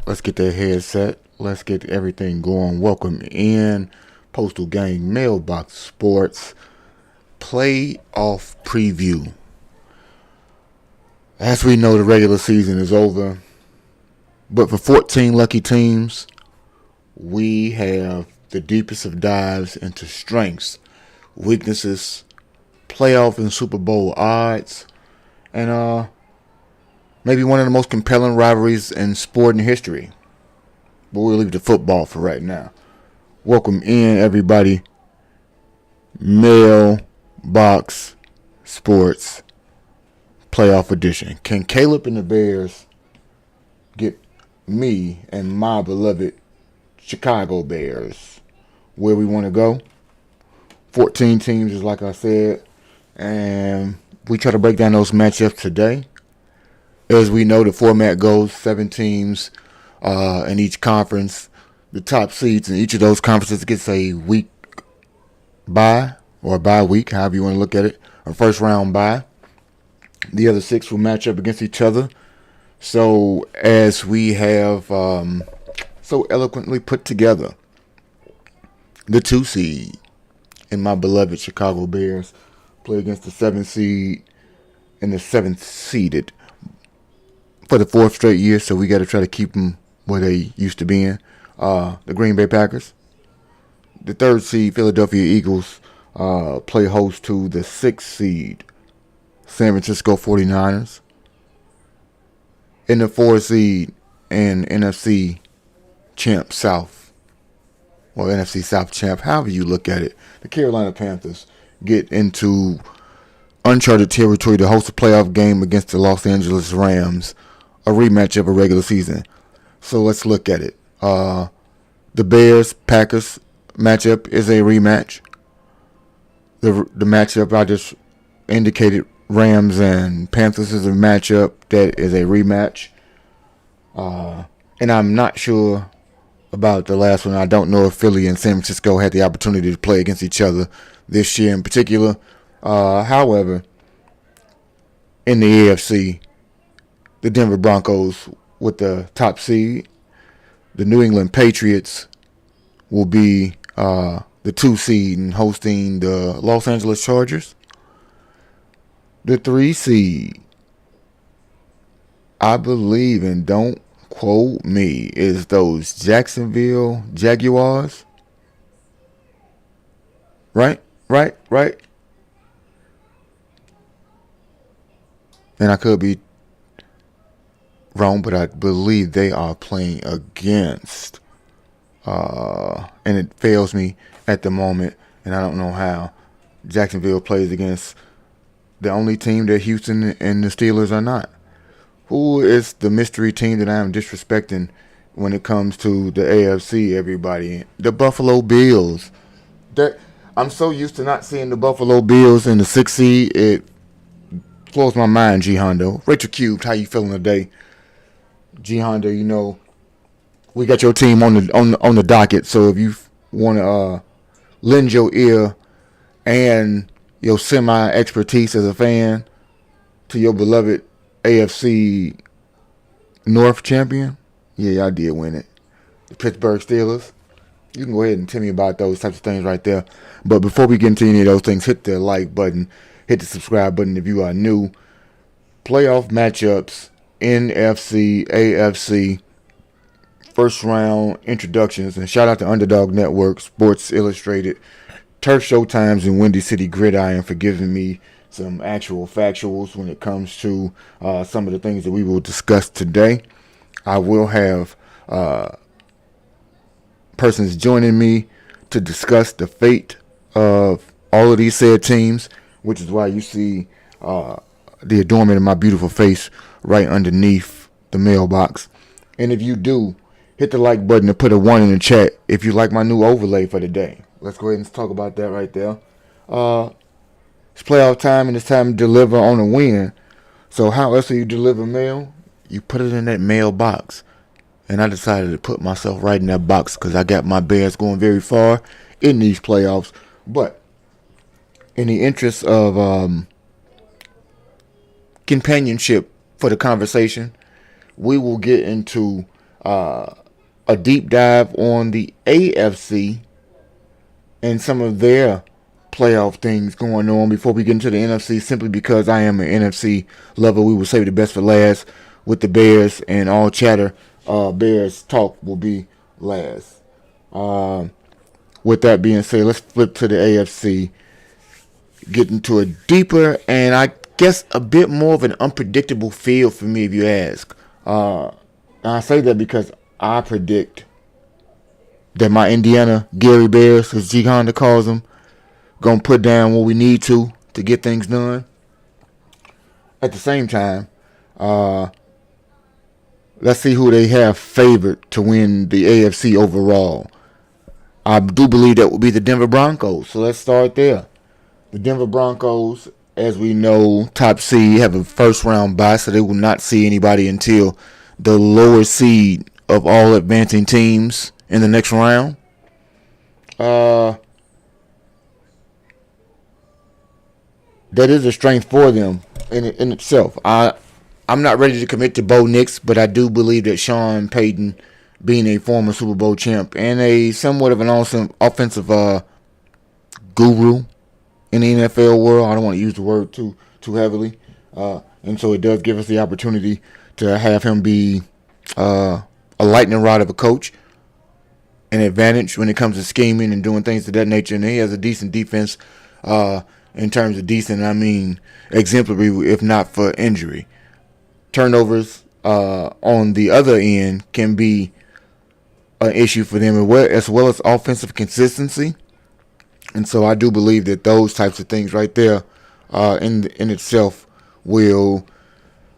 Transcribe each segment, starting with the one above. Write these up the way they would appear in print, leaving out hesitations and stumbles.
Let's get that headset. Let's get everything going. Welcome in Postal Gang Mailbox Sports Playoff Preview. As we know, the regular season is over. But for 14 lucky teams, we have the deepest of dives into strengths, weaknesses, playoff and Super Bowl odds, and maybe one of the most compelling rivalries in sporting history. But we'll leave the football for right now. Welcome in, everybody. Mailbox Sports Playoff Edition. Can Caleb and the Bears get me and my beloved Chicago Bears where we want to go? 14 teams, just like I said. And we try to break down those matchups today. As we know, the format goes 7 teams in each conference. The top seeds in each of those conferences gets a week bye or bye week, however you want to look at it, a first round bye. The other 6 will match up against each other. So as we have so eloquently put together, the 2 seed and my beloved Chicago Bears play against the 7th seed and the 7th seeded for the 4th straight year, so we got to try to keep them where they used to be in. The Green Bay Packers. The 3rd seed, Philadelphia Eagles, play host to the 6th seed, San Francisco 49ers. In the 4th seed and NFC champ South, or NFC South champ, however you look at it, the Carolina Panthers get into uncharted territory to host a playoff game against the Los Angeles Rams, a rematch of a regular season. So let's look at it. The Bears-Packers matchup is a rematch. The matchup I just indicated, Rams and Panthers, is a matchup that is a rematch. And I'm not sure about the last one. I don't know if Philly and San Francisco had the opportunity to play against each other this year in particular. However, in the AFC, the Denver Broncos with the top seed, the New England Patriots will be the 2 seed and hosting the Los Angeles Chargers. The 3 seed, I believe, and don't quote me, is those Jacksonville Jaguars. Right? And I could be wrong, but I believe they are playing against, and it fails me at the moment, and I don't know how. Jacksonville plays against the only team that Houston and the Steelers are not. Who is the mystery team that I am disrespecting when it comes to the AFC, everybody? The Buffalo Bills. I'm so used to not seeing the Buffalo Bills in the 6th seed, it blows my mind, G Hondo. Rachel Cubed, how you feeling today? G Hondo, you know, we got your team on the docket, so if you want to lend your ear and your semi-expertise as a fan to your beloved AFC North champion, yeah, I did win it. The Pittsburgh Steelers. You can go ahead and tell me about those types of things right there. But before we get into any of those things, hit the like button, hit the subscribe button if you are new. Playoff matchups, NFC, AFC, first round introductions, and shout out to Underdog Network, Sports Illustrated, Turf Showtimes, and Windy City Gridiron for giving me some actual factuals when it comes to some of the things that we will discuss today. I will have persons joining me to discuss the fate of all of these said teams, which is why you see the adornment of my beautiful face right underneath the mailbox. And if you do, hit the like button and put a 1 in the chat if you like my new overlay for the day. Let's go ahead and talk about that right there. It's playoff time and it's time to deliver on a win. So how else do you deliver mail? You put it in that mailbox. And I decided to put myself right in that box because I got my Bears going very far in these playoffs. But in the interest of companionship for the conversation, we will get into a deep dive on the AFC and some of their playoff things going on before we get into the NFC, simply because I am an NFC lover. We will save the best for last with the Bears, and all chatter Bears talk will be last. With that being said, let's flip to the AFC, get into a deeper and I guess a bit more of an unpredictable field for me, if you ask. I say that because I predict that my Indiana Gary Bears, as G Honda calls them, gonna put down what we need to get things done. At the same time, let's see who they have favored to win the AFC overall. I do believe that will be the Denver Broncos. So let's start there. The Denver Broncos, as we know, top seed, have a first round bye, so they will not see anybody until the lower seed of all advancing teams in the next round. That is a strength for them in itself. I'm not ready to commit to Bo Nix, but I do believe that Sean Payton, being a former Super Bowl champ and a somewhat of an awesome offensive guru in the NFL world, I don't want to use the word too heavily, and so it does give us the opportunity to have him be a lightning rod of a coach, an advantage when it comes to scheming and doing things of that nature. And he has a decent defense. In terms of decent, I mean exemplary, if not for injury. Turnovers on the other end can be an issue for them, as well as offensive consistency. And so I do believe that those types of things right there in itself will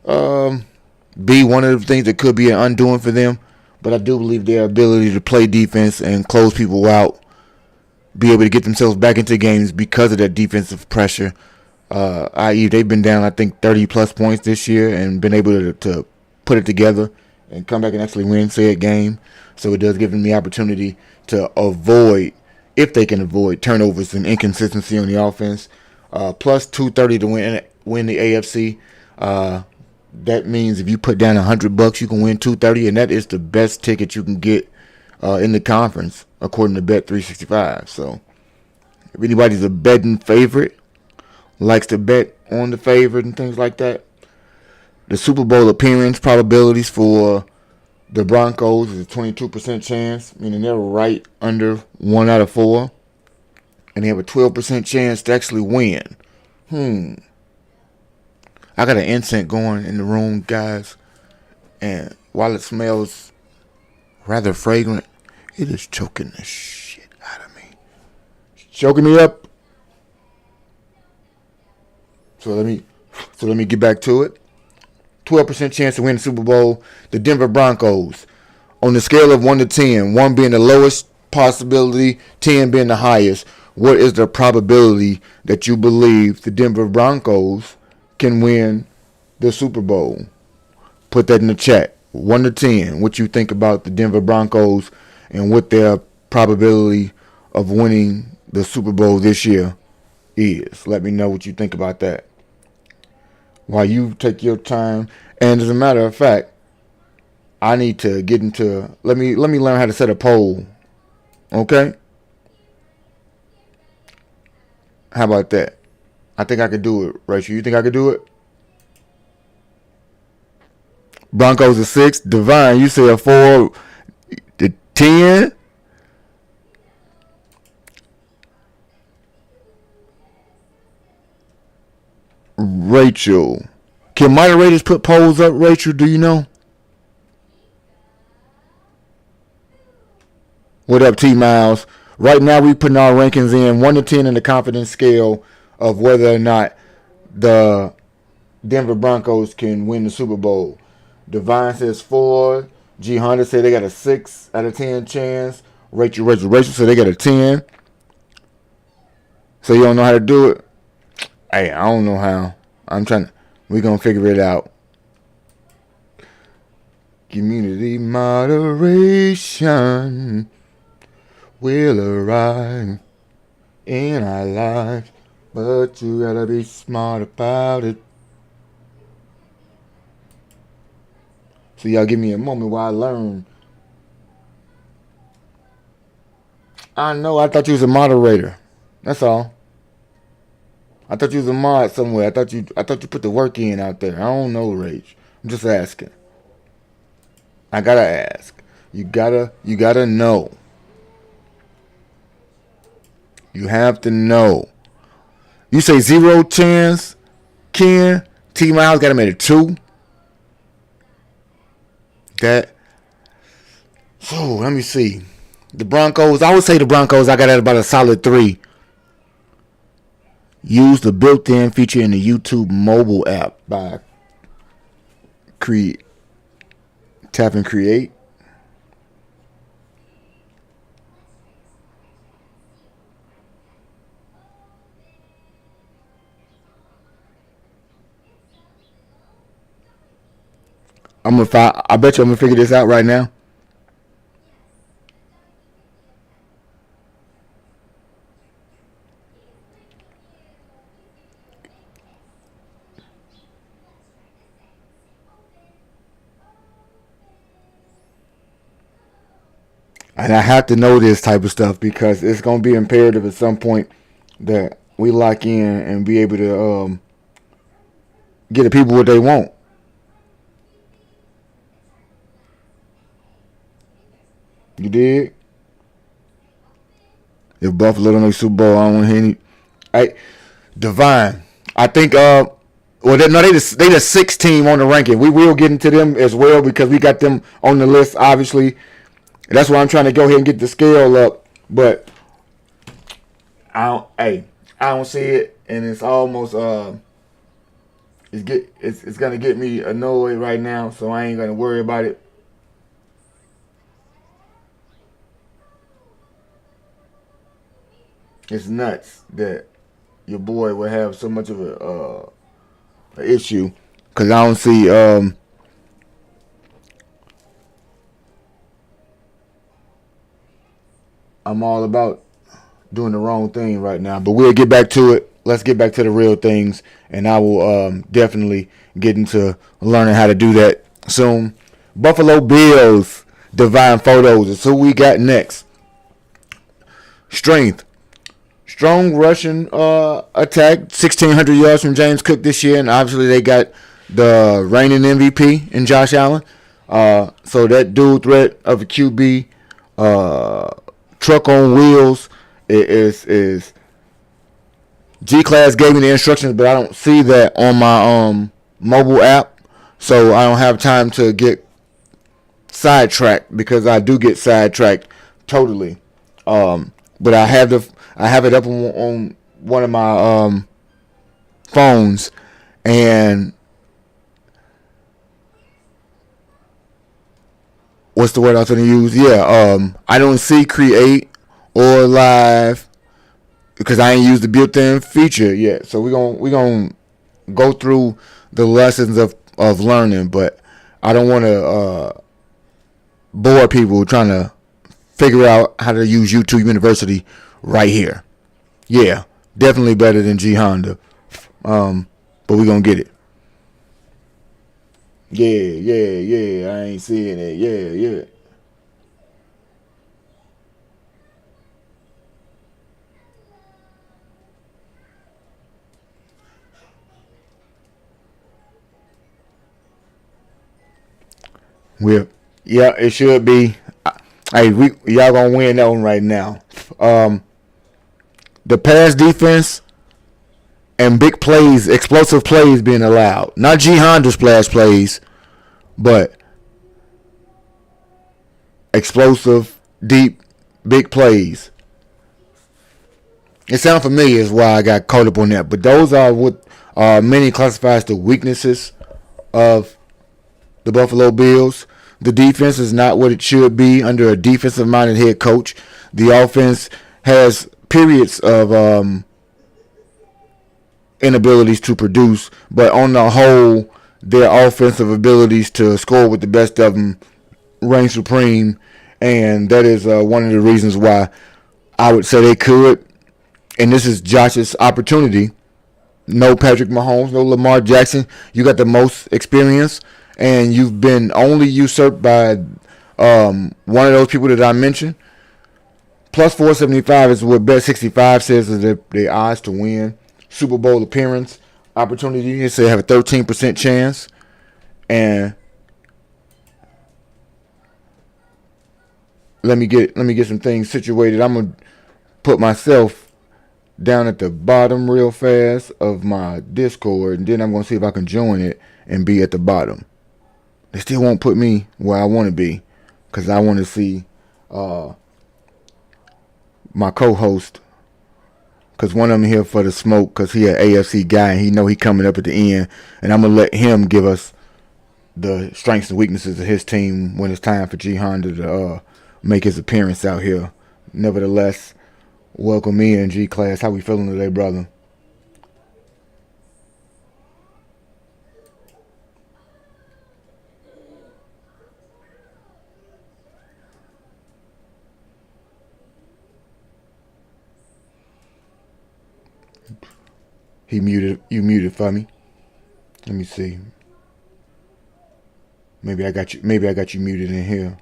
be one of the things that could be an undoing for them. But I do believe their ability to play defense and close people out, be able to get themselves back into games because of that defensive pressure. I.e., they've been down, I think, 30-plus points this year and been able to put it together and come back and actually win said game. So it does give them the opportunity to avoid, if they can avoid, turnovers and inconsistency on the offense. Plus 230 to win the AFC. That means if you put down $100, you can win 230, and that is the best ticket you can get in the conference, according to Bet365. So if anybody's a betting favorite, likes to bet on the favorite and things like that, the Super Bowl appearance probabilities for the Broncos is a 22% chance, meaning they're right under 1 out of 4. And they have a 12% chance to actually win. I got an incense going in the room, guys. And while it smells rather fragrant, it is choking the shit out of me. It's choking me up. So let me get back to it. 12% chance to win the Super Bowl. The Denver Broncos, on the scale of 1 to 10, 1 being the lowest possibility, 10 being the highest, what is the probability that you believe the Denver Broncos can win the Super Bowl? Put that in the chat. 1 to 10, what you think about the Denver Broncos and what their probability of winning the Super Bowl this year is. Let me know what you think about that. While you take your time, and as a matter of fact, I need to get into. Let me learn how to set a poll. Okay. How about that? I think I could do it, Rachel. You think I could do it? Broncos are 6. Divine, you say a 4 to 10. Rachel, can moderators put polls up? Rachel, do you know? What up, T Miles? Right now, we putting our rankings in 1 to 10 in the confidence scale of whether or not the Denver Broncos can win the Super Bowl. Divine says 4. G Honda said they got a 6 out of 10 chance. Rachel said they got a 10. So you don't know how to do it? Hey, I don't know how. We're going to figure it out. Community moderation will arrive in our lives, but you gotta be smart about it. So y'all give me a moment while I learn I know. I thought you was a moderator. That's all. I thought you was a mod somewhere. I thought you put the work in out there. I don't know, Rage. I'm just asking. I gotta ask. You gotta know. You have to know. You say zero chance, Ken. T Miles got him at a 2. That. So let me see. The Broncos. I would say the Broncos. I got at about a solid 3. Use the built-in feature in the YouTube mobile app by create. Tap and create. I bet you I'm gonna figure this out right now. And I have to know this type of stuff because it's gonna be imperative at some point that we lock in and be able to get the people what they want. You did? If Buffalo don't make Super Bowl, I don't want to hear any. I Divine. I think well no they the 6th team on the ranking. We will get into them as well because we got them on the list obviously. That's why I'm trying to go ahead and get the scale up. But I don't see it and it's almost it's gonna get me annoyed right now, so I ain't gonna worry about it. It's nuts that your boy would have so much of a issue because I don't see I'm all about doing the wrong thing right now. But we'll get back to it. Let's get back to the real things, and I will definitely get into learning how to do that soon. Buffalo Bills Divine Photos is who we got next. Strength. Strong Russian attack, 1,600 yards from James Cook this year, and obviously they got the reigning MVP in Josh Allen. So that dual threat of a QB, truck on wheels, is G Class gave me the instructions, but I don't see that on my mobile app, so I don't have time to get sidetracked because I do get sidetracked totally. But I have it up on one of my phones, and what's the word I was going to use? Yeah, I don't see create or live because I ain't used the built-in feature yet. So we gonna go through the lessons of learning, but I don't want to bore people trying to figure out how to use YouTube University right here. Yeah, definitely better than G Honda. But we gonna get it. Yeah. I ain't seeing it. Yeah. Well, yeah, it should be. Hey, y'all gonna win that one right now. The pass defense and big plays, explosive plays being allowed. Not G Honda splash plays, but explosive, deep, big plays. It sounds familiar is why I got caught up on that. But those are what many classify as the weaknesses of the Buffalo Bills. The defense is not what it should be under a defensive-minded head coach. The offense has periods of inabilities to produce, but on the whole, their offensive abilities to score with the best of them reign supreme, and that is one of the reasons why I would say they could. And this is Josh's opportunity. No Patrick Mahomes, no Lamar Jackson. You got the most experience, and you've been only usurped by one of those people that I mentioned. Plus 475 is what Bet65 says is their odds to win Super Bowl appearance opportunity. It say have a 13% chance. And let me get some things situated. I'm gonna put myself down at the bottom real fast of my Discord, and then I'm gonna see if I can join it and be at the bottom. They still won't put me where I want to be, because I want to see my co-host, because one of them here for the smoke, because he an AFC guy and he know he coming up at the end, and I'm gonna let him give us the strengths and weaknesses of his team when it's time for G Honda to make his appearance out here. Nevertheless, welcome in, G Class. How we feeling today, brother? He muted. You muted for me. Let me see. Maybe I got you. Maybe I got you muted in here.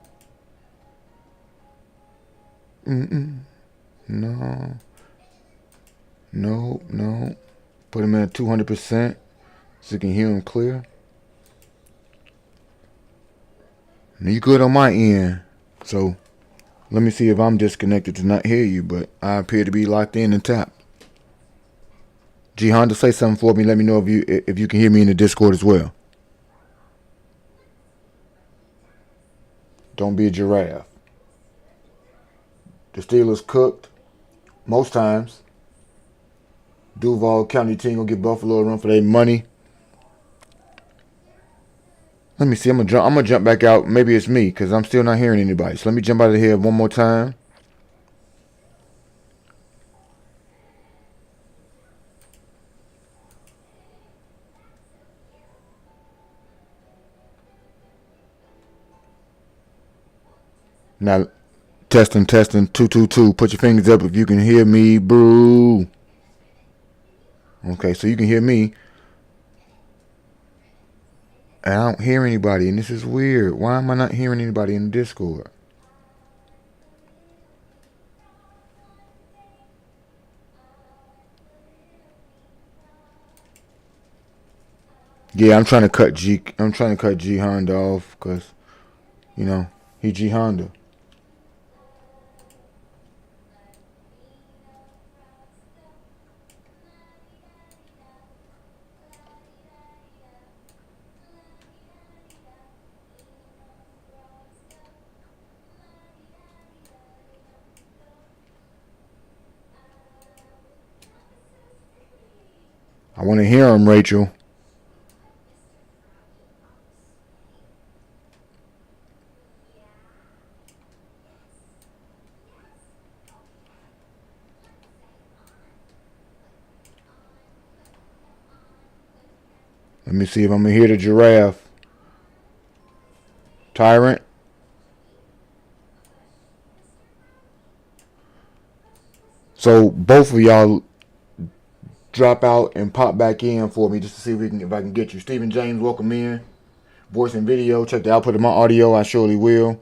No. No. Put him at 200% so you can hear him clear. Now you good on my end. So let me see if I'm disconnected to not hear you, but I appear to be locked in and tapped. G Honda, say something for me. Let me know if you can hear me in the Discord as well. Don't be a giraffe. The Steelers cooked most times. Duval County team gonna get Buffalo a run for their money. Let me see. I'm gonna jump back out. Maybe it's me because I'm still not hearing anybody. So let me jump out of here one more time. Now, testing, 222. Put your fingers up if you can hear me, bro. Okay, so you can hear me. And I don't hear anybody, and this is weird. Why am I not hearing anybody in the Discord? Yeah, I'm trying to cut G Honda off because, he G Honda. I want to hear him, Rachel. Let me see if I'm going to hear the giraffe. Tyrant. So both of y'all drop out and pop back in for me just to see if I can get you. Stephen James, welcome in. Voice and video. Check the output of my audio. I surely will.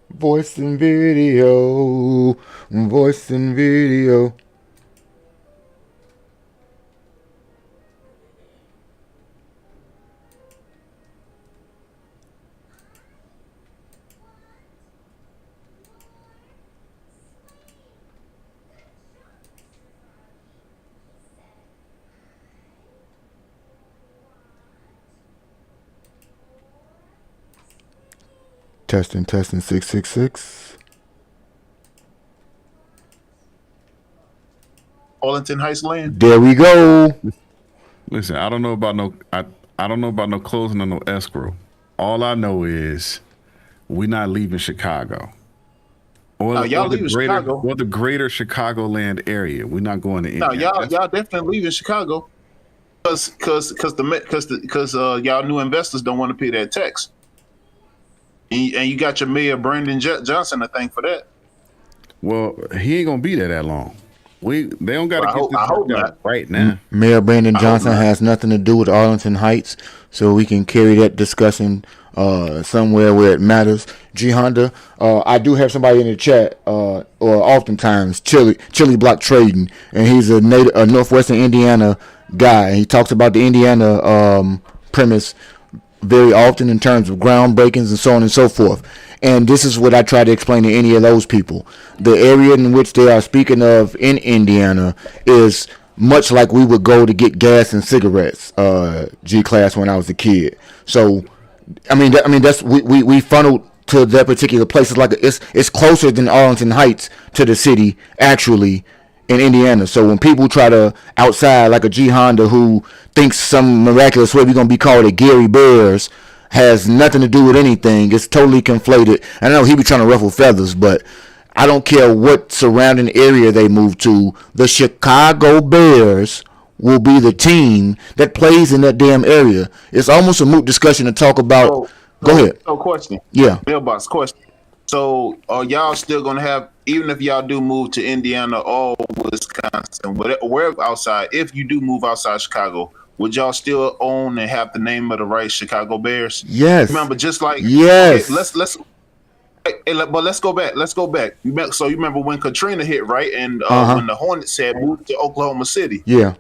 Voice and video. Voice and video. Testing 666. Arlington Heights land. There we go. Listen, I don't know about no closing or no escrow. All I know is we're not leaving Chicago. Y'all leaving Chicago or the greater Chicagoland area. We're not going to. No, y'all definitely leaving Chicago because y'all new investors don't want to pay that tax. And you got your mayor Brandon Johnson to thank for that. Well, he ain't gonna be there that long. They don't got to get this I hope worked out not. right now. Mayor Brandon Johnson not. has nothing to do with Arlington Heights, so we can carry that discussion somewhere where it matters. G Honda, I do have somebody in the chat, or oftentimes Chili Block Trading, and he's a Northwestern Indiana guy, and he talks about the Indiana premise very often in terms of groundbreakings and so on and so forth. And this is what I try to explain to any of those people. The area in which they are speaking of in Indiana is much like we would go to get gas and cigarettes, G-Class, when I was a kid. So, I mean that's we funneled to that particular place. It's like it's closer than Arlington Heights to the city, actually, in Indiana. So when people try to outside, like a G Honda who thinks some miraculous way we're gonna be called a Gary Bears, has nothing to do with anything. It's totally conflated. I know he be trying to ruffle feathers, but I don't care what surrounding area they move to. The Chicago Bears will be the team that plays in that damn area. It's almost a moot discussion to talk about. Go ahead. So question. Yeah. Mailbox question. So are y'all still gonna have, even if y'all do move to Indiana or Wisconsin, wherever outside, if you do move outside Chicago, would y'all still own and have the name of the right Chicago Bears? Yes. Remember, just like yes. Okay, but let's go back. So you remember when Katrina hit, right? And when the Hornets had moved to Oklahoma City. Yeah.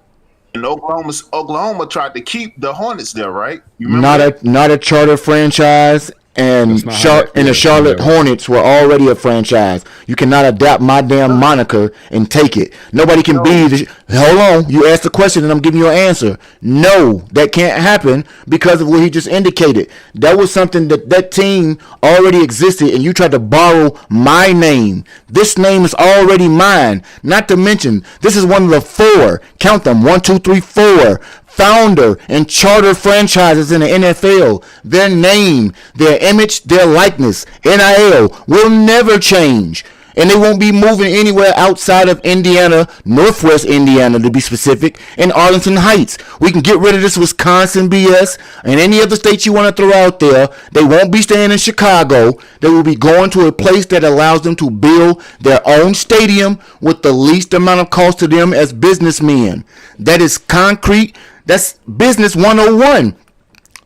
And Oklahoma tried to keep the Hornets there, right? You remember not a charter franchise. And the Charlotte Hornets were already a franchise. You cannot adapt my damn moniker and take it. Nobody can be hold on. You asked the question and I'm giving you an answer. No, that can't happen because of what he just indicated. That was something that team already existed and you tried to borrow my name. This name is already mine. Not to mention, this is one of the 4, count them, 1, 2, 3, 4, founder and charter franchises in the NFL. Their name, their image, their likeness, NIL will never change. And they won't be moving anywhere outside of Indiana, Northwest Indiana to be specific, and Arlington Heights. We can get rid of this Wisconsin BS and any other state you want to throw out there. They won't be staying in Chicago. They will be going to a place that allows them to build their own stadium with the least amount of cost to them as businessmen. That is concrete. That's business 101.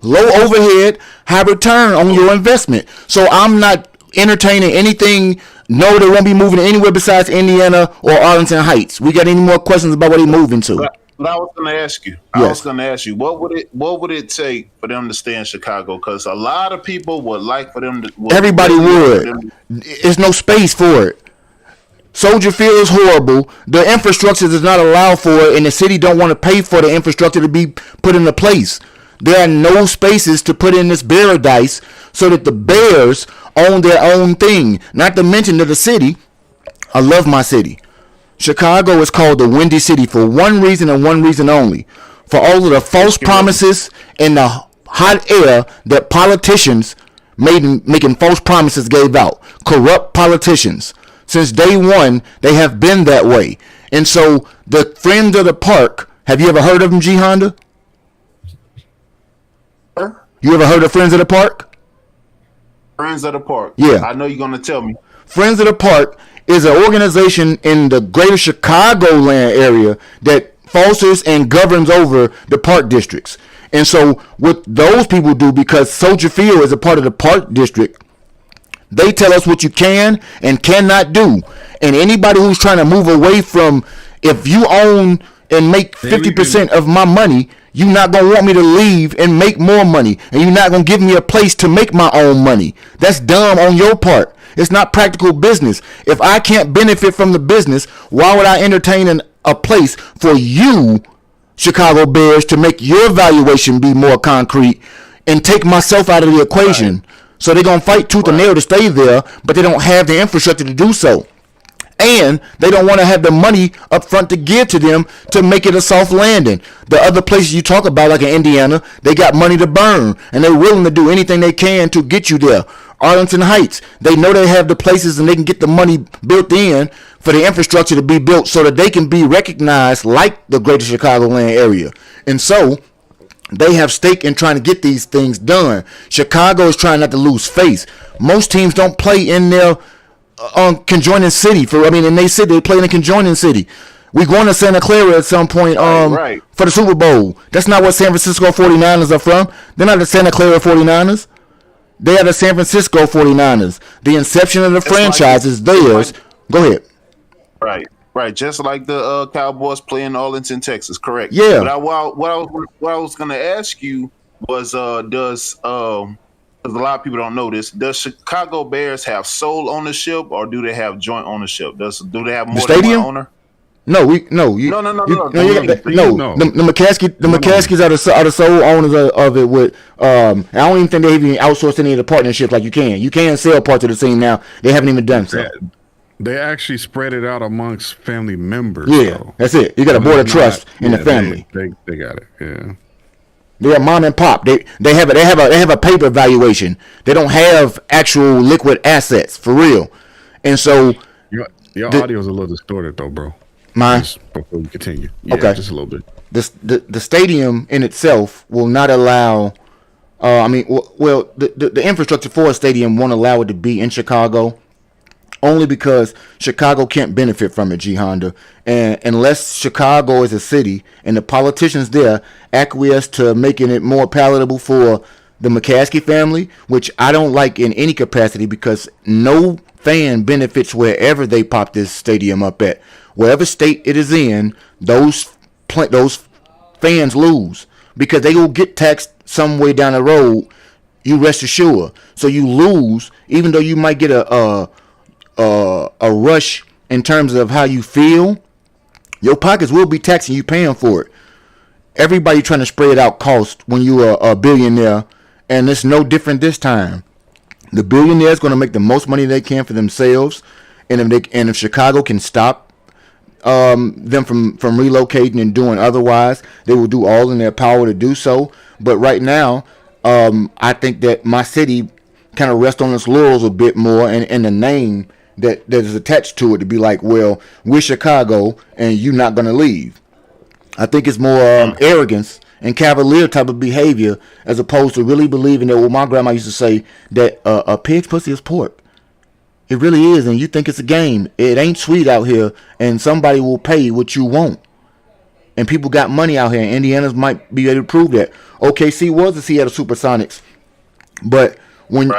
Low overhead, high return on your investment. So I'm not entertaining anything. No, they won't be moving anywhere besides Indiana or Arlington Heights. We got any more questions about what they're moving to? But I was going to ask you. What would it take for them to stay in Chicago? Because a lot of people would like for them to. Everybody would. There's no space for it. Soldier Field is horrible. The infrastructure does not allow for it, and the city don't want to pay for the infrastructure to be put into place. There are no spaces to put in this paradise so that the Bears own their own thing. Not to mention that the city, I love my city. Chicago is called the Windy City for one reason and one reason only. For all of the false promises and the hot air that politicians making false promises gave out. Corrupt politicians. Since day one, they have been that way. And so the Friends of the Park, have you ever heard of them, G Honda? You ever heard of Friends of the Park? Friends of the Park. Yeah. I know you're going to tell me. Friends of the Park is an organization in the greater Chicagoland area that fosters and governs over the park districts. And so what those people do, because Soldier Field is a part of the park district, they tell us what you can and cannot do. And anybody who's trying to move away from, if you own and make 50% of my money, you're not going to want me to leave and make more money. And you're not going to give me a place to make my own money. That's dumb on your part. It's not practical business. If I can't benefit from the business, why would I entertain a place for you, Chicago Bears, to make your valuation be more concrete and take myself out of the equation? Right. So they're going to fight tooth and nail to stay there, but they don't have the infrastructure to do so. And they don't want to have the money up front to give to them to make it a soft landing. The other places you talk about, like in Indiana, they got money to burn, and they're willing to do anything they can to get you there. Arlington Heights, they know they have the places and they can get the money built in for the infrastructure to be built so that they can be recognized like the greater Chicagoland area. And so they have stake in trying to get these things done. Chicago is trying not to lose face. Most teams don't play in their conjoining city. And they said they play in a conjoining city. We going to Santa Clara at some point Right. for the Super Bowl. That's not what San Francisco 49ers are from. They're not the Santa Clara 49ers. They are the San Francisco 49ers. The inception of the franchise is theirs. Go ahead. Right. Just like the Cowboys play in Arlington, Texas. Correct. Yeah. But what I was going to ask you was, does because a lot of people don't know this, does Chicago Bears have sole ownership or do they have joint ownership? Do they have more than one owner? No. No. The McCaskies are the sole owners of it. With I don't even think they even outsourced any of the partnerships like you can. You can sell parts of the team now. They haven't even done so. They actually spread it out amongst family members. Yeah, though. that's it. You got a board of trust in the family. They got it. Yeah. They're mom and pop. They have a paper valuation. They don't have actual liquid assets for real. And so your audio is a little distorted though, bro. Mine? Just before you continue. Yeah, okay. Just a little bit. The stadium in itself will not allow. The infrastructure for a stadium won't allow it to be in Chicago, only because Chicago can't benefit from it, G Honda. And unless Chicago is a city and the politicians there acquiesce to making it more palatable for the McCaskey family, which I don't like in any capacity because no fan benefits wherever they pop this stadium up at. Wherever state it is in, those fans lose because they will get taxed some way down the road. You rest assured. So you lose, even though you might get a rush in terms of how you feel. Your pockets will be taxing you paying for it. Everybody trying to spread out cost when you are a billionaire, and it's no different this time. The billionaire is going to make the most money they can for themselves, and if Chicago can stop them from relocating and doing otherwise, they will do all in their power to do so. But right now, I think that my city kind of rests on its laurels a bit more, and the name that is attached to it to be like, well, we're Chicago and you're not going to leave. I think it's more arrogance and cavalier type of behavior as opposed to really believing that, well, my grandma used to say that a pig's pussy is pork. It really is, and you think it's a game. It ain't sweet out here, and somebody will pay what you want. And people got money out here, and Indiana's might be able to prove that. OKC was the Seattle Supersonics, but when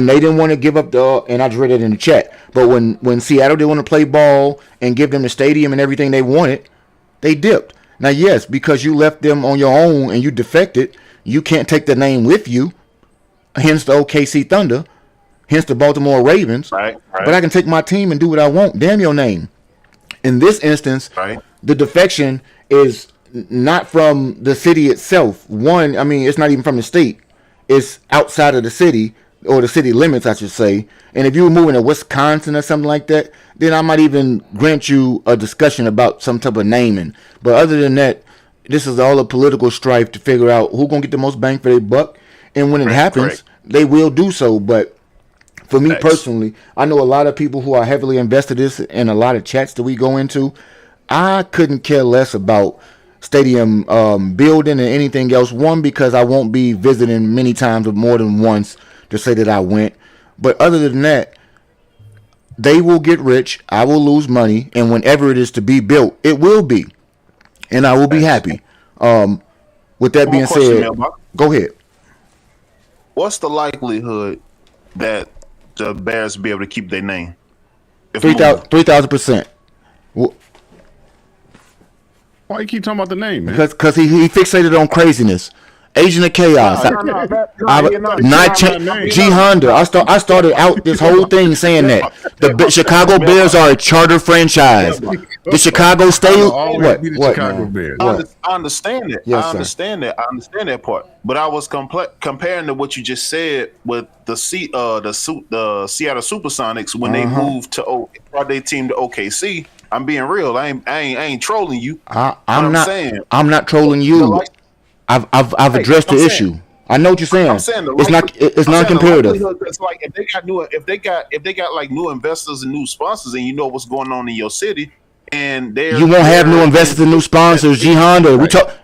they didn't want to give up and I just read it in the chat, but when Seattle didn't want to play ball and give them the stadium and everything they wanted, they dipped. Now, yes, because you left them on your own and you defected, you can't take the name with you, hence the OKC Thunder. Hence the Baltimore Ravens. Right. But I can take my team and do what I want. Damn your name. In this instance, the defection is not from the city itself. One, it's not even from the state. It's outside of the city, or the city limits, I should say. And if you were moving to Wisconsin or something like that, then I might even grant you a discussion about some type of naming. But other than that, this is all a political strife to figure out who's going to get the most bang for their buck. And when it happens, they will do so. But for me personally, I know a lot of people who are heavily invested in this and a lot of chats that we go into. I couldn't care less about stadium building and anything else. One, because I won't be visiting many times or more than once to say that I went. But other than that, they will get rich. I will lose money. And whenever it is to be built, it will be. And I will be happy. With that being said, go ahead. What's the likelihood that the Bears will be able to keep their name? 3,000%. Why you keep talking about the name, man? Because he fixated on craziness. Agent of Chaos. G Honda. I started out this whole thing saying that the Chicago Bears are a charter franchise. The Chicago State. What? Chicago Bears. I understand it. Yes, I understand that. I understand that part. But I was comparing to what you just said with the Seattle Supersonics when they moved to brought their team to OKC. I'm being real. I ain't trolling you. I'm not trolling you. I've addressed the issue. I know what you're saying. It's not comparative. It's like if they got like new investors and new sponsors, and you know what's going on in your city, and you won't have new investors and new sponsors. G Honda,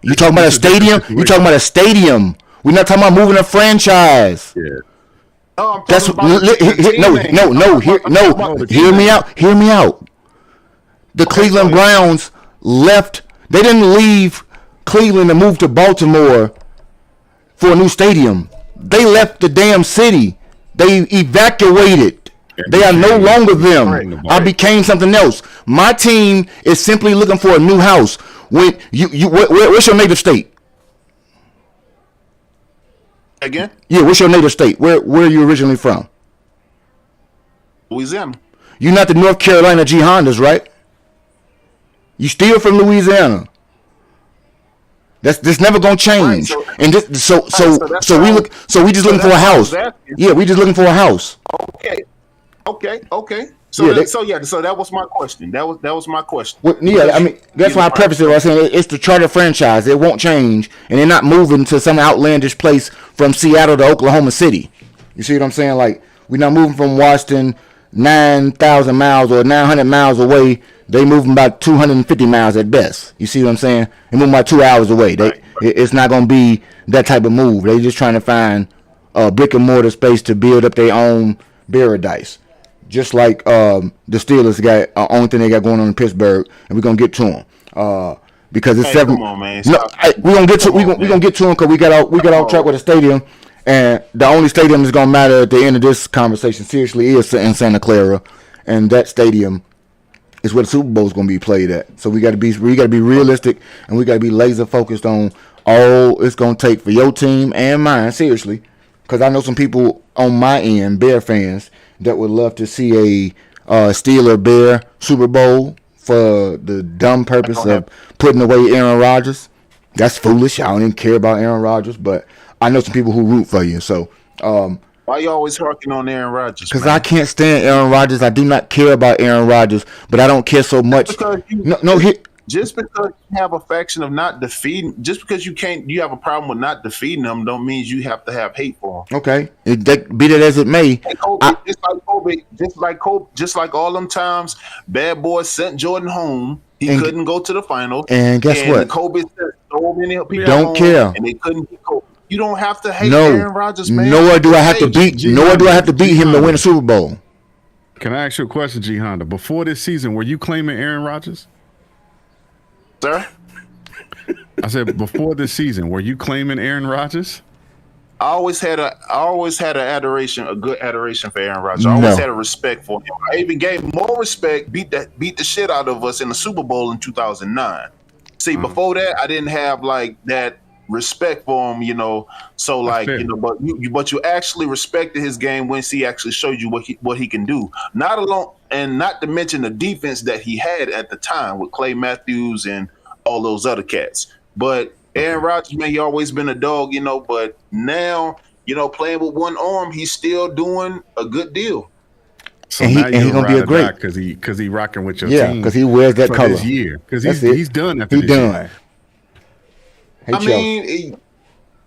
you talking about a stadium? You talking about a stadium? We're not talking about moving a franchise. Yeah. Hear me out. the Cleveland Browns left. They didn't leave Cleveland and move to Baltimore for a new stadium. They left the damn city. They evacuated. They are no longer them. I became something else. My team is simply looking for a new house. When what's your native state? Again? Yeah, what's your native state? Where are you originally from? Louisiana. You're not the North Carolina G Hondas, right? You still from Louisiana. That's never gonna change. Right, so, and this, so we just looking for a house. Yeah, we just looking for a house. Okay. So that was my question. That was my question. Well, yeah, I mean that's why I prefaced it by saying it's the charter franchise. It won't change, and they're not moving to some outlandish place from Seattle to Oklahoma City. You see what I'm saying? Like we're not moving from Washington 9,000 miles or 900 miles away. They moving about 250 miles at best. You see what I'm saying? They moving about 2 hours away. It's not going to be that type of move. They just trying to find brick and mortar space to build up their own paradise. Just like the Steelers got only thing they got going on in Pittsburgh, and we're gonna get to them because it's 7. Come on, man. We're gonna get to we gonna get to them because we got off track with the stadium, and the only stadium that's gonna matter at the end of this conversation seriously is in Santa Clara, and that stadium is where the Super Bowl is gonna be played at. So we got to be realistic, and we got to be laser focused on all it's gonna take for your team and mine seriously, because I know some people on my end, Bear fans, that would love to see a Steeler Bear Super Bowl for the dumb purpose of putting away Aaron Rodgers. That's foolish. I don't even care about Aaron Rodgers, but I know some people who root for you. So why you always harking on Aaron Rodgers? Because I can't stand Aaron Rodgers. I do not care about Aaron Rodgers, but I don't care so much. Just because you have a faction of not defeating, just because you have a problem with not defeating them, don't mean you have to have hate for them. Okay, be that as it may. Just like all them times, Bad Boy sent Jordan home. He couldn't go to the finals. And guess what? Kobe sent so many people don't care, and they couldn't beat Kobe. You don't have to hate Aaron Rodgers, man. Nor do I have to beat him to win a Super Bowl. Can I ask you a question, G Honda? Before this season, were you claiming Aaron Rodgers? Sir? I said before this season, were you claiming Aaron Rodgers? I always had a good adoration for Aaron Rodgers. I always had a respect for him. I even gave more respect, beat the shit out of us in the Super Bowl in 2009. See, before that, I didn't have like that respect for him, So like, but you actually respected his game once he actually showed you what he can do. Not alone, and not to mention the defense that he had at the time with Clay Matthews and all those other cats. But Aaron Rodgers, man, he always been a dog, But now, playing with one arm, he's still doing a good deal. So now he's gonna be a great because he rocking with your team. Yeah, because he wears that color this year. Because he's done after this year. I mean,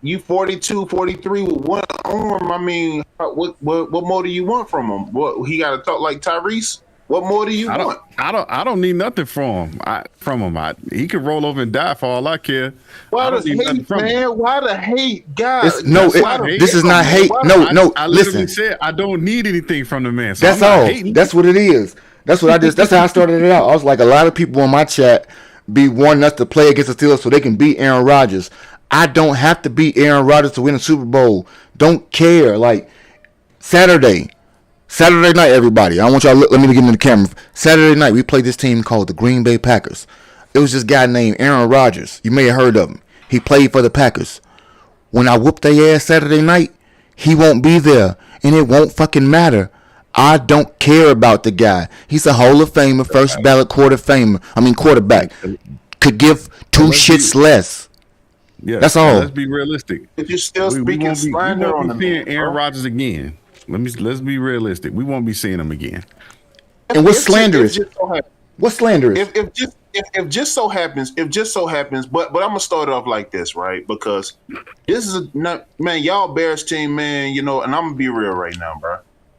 you 42, 43 with one arm. I mean, what more do you want from him? What he got to talk like Tyrese? What more do you want? I don't need nothing from him. He could roll over and die for all I care. Why the hate, man? Why the hate, guys? This is not hate. No. I literally said I don't need anything from the man. So that's all. That's what it is. That's how I started it out. I was like, a lot of people in my chat be wanting us to play against the Steelers so they can beat Aaron Rodgers. I don't have to beat Aaron Rodgers to win a Super Bowl. Don't care. Like Saturday night, everybody. I want y'all let me get in the camera. Saturday night, we played this team called the Green Bay Packers. It was this guy named Aaron Rodgers. You may have heard of him. He played for the Packers. When I whoop their ass Saturday night, he won't be there, and it won't fucking matter. I don't care about the guy. He's a Hall of Famer, first ballot quarterback. Could give two shits less. Yeah, that's all. Let's be realistic. If you're still speaking slander on the seeing Aaron Rodgers again. Let's be realistic. We won't be seeing him again. And what's slanderous? What's slanderous? If just so happens, but I'm gonna start off like this, right? Because this is man, y'all Bears team, man. And I'm gonna be real right now, bro.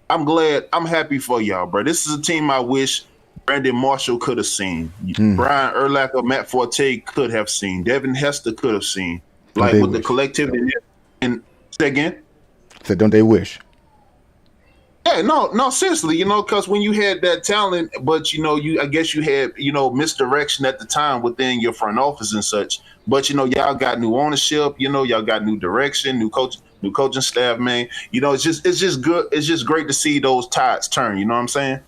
I'm happy for y'all, bro. This is a team I wish Brandon Marshall could have seen. Brian Urlacher, Matt Forte could have seen. Devin Hester could have seen. Like with the collectivity. And say again? So don't they wish? Yeah, no, seriously, because when you had that talent, but I guess you had, misdirection at the time within your front office and such. But y'all got new ownership, y'all got new direction, new coaching staff, man. It's just good. It's just great to see those tides turn. You know what I'm saying?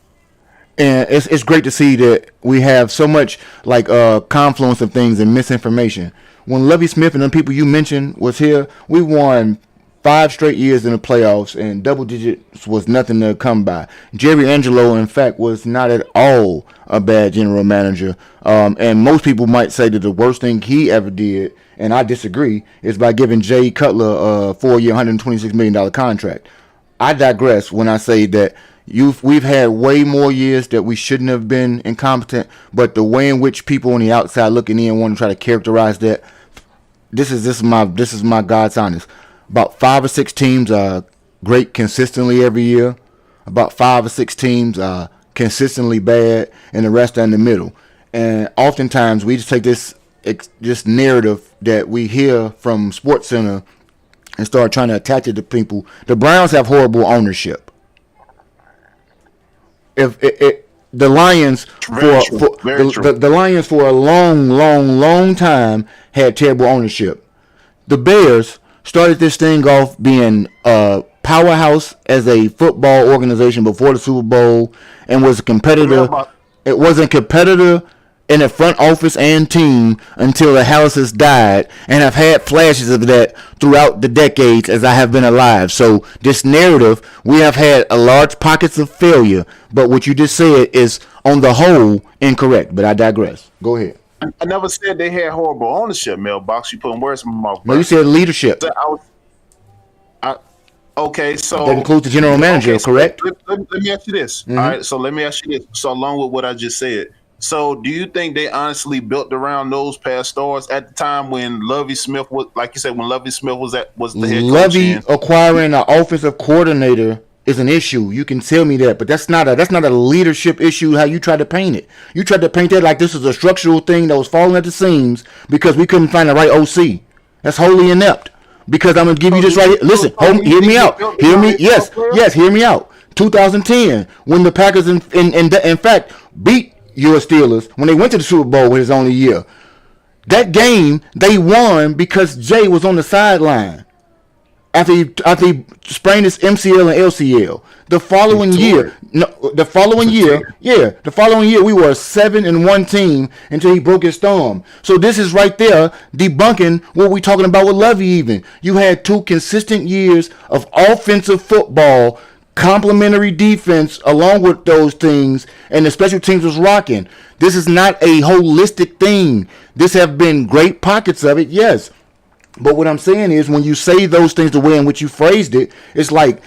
And it's great to see that we have so much like confluence of things and misinformation. When Lovie Smith and the people you mentioned was here, we won 5 straight years in the playoffs, and double digits was nothing to come by. Jerry Angelo, in fact, was not at all a bad general manager. And most people might say that the worst thing he ever did, and I disagree, is by giving Jay Cutler a 4-year, $126 million contract. I digress when I say that we've had way more years that we shouldn't have been incompetent, but the way in which people on the outside looking in want to try to characterize that, this is my God's honest. About 5 or 6 teams are great consistently every year. About 5 or 6 teams are consistently bad, and the rest are in the middle. And oftentimes we just take this narrative that we hear from Sports Center and start trying to attach it to people. The Browns have horrible ownership. If the Lions Very true. for Very true. the Lions for a long time had terrible ownership. The Bears started this thing off being a powerhouse as a football organization before the Super Bowl and was a competitor. It wasn't a competitor in the front office and team until the house has died, and I've had flashes of that throughout the decades as I have been alive. So this narrative, we have had a large pockets of failure, but what you just said is on the whole incorrect. But I digress. Go ahead. I never said they had horrible ownership, Mailbox. You putting words in my mouth, No, bro. you said leadership. I, okay, so That includes the general manager, okay, so correct? let me ask you this. All right, so let me ask you this. So along with what I just said, so do you think they honestly built around those past stars at the time when Lovie Smith was, like you said, when Lovie Smith was the head coach? Lovey acquiring an offensive coordinator is an issue. You can tell me that, but that's not a leadership issue. How you try to paint it? You tried to paint that like this is a structural thing that was falling at the seams because we couldn't find the right OC. That's wholly inept. Because I'm gonna give you this right here. Listen, hear me out. Hear me. Yes. Hear me out. 2010, when the Packers in fact beat your Steelers when they went to the Super Bowl with his only year. That game they won because Jay was on the sideline after he sprained his MCL and LCL. The following year, the following year, we were a 7-1 team until he broke his thumb. So this is right there debunking what we talking about with Lovey. Even you had 2 consistent years of offensive football, complementary defense along with those things, and the special teams was rocking. This is not a holistic thing. This have been great pockets of it, yes. But what I'm saying is when you say those things the way in which you phrased it, it's like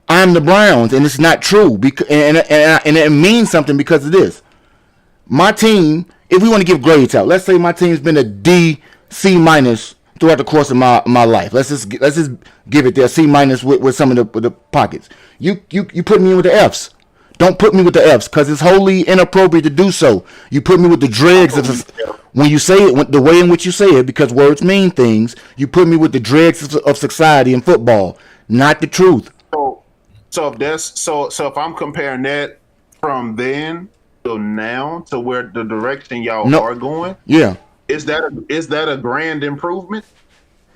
I'm the Browns, and it's not true. And it means something because of this. My team, if we want to give grades out, let's say my team's been a D, C minus throughout the course of my life. Let's just give it there C minus with some of the pockets. You put me in with the Fs. Don't put me with the Fs because it's wholly inappropriate to do so. You put me with the dregs when you say it, the way in which you say it, because words mean things. You put me with the dregs of society and football, not the truth. So if I'm comparing that from then to now to where the direction y'all are going, yeah, is that a grand improvement?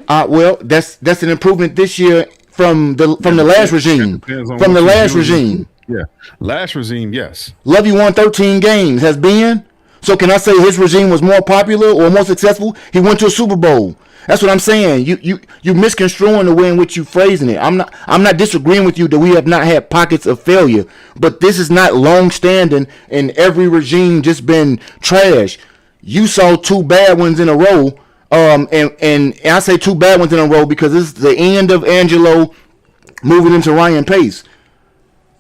Well, that's an improvement this year from the last regime. From the last regime. Yeah, last regime, yes. Lovey won 13 games. Has been. So can I say his regime was more popular or more successful? He went to a Super Bowl. That's what I'm saying. You misconstruing the way in which you phrasing it. I'm not disagreeing with you that we have not had pockets of failure, but this is not long standing and every regime just been trash. You saw 2 bad ones in a row. And I say 2 bad ones in a row because this is the end of Angelo moving into Ryan Pace.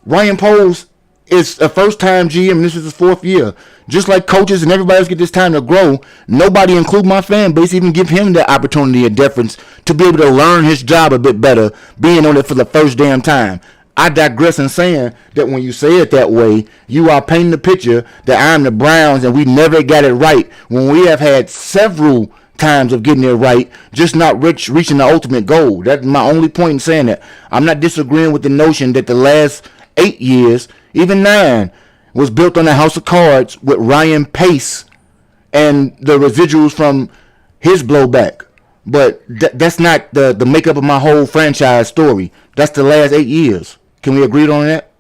Ryan Poles is a first-time GM, and this is his 4th year. Just like coaches and everybody else get this time to grow, nobody, including my fan base, even give him the opportunity and deference to be able to learn his job a bit better, being on it for the first damn time. I digress in saying that when you say it that way, you are painting the picture that I'm the Browns and we never got it right when we have had several times of getting it right, just not reaching the ultimate goal. That's my only point in saying that. I'm not disagreeing with the notion that the last 8 years, even 9, was built on a house of cards with Ryan Pace and the residuals from his blowback. But that's not the makeup of my whole franchise story. That's the last 8 years. Can we agree on that?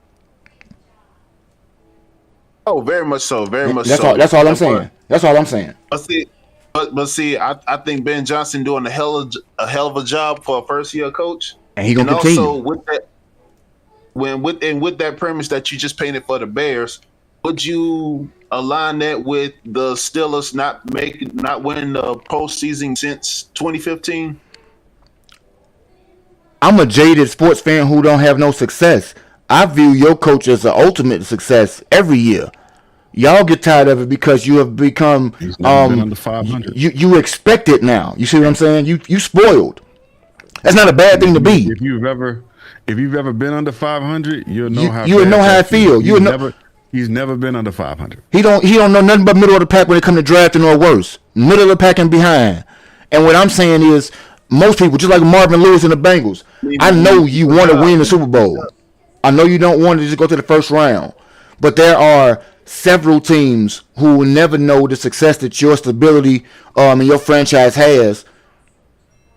Oh, very much so. Very much That's so. all. That's all I'm saying. That's all I'm saying. But see, I think Ben Johnson doing a hell of a job for a first year coach, And he gonna continue. Also with that, with that premise that you just painted for the Bears, would you align that with the Steelers not winning the postseason since 2015? I'm a jaded sports fan who don't have no success. I view your coach as the ultimate success every year. Y'all get tired of it because you have become He's never been under 500. You expect it now. You see what I'm saying? You spoiled. That's not a bad thing to be. If you've ever been under 500, you'll know how. You would know how I feel. He's never been under 500. He don't know nothing but middle of the pack when it comes to drafting or worse. Middle of the pack and behind. And what I'm saying is, most people, just like Marvin Lewis and the Bengals, I know you want to win the Super Bowl. I know you don't want to just go to the first round. But there are several teams who will never know the success that your stability and your franchise has.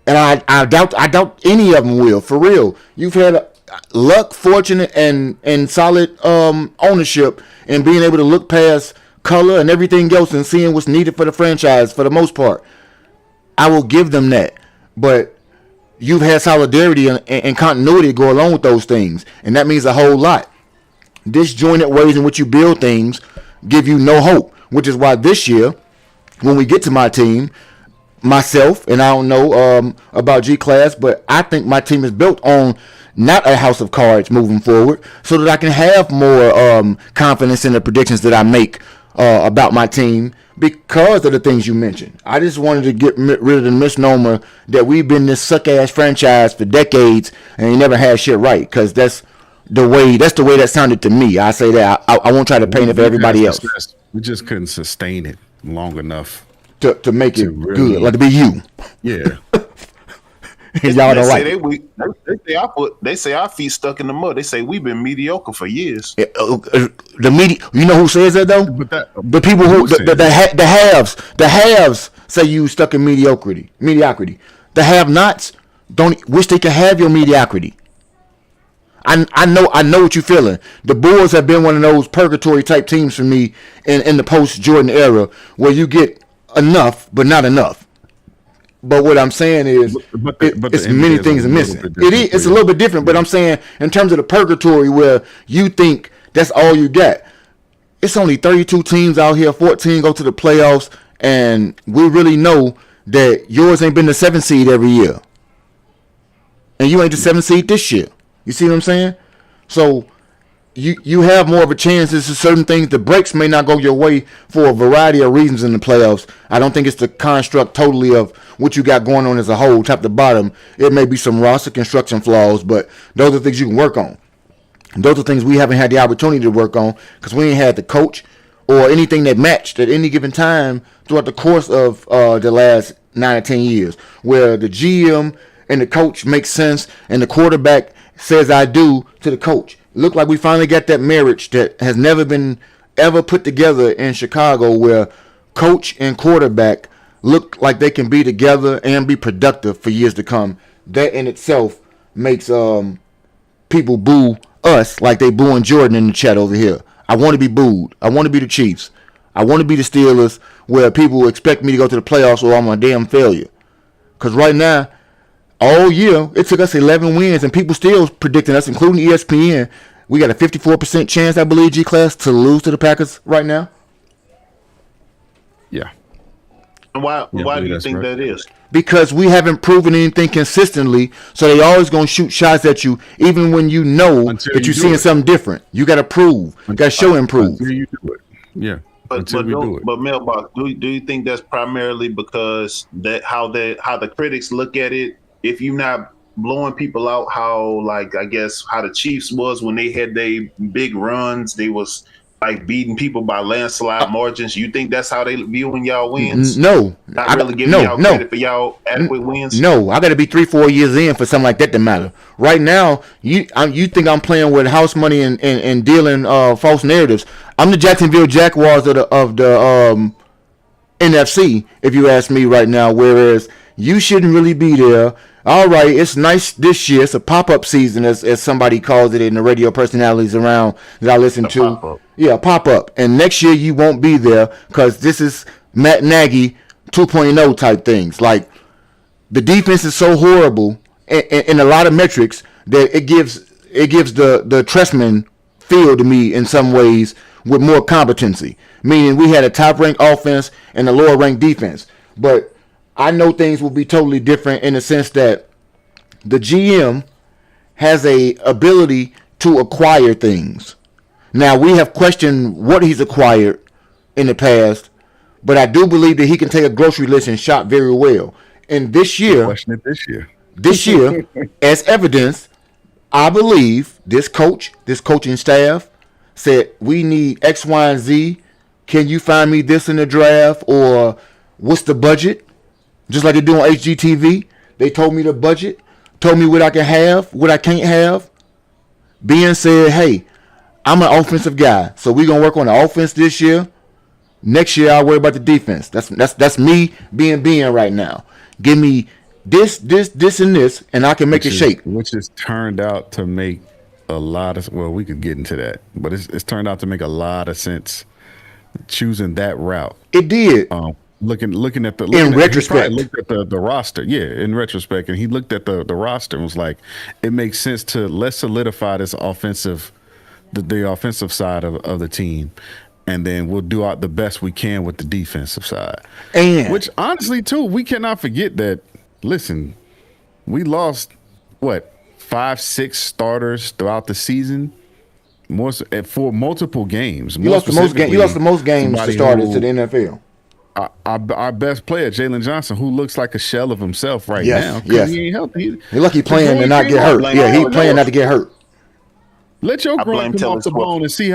And I doubt any of them will. For real. You've had luck, fortune, and solid ownership and being able to look past color and everything else and seeing what's needed for the franchise for the most part. I will give them that. But you've had solidarity and continuity go along with those things. And that means a whole lot. Disjointed ways in which you build things give you no hope. Which is why this year, when we get to my team, myself, and I don't know about G-Class, but I think my team is built on not a house of cards moving forward so that I can have more confidence in the predictions that I make about my team because of the things you mentioned. I just wanted to get rid of the misnomer that we've been this suck-ass franchise for decades and you never had shit right, because that's the way that sounded to me. I say that. I won't try to paint it for everybody else. We just couldn't sustain it long enough to make it really good, like to be you. Yeah. Y'all don't like it. They say our feet stuck in the mud. They say we've been mediocre for years. The media, you know who says that though? The people who the haves say you stuck in mediocrity. The have-nots don't wish they could have your mediocrity. I know what you're feeling. The Bulls have been one of those purgatory type teams for me in the post Jordan era, where you get enough but not enough. But what I'm saying is, it's many things are missing. It's a little bit different, but I'm saying in terms of the purgatory where you think that's all you got, it's only 32 teams out here, 14 go to the playoffs, and we really know that yours ain't been the 7th seed every year. And you ain't the 7th seed this year. You see what I'm saying? So you have more of a chance. There's certain things, the breaks may not go your way for a variety of reasons in the playoffs. I don't think it's the construct totally of what you got going on as a whole, top to bottom. It may be some roster construction flaws, but those are things you can work on. And those are things we haven't had the opportunity to work on because we ain't had the coach or anything that matched at any given time throughout the course of the last 9 or 10 years, where the GM and the coach make sense and the quarterback says I do to the coach. Look like we finally got that marriage that has never been ever put together in Chicago, where coach and quarterback look like they can be together and be productive for years to come. That in itself makes people boo us like they booing Jordan in the chat over here. I want to be booed. I want to be the Chiefs. I want to be the Steelers, where people expect me to go to the playoffs or I'm a damn failure. Because right now, all year, it took us 11 wins, and people still predicting us, including ESPN. We got a 54% chance, I believe, G-Class, to lose to the Packers right now. Yeah. And why do you think that is? Because we haven't proven anything consistently, so they always going to shoot shots at you, even when you know that you're seeing something different. You got to prove. You got to show and prove. Until you do it. Yeah. But Mailbox, do you think that's primarily because how the critics look at it? If you're not blowing people out, how the Chiefs was when they had their big runs, they was like beating people by landslide margins. You think that's how they viewing y'all wins? No, Not really giving y'all credit for y'all adequate wins. No, I got to be 3-4 years in for something like that to matter. Right now, you think I'm playing with house money and dealing false narratives? I'm the Jacksonville Jaguars of the NFC, if you ask me right now. Whereas you shouldn't really be there. All right, it's nice this year. It's a pop-up season, as somebody calls it in the radio personalities around that I listen to. Pop-up. Yeah, pop-up. And next year you won't be there because this is Matt Nagy 2.0 type things. Like, the defense is so horrible in a lot of metrics that it gives the Trestman feel to me in some ways with more competency. Meaning we had a top-ranked offense and a lower-ranked defense. But I know things will be totally different in the sense that the GM has a ability to acquire things. Now, we have questioned what he's acquired in the past, but I do believe that he can take a grocery list and shop very well. And this year, Question it this year. as evidence, I believe this coaching staff said, we need X, Y, and Z. Can you find me this in the draft? Or what's the budget? Just like they do on HGTV. They told me the budget, told me what I can have, what I can't have. Ben said, hey, I'm an offensive guy, so we're going to work on the offense this year. Next year, I'll worry about the defense. That's me being right now. Give me this, and this, and I can make it shake. Which has turned out to make a lot of, well, we could get into that, but it's turned out to make a lot of sense choosing that route. It did. Looking at retrospect, he looked at the roster. Yeah, in retrospect, and he looked at the roster and was like, it makes sense to let's solidify this offensive, the offensive side of the team. And then we'll do the best we can with the defensive side. And which, honestly, too, we cannot forget that, listen, we lost, 5-6 starters throughout the season? For multiple games. You lost the most games to starters to the NFL. Our best player, Jalen Johnson, who looks like a shell of himself right now. Yes. He ain't healthy. He's lucky playing and not get hurt. Yeah, he's playing not to get hurt. Let your groin come off the bone and see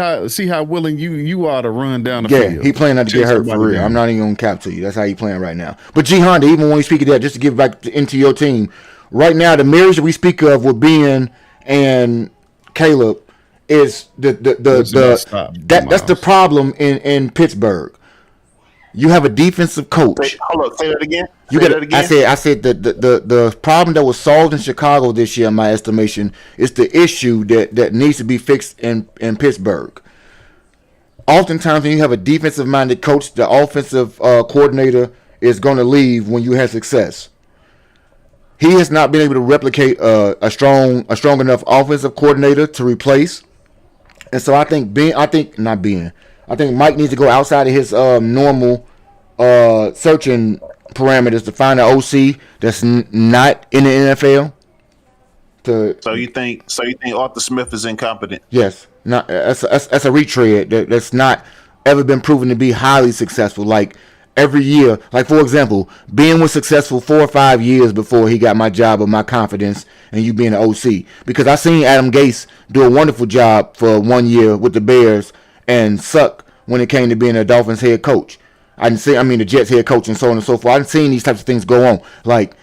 how willing you are to run down the field. Yeah, he playing not to get hurt for real. I'm not even gonna cap to you. That's how he playing right now. But G Honda, even when we speak of that, just to give back into your team, right now the marriage that we speak of with Ben and Caleb is that's the problem in Pittsburgh. You have a defensive coach. Hold up, say that again. I said the problem that was solved in Chicago this year, in my estimation, is the issue that needs to be fixed in Pittsburgh. Oftentimes, when you have a defensive-minded coach, the offensive coordinator is going to leave when you have success. He has not been able to replicate a strong enough offensive coordinator to replace. And so I think Mike needs to go outside of his normal searching parameters to find an OC that's not in the NFL. So you think Arthur Smith is incompetent? Yes, that's a retread that's not ever been proven to be highly successful. Like every year, like for example, Ben was successful 4 or 5 years before he got my job of my confidence and you being an OC. Because I seen Adam Gase do a wonderful job for 1 year with the Bears and suck when it came to being a Dolphins head coach. The Jets head coach and so on and so forth. I've seen these types of things go on. Like,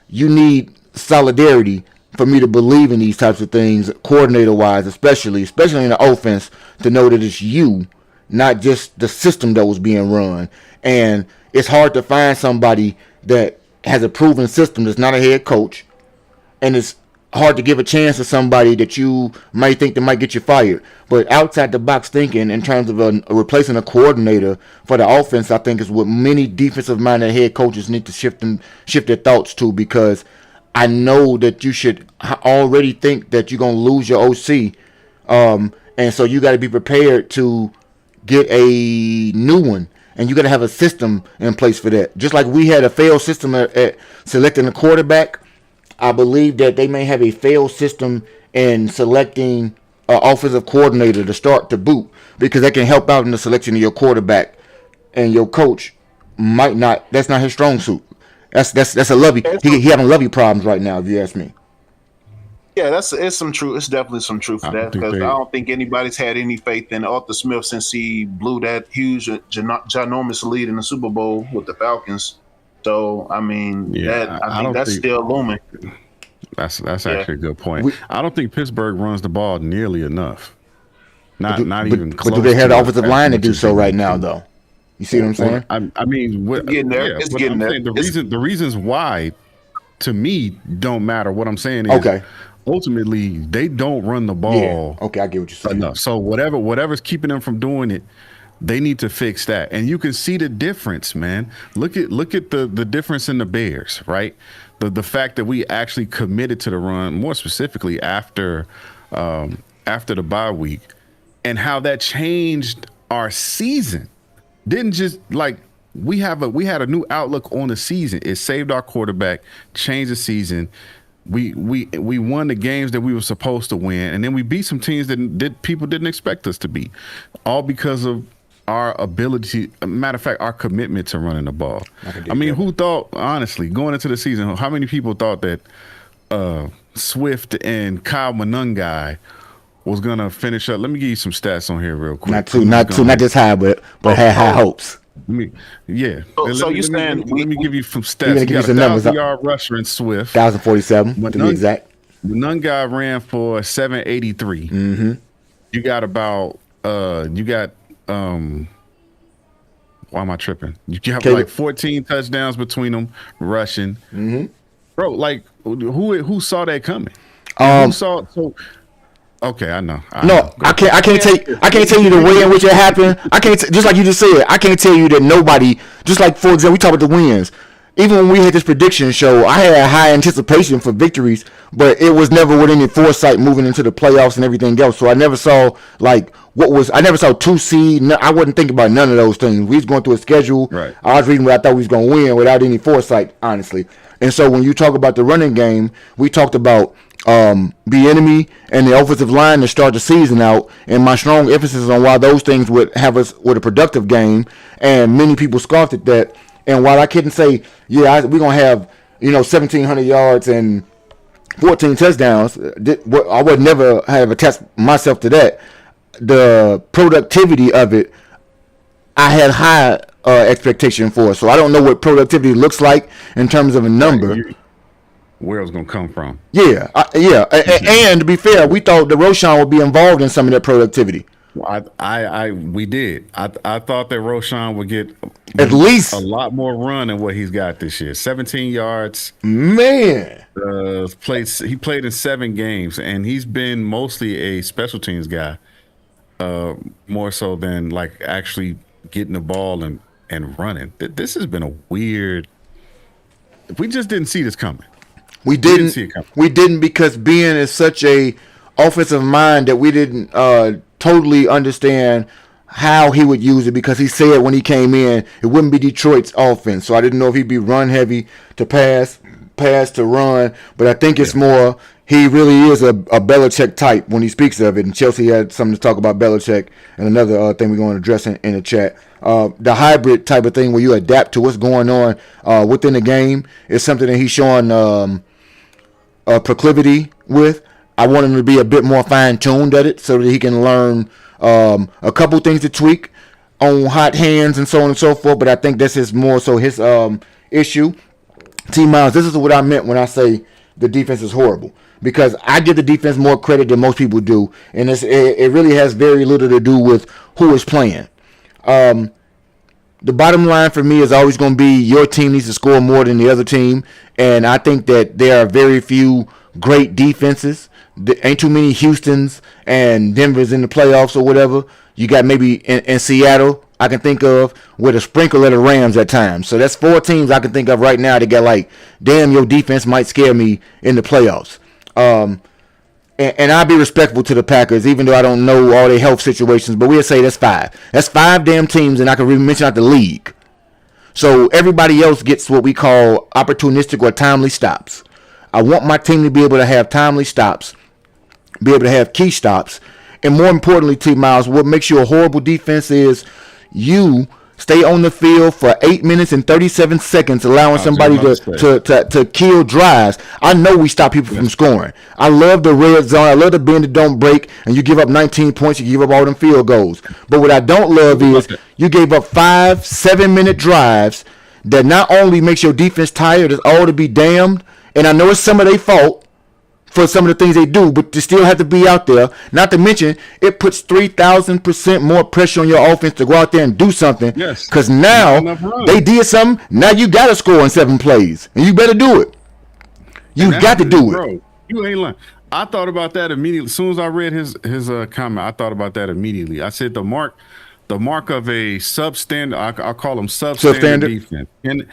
you need solidarity for me to believe in these types of things, coordinator-wise, especially in the offense, to know that it's you, not just the system that was being run. And it's hard to find somebody that has a proven system that's not a head coach, and it's hard to give a chance to somebody that you might think that might get you fired. But outside the box thinking in terms of replacing a coordinator for the offense, I think is what many defensive-minded head coaches need to shift their thoughts to, because I know that you should already think that you're going to lose your OC. And so you got to be prepared to get a new one. And you got to have a system in place for that. Just like we had a failed system at selecting a quarterback, I believe that they may have a failed system in selecting an offensive coordinator to start to boot, because that can help out in the selection of your quarterback, and your coach might not. That's not his strong suit. That's a lovey. He having lovey problems right now, if you ask me. Yeah, it's some truth. It's definitely some truth I for don't that think because I they. don't think anybody's had any faith in Arthur Smith since he blew that huge, ginormous lead in the Super Bowl with the Falcons. So I mean, Yeah, that I I think don't that's think still looming. that's Yeah, actually a good point. We, I don't think Pittsburgh runs the ball nearly enough. Not even but do they close have the to offensive as line to much do as they so right need now, to. though? You see what I'm Well, saying? I mean, it's getting there. yeah, It's but getting I'm there. saying the reasons why to me don't matter. What I'm saying is Okay. ultimately they don't run the Yeah. ball Okay, I get what you're saying. enough. So whatever's keeping them from doing it, they need to fix that. And you can see the difference, man. Look at the difference in the Bears, right? The fact that we actually committed to the run, more specifically after the bye week, and how that changed our season. Didn't just like we had a new outlook on the season. It saved our quarterback, changed the season. We won the games that we were supposed to win, and then we beat some teams that people didn't expect us to beat, all because of our ability. Matter of fact, our commitment to running the ball. I mean, who thought, honestly, going into the season, how many people thought that Swift and Kyle Monungai was gonna finish up? Let me give you some stats on here real quick. Not just high, but had high hopes. Let me, yeah. So you're saying let me give you some stats. You're gonna You give me got some numbers. 1,000-yard rusher in Swift. 1,047 to be exact. None guy ran for 783. Mm-hmm. You got about why am I tripping? You have like 14 touchdowns between them rushing. Mm-hmm. Bro, like who saw that coming? Who saw so? Okay, I know. I can't tell you the way in which it happened. I can't just like you just said. I can't tell you that nobody. Just like for example, we talk about the wins. Even when we had this prediction show, I had high anticipation for victories, but it was never with any foresight moving into the playoffs and everything else. So I never saw like I never saw 2 seed. No, I wasn't thinking about none of those things. We was going through a schedule. Right. I was reading what I thought we was going to win without any foresight, honestly. And so when you talk about the running game, we talked about Bieniemy and the offensive line to start the season out, and my strong emphasis on why those things would have us with a productive game, and many people scoffed at that. And while I couldn't say, we're gonna have 1,700 yards and 14 touchdowns, I would never have attached myself to that. The productivity of it, I had high expectation for. So I don't know what productivity looks like in terms of a number. Right. Where it was gonna come from? Yeah. And to be fair, we thought that Roshan would be involved in some of that productivity. We did. I thought that Roshan would get at least a lot more run than what he's got this year. 17 yards. Man. He played in 7 games, and he's been mostly a special teams guy, more so than like actually getting the ball and running. This has been a weird. We just didn't see this coming. We didn't see it coming. We didn't because Ben is such a offensive mind that we didn't totally understand how he would use it, because he said when he came in it wouldn't be Detroit's offense. So I didn't know if he'd be run heavy to pass to run, but I think it's more he really is a Belichick type when he speaks of it. And Chelsea had something to talk about Belichick, and another thing we're going to address in the chat. The hybrid type of thing where you adapt to what's going on within the game is something that he's showing proclivity with. I want him to be a bit more fine-tuned at it so that he can learn a couple things to tweak on hot hands and so on and so forth. But I think this is more so his issue. T-Miles, this is what I meant when I say the defense is horrible. Because I give the defense more credit than most people do. And it really has very little to do with who is playing. The bottom line for me is always going to be your team needs to score more than the other team. And I think that there are very few great defenses. There ain't too many Houstons and Denver's in the playoffs or whatever. You got maybe in Seattle, I can think of, with a sprinkle of the Rams at times. So that's 4 teams I can think of right now that got like, damn, your defense might scare me in the playoffs. And I'll be respectful to the Packers, even though I don't know all their health situations. But we'll say that's 5. That's 5 damn teams, and I can really mention out the league. So everybody else gets what we call opportunistic or timely stops. I want my team to be able to have timely stops, be able to have key stops. And more importantly, T-Miles, what makes you a horrible defense is you stay on the field for 8 minutes and 37 seconds, allowing somebody to kill drives. I know we stop people from scoring. I love the red zone. I love the bend that don't break, and you give up 19 points, you give up all them field goals. But what I don't love is you gave up 5 7-minute drives that not only makes your defense tired, it's all to be damned. And I know it's some of their fault for some of the things they do, but they still have to be out there. Not to mention, it puts 3,000% more pressure on your offense to go out there and do something. Yes. Because now they did something. Now you got to score in 7 plays, and you better do it. You got to do it. Bro, you ain't lying. I thought about that immediately. As soon as I read his comment, I thought about that immediately. I said the mark of a substandard, I call them substandard defense. And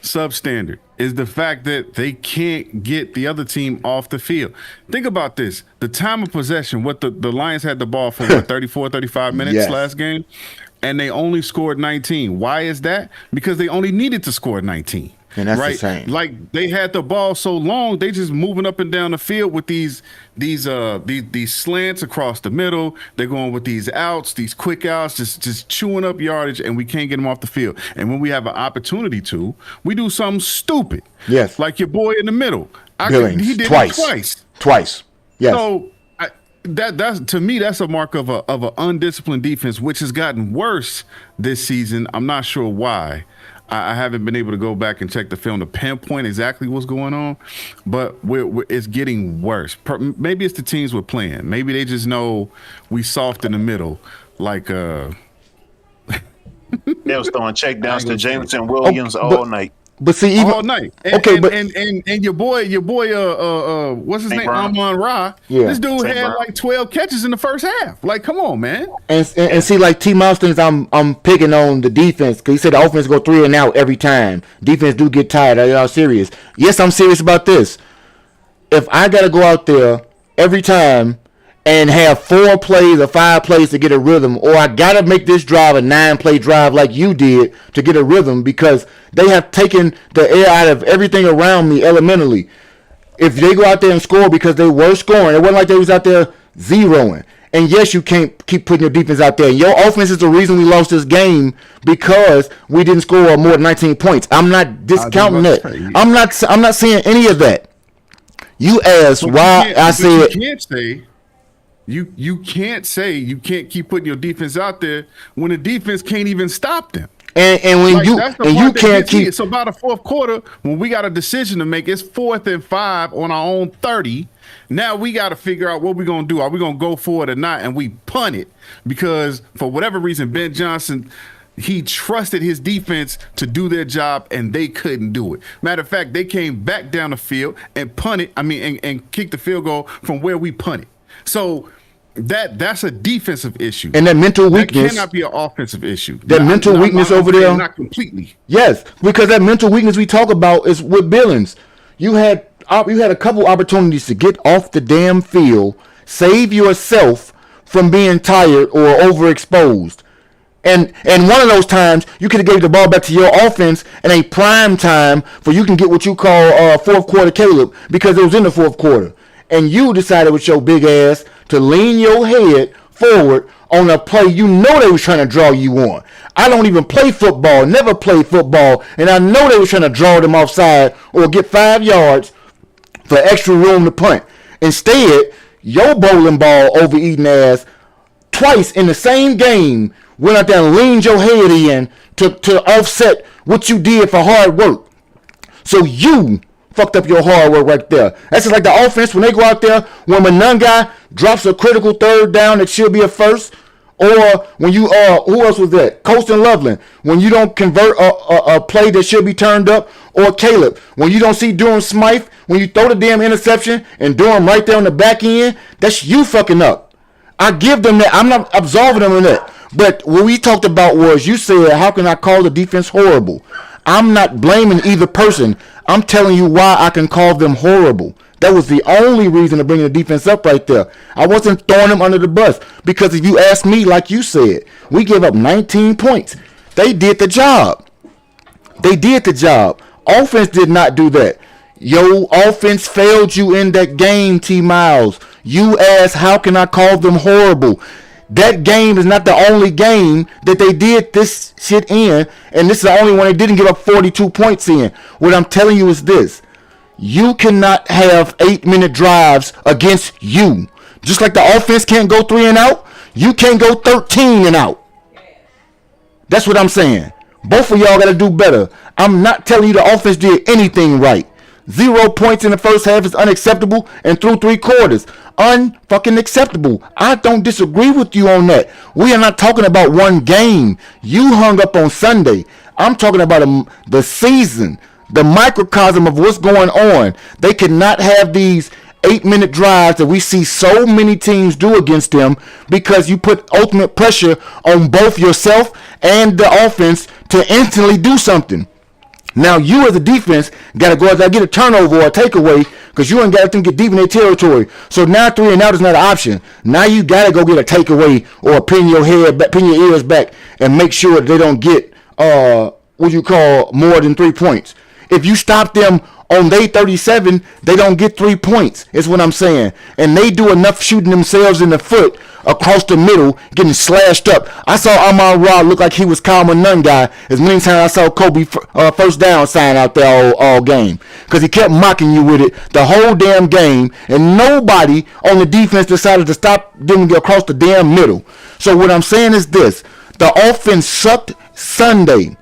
substandard is the fact that they can't get the other team off the field. Think about this. The time of possession, what the Lions had the ball for 34, 35 minutes last game, and they only scored 19. Why is that? Because they only needed to score 19. And that's right? the same. Like they had the ball so long, they just moving up and down the field with these slants across the middle. They're going with these outs, these quick outs, just chewing up yardage, and we can't get them off the field. And when we have an opportunity to, we do something stupid. Yes. Like your boy in the middle. Billings, he did it twice. Yes. So that's to me, that's a mark of an undisciplined defense, which has gotten worse this season. I'm not sure why. I haven't been able to go back and check the film to pinpoint exactly what's going on, but it's getting worse. Maybe it's the teams we're playing. Maybe they just know we soft in the middle, like they was throwing check downs to Jameson Williams all night. But see, even all night. And your boy, what's his name? Amon Ra. Yeah. This dude had like 12 catches in the first half. Like, come on, man. And see, like T. Miles things, I'm picking on the defense because he said the offense go 3 and out every time. Defense do get tired. Are y'all serious? Yes, I'm serious about this. If I gotta go out there every time and have 4 plays or 5 plays to get a rhythm, or I gotta make this drive a 9-play drive like you did to get a rhythm because they have taken the air out of everything around me elementally. If they go out there and score because they were scoring, it wasn't like they was out there zeroing. And yes, you can't keep putting your defense out there. Your offense is the reason we lost this game because we didn't score more than 19 points. I'm not discounting that. I'm not saying any of that. You asked why I said. You can't say you can't keep putting your defense out there when the defense can't even stop them. And when you can't keep. So by the fourth quarter, when we got a decision to make, it's 4th and 5 on our own 30. Now we got to figure out what we're gonna do. Are we gonna go for it or not? And we punt it because for whatever reason, Ben Johnson, he trusted his defense to do their job, and they couldn't do it. Matter of fact, they came back down the field and punted. And kicked the field goal from where we punted. So that's a defensive issue, and that mental weakness that cannot be an offensive issue. That mental weakness over there, not completely. Yes, because that mental weakness we talk about is with Billings. You had a couple opportunities to get off the damn field, save yourself from being tired or overexposed. And one of those times, you could have gave the ball back to your offense in a prime time for you can get what you call fourth quarter Caleb because it was in the fourth quarter. And you decided with your big ass to lean your head forward on a play you know they was trying to draw you on. I don't even play football, never played football, and I know they was trying to draw them offside or get 5 yards for extra room to punt. Instead, your bowling ball overeating ass twice in the same game went out there and leaned your head in to offset what you did for hard work. So you fucked up your hard work right there. That's just like the offense when they go out there, when Manunga drops a critical 3rd down that should be a first, or when you who else was that? Colston Loveland, when you don't convert a play that should be turned up, or Caleb, when you don't see Durham Smythe, when you throw the damn interception and Durham right there on the back end, that's you fucking up. I give them that. I'm not absolving them of that. But what we talked about was you said, how can I call the defense horrible? I'm not blaming either person. I'm telling you why I can call them horrible. That was the only reason to bring the defense up right there. I wasn't throwing them under the bus. Because if you ask me, like you said, we gave up 19 points. They did the job. Offense did not do that. Your offense failed you in that game, T. Miles. You asked, how can I call them horrible? That game is not the only game that they did this shit in, and this is the only one they didn't give up 42 points in. What I'm telling you is this. You cannot have 8-minute drives against you. Just like the offense can't go 3 and out, you can't go 13 and out. That's what I'm saying. Both of y'all got to do better. I'm not telling you the offense did anything right. 0 points in the first half is unacceptable, and through 3 quarters, unfucking acceptable. I don't disagree with you on that. We are not talking about one game. You hung up on Sunday. I'm talking about the season, the microcosm of what's going on. They cannot have these 8-minute drives that we see so many teams do against them, because you put ultimate pressure on both yourself and the offense to instantly do something. Now you as a defense got to go out there and get a turnover or a takeaway, because you ain't got to get deep in their territory. So now 3 and out is not an option. Now you got to go get a takeaway or pin your ears back and make sure that they don't get what you call more than 3 points. If you stop them on day 37, they don't get 3 points, is what I'm saying. And they do enough shooting themselves in the foot across the middle, getting slashed up. I saw Amon-Ra look like he was Kyle Nunn guy as many times I saw Kobe first down sign out there all game. Because he kept mocking you with it the whole damn game, and nobody on the defense decided to stop them across the damn middle. So what I'm saying is this. The offense sucked Sunday.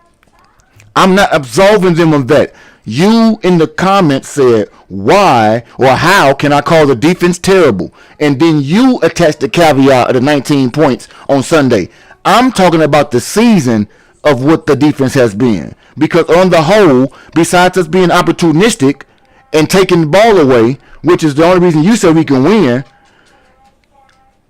I'm not absolving them of that. You in the comments said, why or how can I call the defense terrible? And then you attached the caveat of the 19 points on Sunday. I'm talking about the season of what the defense has been. Because on the whole, besides us being opportunistic and taking the ball away, which is the only reason you said we can win,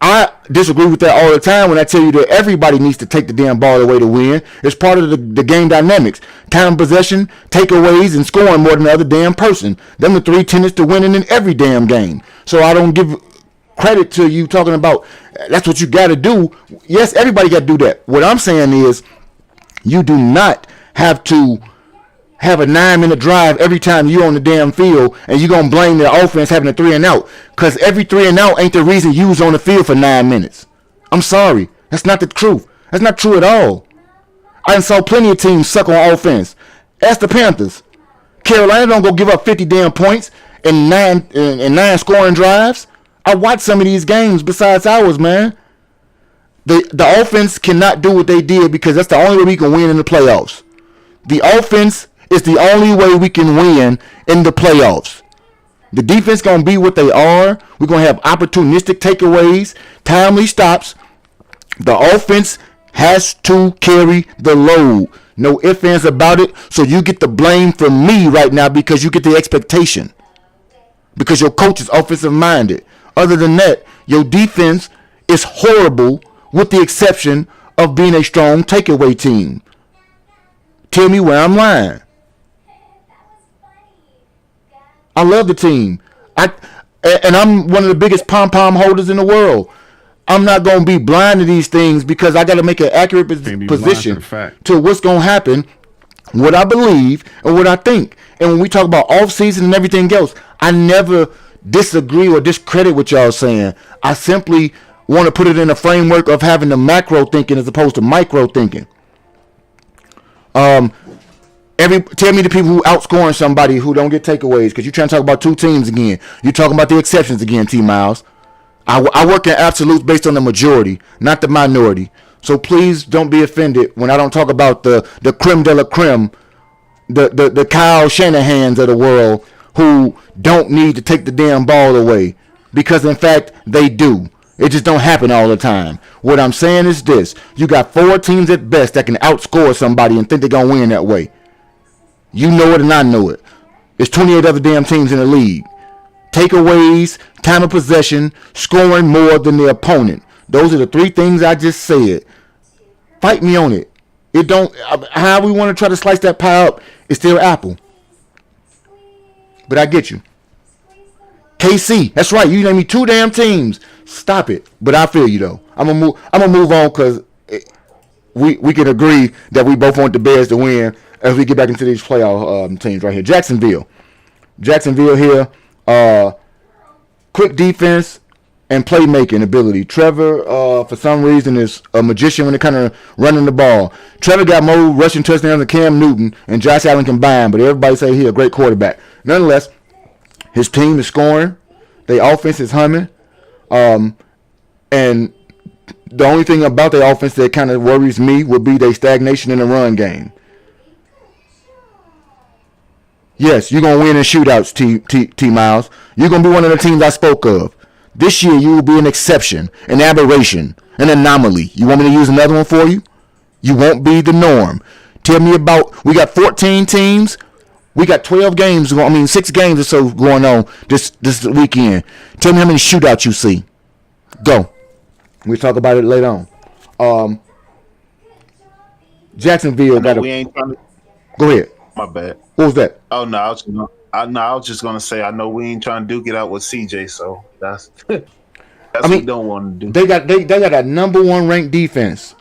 I disagree with that all the time when I tell you that everybody needs to take the damn ball away to win. It's part of the game dynamics. Time possession, takeaways, and scoring more than the other damn person. Them the 3 tenets to winning in every damn game. So I don't give credit to you talking about that's what you got to do. Yes, everybody got to do that. What I'm saying is you do not have to have a 9-minute drive every time you on the damn field, and you're going to blame the offense having a 3 and out, because every 3 and out ain't the reason you was on the field for 9 minutes. I'm sorry. That's not the truth. That's not true at all. I saw plenty of teams suck on offense. Ask the Panthers. Carolina don't go give up 50 damn points in nine scoring drives. I watched some of these games besides ours, man. The offense cannot do what they did, because that's the only way we can win in the playoffs. The offense is the only way we can win in the playoffs. The defense going to be what they are. We're going to have opportunistic takeaways, timely stops. The offense has to carry the load. No ifs, ands about it. So you get the blame from me right now because you get the expectation. Because your coach is offensive minded. Other than that, your defense is horrible, with the exception of being a strong takeaway team. Tell me where I'm lying. I love the team. And I'm one of the biggest pom-pom holders in the world. I'm not going to be blind to these things, because I got to make an accurate position to what's going to happen, what I believe, and what I think. And when we talk about off-season and everything else, I never disagree or discredit what y'all saying. I simply want to put it in a framework of having the macro thinking as opposed to micro thinking. Tell me the people who outscoring somebody who don't get takeaways, because you're trying to talk about 2 teams again. You're talking about the exceptions again, T. Miles. I work in absolutes based on the majority, not the minority. So please don't be offended when I don't talk about the creme de la creme, the Kyle Shanahans of the world who don't need to take the damn ball away, because in fact they do. It just don't happen all the time. What I'm saying is this. You got 4 teams at best that can outscore somebody and think they're going to win that way. You know it and I know it. There's 28 other damn teams in the league. Takeaways, time of possession, scoring more than the opponent. Those are the 3 things I just said. Fight me on it. It don't. How we want to try to slice that pie up is still apple. But I get you. KC, that's right. You named me 2 damn teams. Stop it. But I feel you though. I'm gonna move on, because we can agree that we both want the Bears to win as we get back into these playoff teams right here. Jacksonville here. Quick defense. and playmaking ability. Trevor, for some reason, is a magician when it kind of running the ball. Trevor got more rushing touchdowns than Cam Newton and Josh Allen combined, but everybody say he's a great quarterback. Nonetheless, his team is scoring. Their offense is humming. And the only thing about their offense that kind of worries me would be their stagnation in the run game. Yes, you're going to win in shootouts, T. Miles. You're going to be one of the teams I spoke of. This year, you will be an exception, an aberration, an anomaly. You want me to use another one for you? You won't be the norm. Tell me about, we got 14 teams. We got 12 games, 6 games or so going on this weekend. Tell me how many shootouts you see. Go. We'll talk about it later on. Jacksonville got we ain't trying to. Go ahead. My bad. What was that? Oh no, I was just gonna say I know we ain't trying to duke it out with CJ, so that's what we don't want to do. They got a number 1 ranked defense.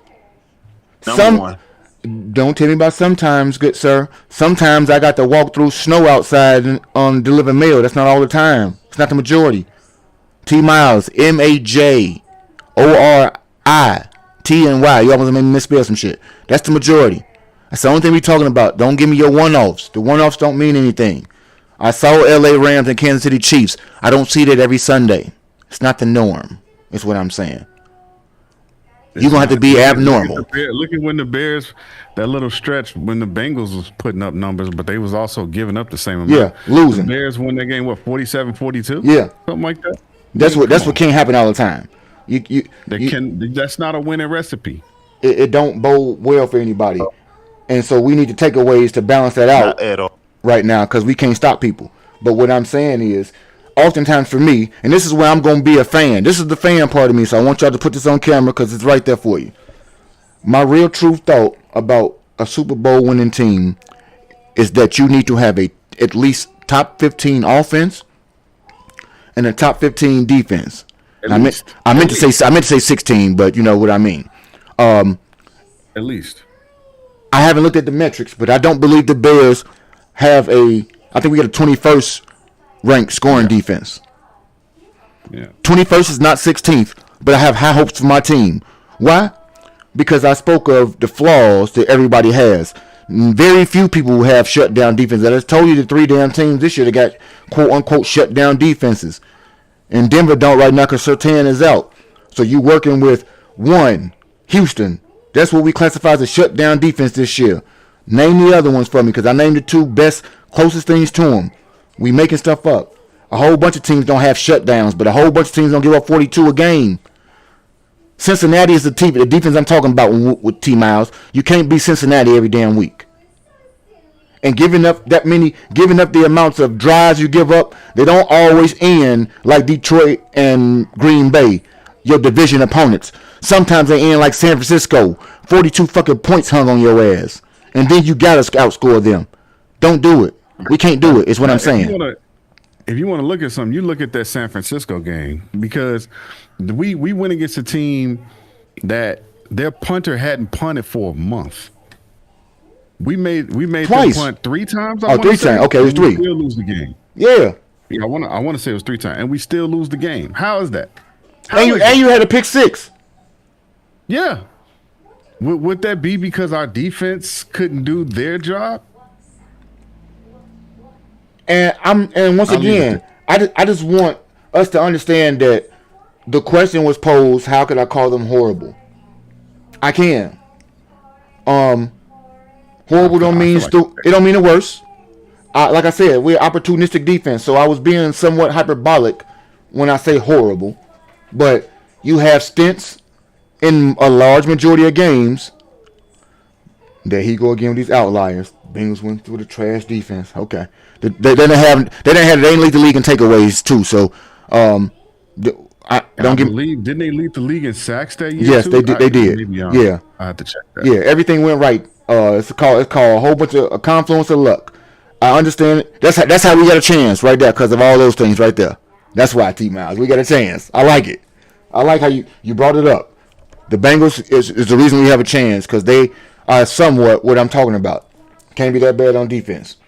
Number 1. Don't tell me about sometimes, good sir. Sometimes I got to walk through snow outside and deliver mail. That's not all the time. It's not the majority. T Miles, MAJORITNY. You almost made me misspell some shit. That's the majority. That's the only thing we talking about. Don't give me your one-offs. The one-offs don't mean anything. I saw LA Rams and Kansas City Chiefs. I don't see that every Sunday. It's not the norm. Is what I'm saying. You're going to have to be abnormal. Look at when the Bears, that little stretch when the Bengals was putting up numbers, but they was also giving up the same amount. Yeah, losing. The Bears won that game, 47-42? Yeah. Something like that? That's what can't happen all the time. That's not a winning recipe. It don't bode well for anybody. And so we need to take ways to balance that out Not at all. right now because we can't stop people. But what I'm saying is, oftentimes for me, and this is where I'm going to be a fan. This is the fan part of me, so I want y'all to put this on camera because it's right there for you. My real true thought about a Super Bowl winning team is that you need to have at least top 15 offense and a top 15 defense. I meant to say 16, but you know what I mean. At least. I haven't looked at the metrics, but I don't believe the Bears have I think we got a 21st ranked scoring defense. Yeah. 21st is not 16th, but I have high hopes for my team. Why? Because I spoke of the flaws that everybody has. Very few people have shut down defense. I just told you the 3 damn teams this year that got quote unquote shut down defenses. And Denver don't right now because Surtain is out. So you working with one, Houston. That's what we classify as a shutdown defense this year. Name the other ones for me because I named the 2 best, closest things to them. We making stuff up. A whole bunch of teams don't have shutdowns, but a whole bunch of teams don't give up 42 a game. Cincinnati is the defense I'm talking about with T Miles. You can't beat Cincinnati every damn week. And giving up the amounts of drives you give up, they don't always end like Detroit and Green Bay, your division opponents. Sometimes they end like San Francisco, 42 fucking points hung on your ass. And then you gotta outscore them. Don't do it. We can't do it, is what I'm saying. If you want to look at something, you look at that San Francisco game because we went against a team that their punter hadn't punted for a month. We made them punt 3 times. 3 times. Okay, it was 3. We still lose the game. Yeah. I want to say it was 3 times, and we still lose the game. How is that? And you had a pick 6. Yeah. Would that be because our defense couldn't do their job? And once again, I just want us to understand that the question was posed, how could I call them horrible? I can. Horrible don't mean it don't mean the worst. Like I said, we're opportunistic defense, so I was being somewhat hyperbolic when I say horrible. But you have stints in a large majority of games. There he go again with these outliers. Bengals went through the trash defense. Okay, they didn't lead the league in takeaways too. So didn't they lead the league in sacks that year? Yes, too? they did. Yeah, I have to check that. Yeah, everything went right. It's called a whole bunch of a confluence of luck. I understand it. That's how we got a chance right there because of all those things right there. That's why T Miles we got a chance. I like it. I like how you brought it up. The Bengals is the reason we have a chance because they are somewhat what I'm talking about. Can't be that bad on defense.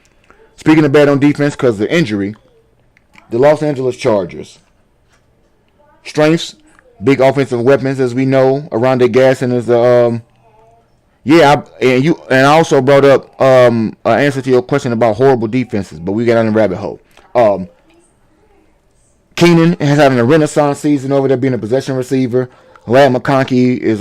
Speaking of bad on defense because of the injury, the Los Angeles Chargers strengths, big offensive weapons, as we know. Around the Gasson is the and I also brought up an answer to your question about horrible defenses, but we got on the rabbit hole. Keenan has having a renaissance season over there, being a possession receiver. Lad McConkey is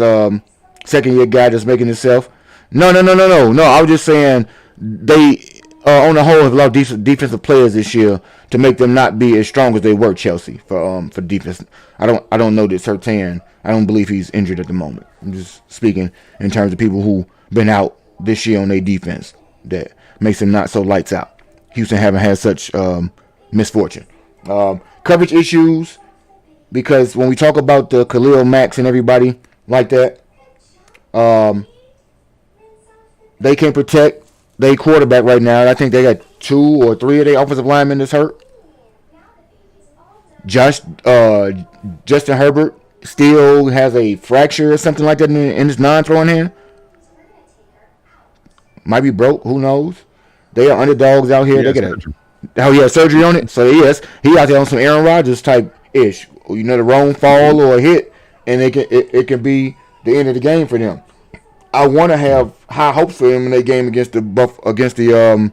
second year guy just making himself. No. I was just saying they on the whole have a lot of defensive players this year to make them not be as strong as they were. Chelsea for defense. I don't know that Sertan. I don't believe he's injured at the moment. I'm just speaking in terms of people who been out this year on their defense that makes them not so lights out. Houston haven't had such misfortune. Coverage issues, because when we talk about the Khalil Max and everybody like that, they can protect their quarterback right now. I think they got 2 or 3 of their offensive linemen that's hurt. Justin Herbert still has a fracture or something like that in his non-throwing hand. Might be broke. Who knows? They are underdogs out here. They get surgery on it. So yes, he out there on some Aaron Rodgers type ish. The wrong fall or a hit, and it can be the end of the game for them. I want to have high hopes for him in their game against the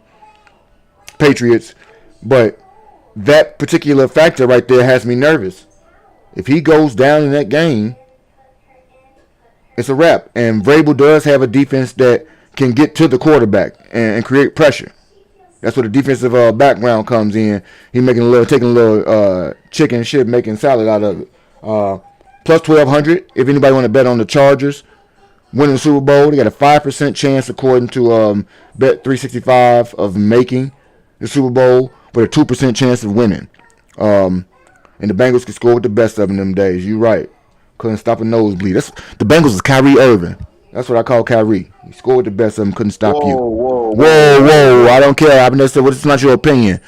Patriots, but that particular factor right there has me nervous. If he goes down in that game, it's a wrap. And Vrabel does have a defense that can get to the quarterback and create pressure. That's where the defensive background comes in. He taking a little chicken shit, making salad out of it. Plus 1,200 if anybody want to bet on the Chargers winning the Super Bowl. They got a 5% chance, according to Bet 365, of making the Super Bowl, but a 2% chance of winning. And the Bengals could score with the best of them days. You're right. Couldn't stop a nosebleed. The Bengals is Kyrie Irving. That's what I call Kyrie. He scored with the best of them. Couldn't stop you. Whoa. I don't care. It's not your opinion.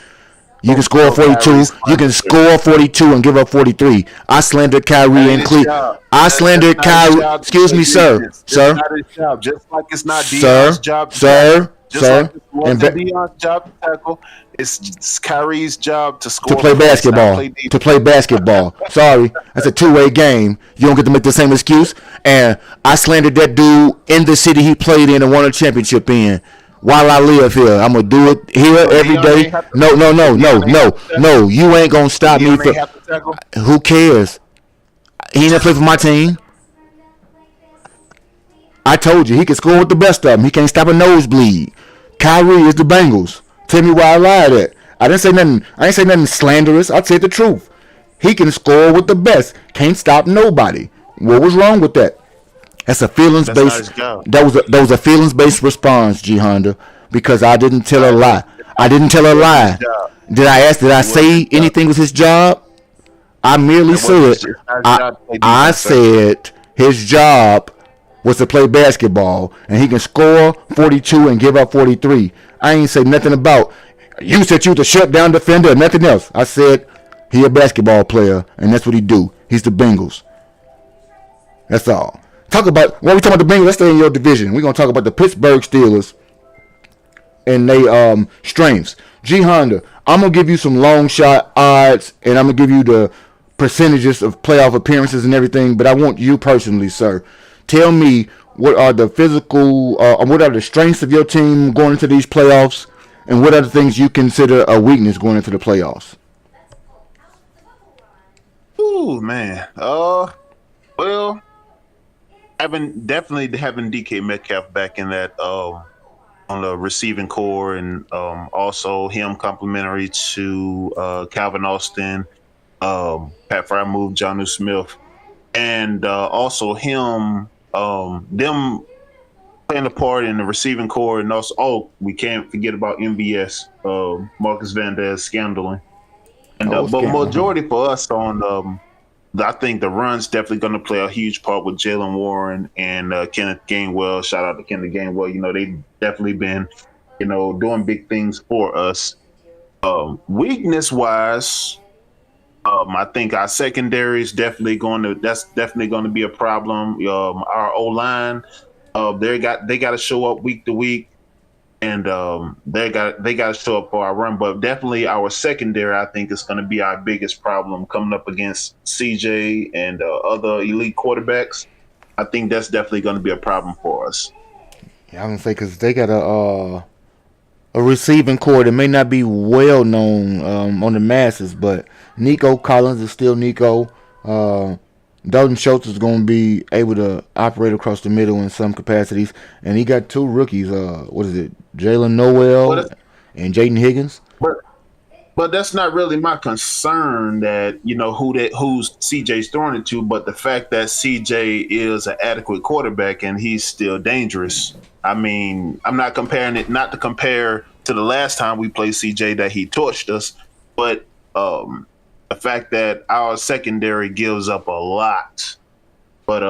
You can score 42. You can score 42 and give up 43. I slandered Kyrie and Cleveland. I slandered Kyrie. Excuse me, sir. Sir. Just like it's not Dion's job. Sir. Like it wasn't Dion's job to tackle. It's Kyrie's job to score. To play basketball. Sorry. That's a two-way game. You don't get to make the same excuse. And I slandered that dude in the city he played in and won a championship in. While I live here, I'm gonna do it here every day. No. You ain't gonna stop me from. Who cares? He ain't play for my team. I told you he can score with the best of them. He can't stop a nosebleed. Kyrie is the Bengals. Tell me why I lied at. I didn't say nothing slanderous. I said the truth. He can score with the best. Can't stop nobody. What was wrong with that? That's a feelings-based. That was a feelings-based response, G Honda, because I didn't tell a lie. Did I say anything was his job? I merely said I said his job was to play basketball, and he can score 42 and give up 43. I ain't say nothing about you said you the shutdown defender or nothing else. I said he a basketball player, and that's what he do. He's the Bengals. That's all. When we talk about the Bengals, let's stay in your division. We're going to talk about the Pittsburgh Steelers and they strengths. G Honda, I'm going to give you some long shot odds, and I'm going to give you the percentages of playoff appearances and everything, but I want you personally, sir. Tell me what are the what are the strengths of your team going into these playoffs, and what are the things you consider a weakness going into the playoffs? Ooh, man. Well, definitely having DK Metcalf back in that on the receiving core, and also him complimentary to Calvin Austin, Pat Freiermuth, Jonnu Smith, and also him them playing a part in the receiving core, and also we can't forget about MVS, Marcus Van Der Scandalin, and but majority for us on I think the run's definitely going to play a huge part with Jalen Warren and Kenneth Gainwell. Shout out to Kenneth Gainwell. They've definitely been, doing big things for us. Weakness-wise, I think our secondary is definitely going to be a problem. Our O-line, they got to show up week to week. and they got to show up for our run. But definitely our secondary, I think, is going to be our biggest problem coming up against CJ and other elite quarterbacks. I think that's definitely going to be a problem for us. Yeah, I was gonna say because they got a receiving core that may not be well known on the masses, but Nico Collins is still Nico. Uh, Dalton Schultz is going to be able to operate across the middle in some capacities, and he got two rookies. What is it? Jalen Noel But and Jaden Higgins. but but that's not really my concern. That who's CJ's throwing it to, but the fact that CJ is an adequate quarterback and he's still dangerous. I mean, I'm not comparing it, not to compare to the last time we played CJ that he torched us, but the fact that our secondary gives up a lot. But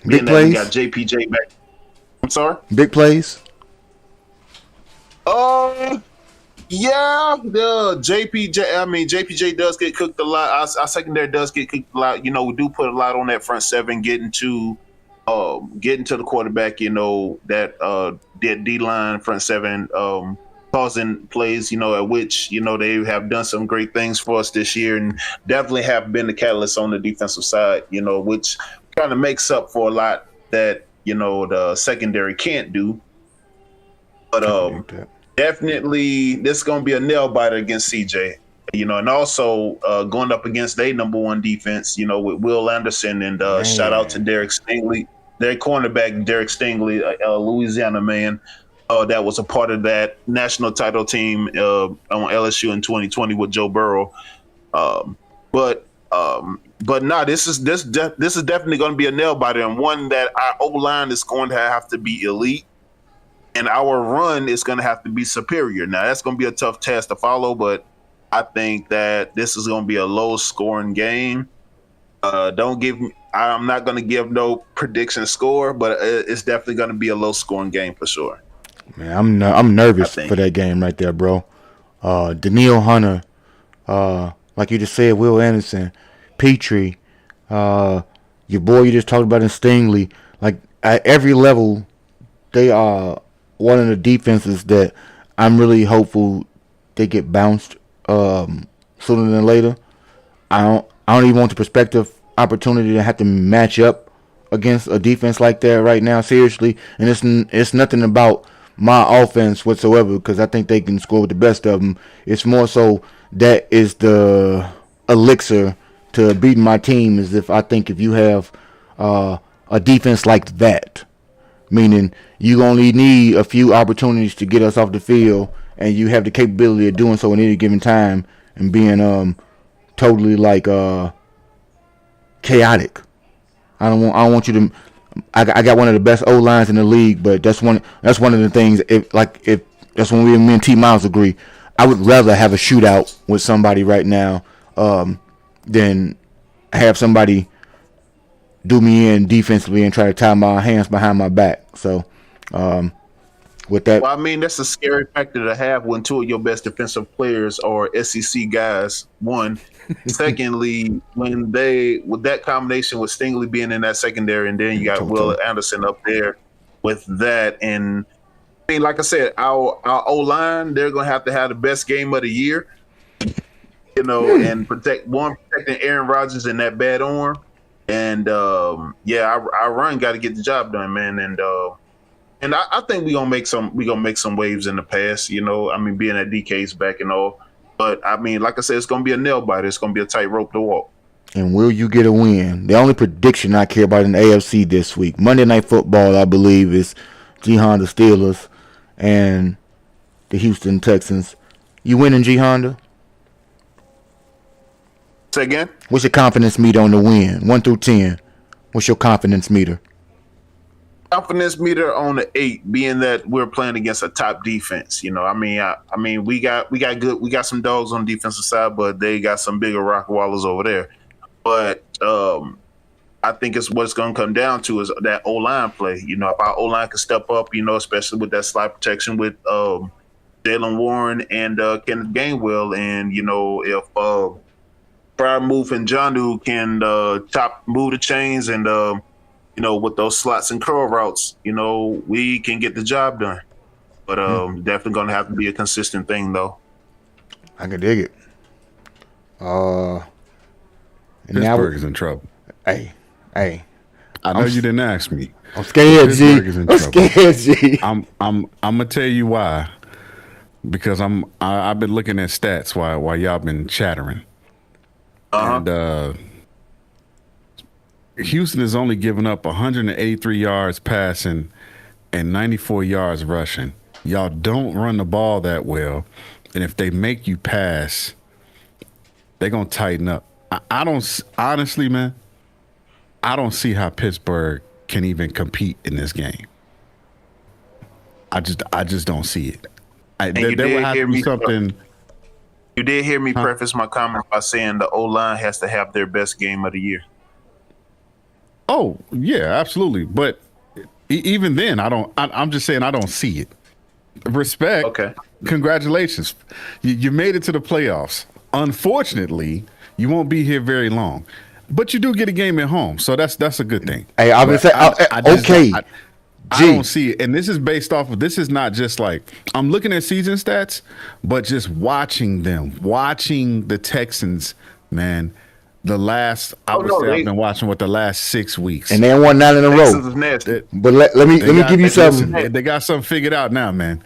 Big being that we got plays. JPJ back, I'm sorry. Big plays. Uh, Yeah, the JPJ. I mean, JPJ does get cooked a lot. Our secondary does get cooked a lot. We do put a lot on that front seven, getting to the quarterback. That D line front seven, causing plays. At which they have done some great things for us this year, and definitely have been the catalyst on the defensive side. Which kind of makes up for a lot that the secondary can't do. But definitely, this is going to be a nail biter against CJ. And also going up against their number one defense. With Will Anderson and shout out to Derek Stingley, their cornerback Derek Stingley, Louisiana man, that was a part of that national title team on LSU in 2020 with Joe Burrow. But no, this is definitely going to be a nail biter, and one that our O line is going to have to be elite. And our run is going to have to be superior. Now, that's going to be a tough task to follow, but I think that this is going to be a low-scoring game. I'm not going to give no prediction score, but it's definitely going to be a low-scoring game for sure. Man, I'm nervous for that game right there, bro. Daniil Hunter, like you just said, Will Anderson, Petrie, your boy you just talked about in Stingley. Like at every level, they are one of the defenses that I'm really hopeful they get bounced sooner than later. I don't even want the perspective opportunity to have to match up against a defense like that right now, seriously. And it's nothing about my offense whatsoever because I think they can score with the best of them. It's more so that is the elixir to beating my team is if you have a defense like that. Meaning you only need a few opportunities to get us off the field, and you have the capability of doing so at any given time and being totally like chaotic. I don't want you to. I got one of the best O lines in the league, but that's one of the things. If that's when me and T Miles agree, I would rather have a shootout with somebody right now than have somebody do me in defensively and try to tie my hands behind my back. So, with that, well, I mean, that's a scary factor to have when two of your best defensive players are SEC guys. One, secondly, with that combination with Stingley being in that secondary, and then you got Will Anderson up there with that, and I mean, like I said, our O line, they're gonna have to have the best game of the year, and protecting Aaron Rodgers in that bad arm. And our run got to get the job done, man. And I think we gonna make some waves in the pass. I mean, being at DK's back and all. But I mean, like I said, it's gonna be a nail biter. It's gonna be a tightrope to walk. And will you get a win? The only prediction I care about in the AFC this week, Monday Night Football, I believe, is G Honda Steelers and the Houston Texans. You winning, G Honda? Say again? What's your confidence meter on the win? 1 through 10. What's your confidence meter? Confidence meter on the 8, being that we're playing against a top defense. I mean, we got some dogs on the defensive side, but they got some bigger rock wallers over there. But I think it's what's going to come down to is that O-line play. If our O-line can step up, especially with that slide protection with Jalen Warren and Kenneth Gainwell, and if Fryer Move and Johnu can move the chains and with those slots and curl routes, we can get the job done. But definitely going to have to be a consistent thing, though. I can dig it. And Pittsburgh is in trouble. Hey, I know you didn't ask me. I'm scared, G. Pittsburgh is in I'm trouble. scared, G. I'm gonna tell you why. Because I've been looking at stats while y'all been chattering. And Houston has only given up 183 yards passing and 94 yards rushing. Y'all don't run the ball that well, and if they make you pass, they're gonna tighten up. I don't honestly, man. I don't see how Pittsburgh can even compete in this game. I just don't see it. There would have to be something. You did hear me preface my comment by saying the O-line has to have their best game of the year. Oh yeah, absolutely. But even then, I'm just saying I don't see it. Respect. Okay. Congratulations, you made it to the playoffs. Unfortunately, you won't be here very long, but you do get a game at home, so that's a good thing. Hey, I would say okay. I don't see it, and this is based off of. This is not just like I'm looking at season stats, but just watching the Texans, man. I've been watching the last 6 weeks, and they won 9 in a row. But let me give you something. They got something figured out now, man.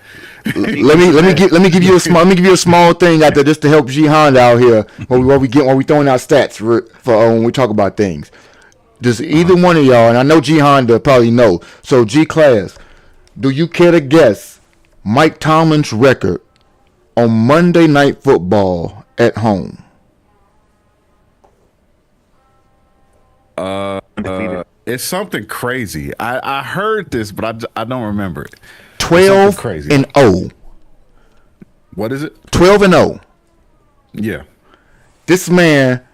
let me give you a small thing out there just to help G Honda out here while we throwing out stats for when we talk about things. Does either one of y'all, and I know G Honda probably know. So G Class, do you care to guess Mike Tomlin's record on Monday Night Football at home? It's something crazy. I heard this, but I don't remember it. 12-0. What is it? 12-0. Yeah. This man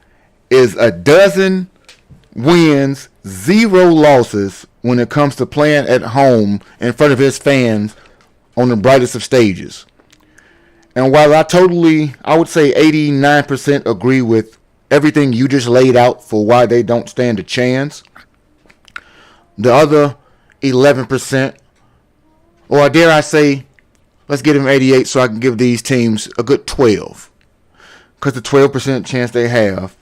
is a dozen wins, 0 losses when it comes to playing at home in front of his fans on the brightest of stages. And while I would say 89% agree with everything you just laid out for why they don't stand a chance, the other 11%, or dare I say, let's get him 88 so I can give these teams a good 12. Because the 12% chance they have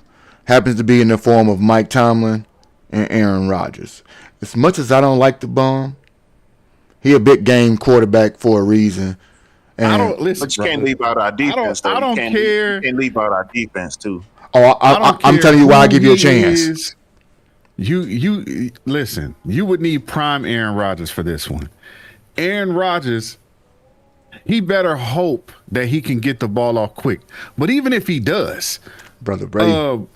happens to be in the form of Mike Tomlin and Aaron Rodgers. As much as I don't like the bum, he a big game quarterback for a reason. And I don't listen, but you can't leave out our defense. I don't care. You can't leave out our defense too. Oh, I'm telling you why I give you a chance. You listen. You would need prime Aaron Rodgers for this one. Aaron Rodgers, he better hope that he can get the ball off quick. But even if he does, Brother Brady,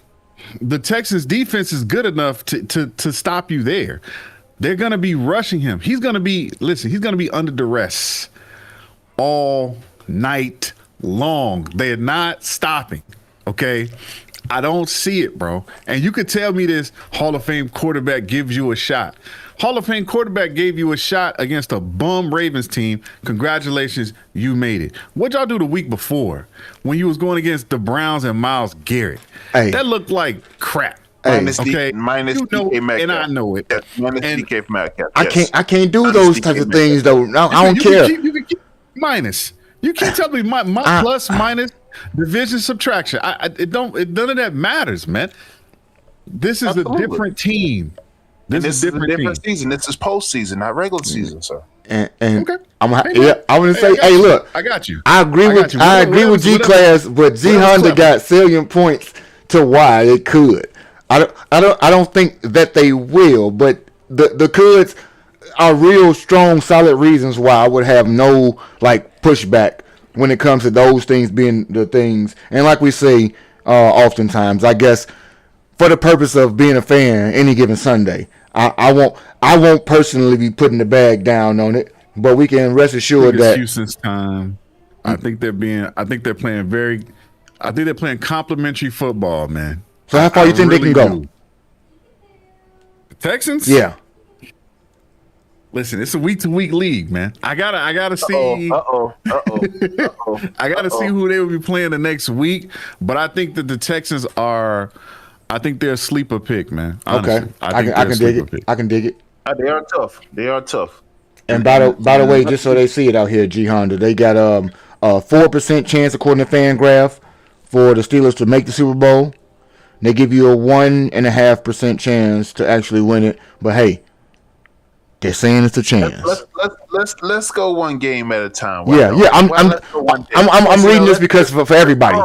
the Texans defense is good enough to stop you there. They're going to be rushing him. He's going to be under duress all night long. They're not stopping. Okay. I don't see it, bro. And you could tell me this Hall of Fame quarterback gives you a shot. Hall of Fame quarterback gave you a shot against a bum Ravens team. Congratulations, you made it. What'd y'all do the week before when you was going against the Browns and Myles Garrett? Hey. That looked like crap. Minus okay, minus you know, DK Metcalf. and I know it. Yes, minus DK Metcalf. Yes. I can't do minus those DK types of Metcalf. things though. No, I don't care. You can keep minus. You can't tell me my plus minus division subtraction. None of that matters, man. This is Absolutely. a different team. This is a different season. This is postseason, not regular season, sir. And okay. I'm gonna say, hey, look, I got you. I agree with G Class, but G Honda got salient points to why it could. I don't think that they will, but the coulds are real strong, solid reasons why I would have no pushback when it comes to those things being the things. And like we say, oftentimes, I guess for the purpose of being a fan, any given Sunday, I won't personally be putting the bag down on it, but we can rest assured that Houston's time. I think they're playing complimentary football, man. So how far you think really they can go? The Texans? Yeah. Listen, it's a week-to-week league, man. I gotta see. I gotta see who they will be playing the next week. But I think that the Texans are I think they're a sleeper pick, man. Honestly, Okay, I I think can I they're a can dig sleeper it. pick. I can dig it. They are tough. They are tough. And And by the way, not just so they see it out here, G Honda, they got a 4% chance according to FanGraph for the Steelers to make the Super Bowl. They give you a 1.5% chance to actually win it. But hey, they're saying it's a chance. let's go one game at a time. Why Yeah, don't yeah. we? Why let's go one day? I'm reading this because for everybody.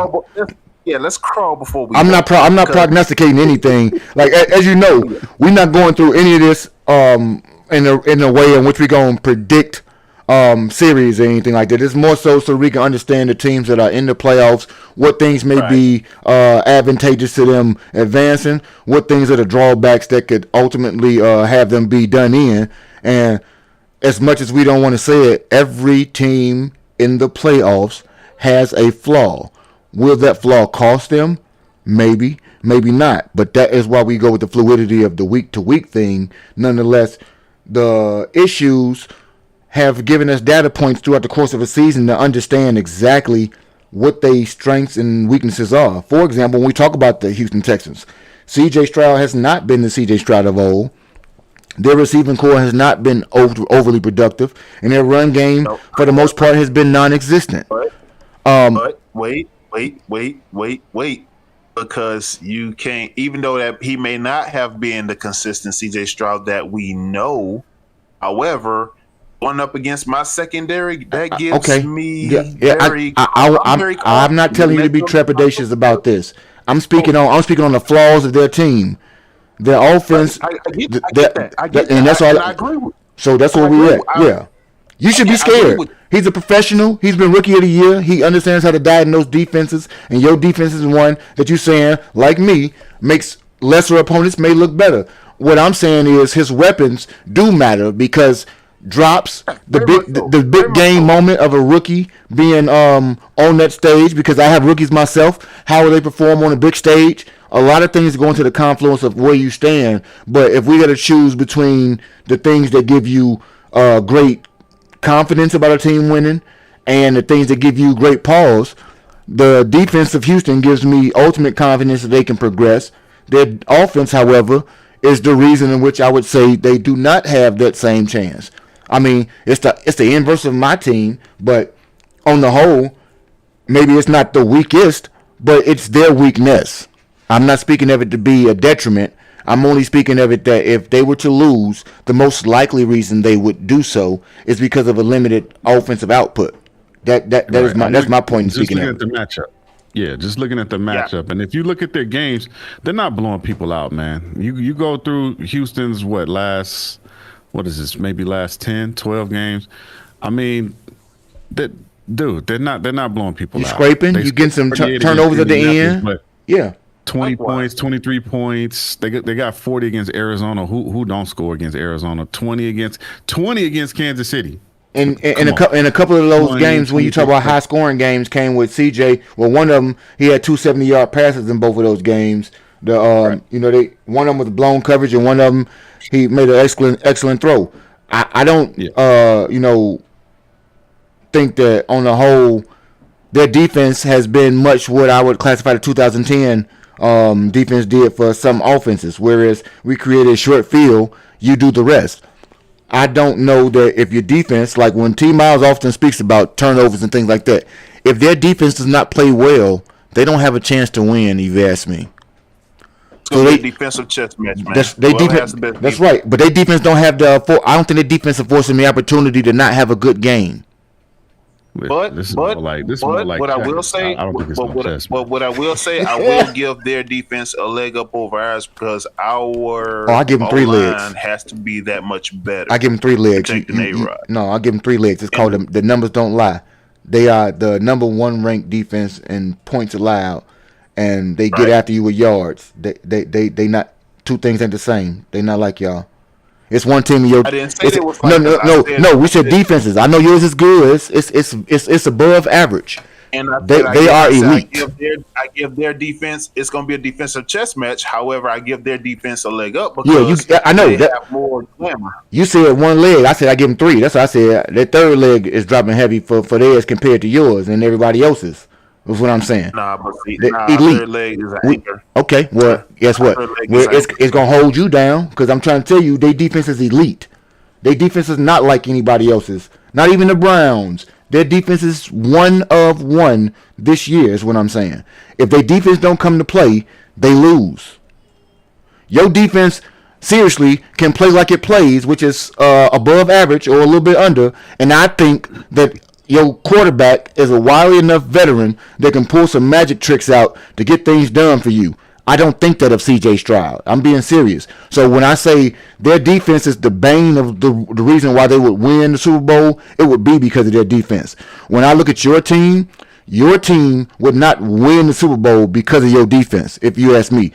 Let's crawl before we I'm walk. I'm not Because- prognosticating anything. Like as you know, we're not going through any of this in a way in which we're going to predict series or anything like that. It's more so we can understand the teams that are in the playoffs, what things may be advantageous to them advancing, what things are the drawbacks that could ultimately have them be done in. And as much as we don't want to say it, every team in the playoffs has a flaw. Will that flaw cost them? Maybe, maybe not. But that is why we go with the fluidity of the week-to-week thing. Nonetheless, the issues have given us data points throughout the course of a season to understand exactly what their strengths and weaknesses are. For example, when we talk about the Houston Texans, C.J. Stroud has not been the C.J. Stroud of old. Their receiving core has not been overly productive, and their run game, for the most part, has been non-existent. But wait. Because you can't, even though that he may not have been the consistent CJ Stroud that we know, however, going up against my secondary, that gives me very. I'm not telling you to be trepidatious about this. I'm speaking on the flaws of their team. Their offense, I get that. And that's all. I agree with. So that's where we at. Yeah, you should be scared. He's a professional. He's been rookie of the year. He understands how to diagnose defenses, and your defense is one that you're saying, like me, makes lesser opponents may look better. What I'm saying is his weapons do matter because drops, the big game moment of a rookie being on that stage, because I have rookies myself. How will they perform on a big stage? A lot of things go into the confluence of where you stand. But if we got to choose between the things that give you great confidence about a team winning and the things that give you great pause, the defense of Houston gives me ultimate confidence that they can progress. Their offense, however, is the reason in which I would say they do not have that same chance. I mean, it's the inverse of my team, but on the whole, maybe it's not the weakest, but it's their weakness. I'm not speaking of it to be a detriment. I'm only speaking of it that if they were to lose, the most likely reason they would do so is because of a limited offensive output. That's my point in speaking of it. Just looking at the matchup. Yeah, just looking at the matchup. And if you look at their games, they're not blowing people out, man. You go through Houston's last 10, 12 games. I mean, they're not blowing people out. Scraping, you getting some turnovers at the end. Yeah. 20 points, 23 points. They got 40 against Arizona. Who don't score against Arizona? 20 against Kansas City. And a couple of those games, when you talk about high scoring games, came with CJ. Well, one of them, he had 270-yard passes in both of those games. One of them was blown coverage, and one of them he made an excellent throw. I don't think that on the whole their defense has been much what I would classify the 2010 defense did for some offenses, whereas we created a short field, you do the rest. I don't know that if your defense, like when T. Miles often speaks about turnovers and things like that, if their defense does not play well, they don't have a chance to win, if you ask me. So they defensive chess match, man. That's right, but their defense don't have I don't think their defense affords them the opportunity to not have a good game. But what I will say, I will give their defense a leg up over ours because our I give them 3 legs. Has to be that much better. I give them 3 legs. No, I give them 3 legs. It's called the numbers don't lie. They are the number 1 ranked defense in points allowed, and they get after you with yards. They not, two things ain't the same. They not like y'all. It's one team of your. I didn't say they was no. We said defenses. I know yours is good. It's above average. And they are elite. I give their defense. It's going to be a defensive chess match. However, I give their defense a leg up because I know they have more glamour. You said 1 leg. I said I give them 3. That's what I said. Their 3rd leg is dropping heavy for theirs compared to yours and everybody else's. Is what I'm saying. But Elite. third leg is an We, anchor. okay, well, guess what? Third leg is an anchor. It's gonna hold you down because I'm trying to tell you, their defense is elite. Their defense is not like anybody else's. Not even the Browns. Their defense is one of one this year. Is what I'm saying. If their defense don't come to play, they lose. Your defense seriously can play like it plays, which is above average or a little bit under. And I think that your quarterback is a wily enough veteran that can pull some magic tricks out to get things done for you. I don't think that of C.J. Stroud. I'm being serious. So when I say their defense is the bane of the reason why they would win the Super Bowl, it would be because of their defense. When I look at your team would not win the Super Bowl because of your defense, if you ask me.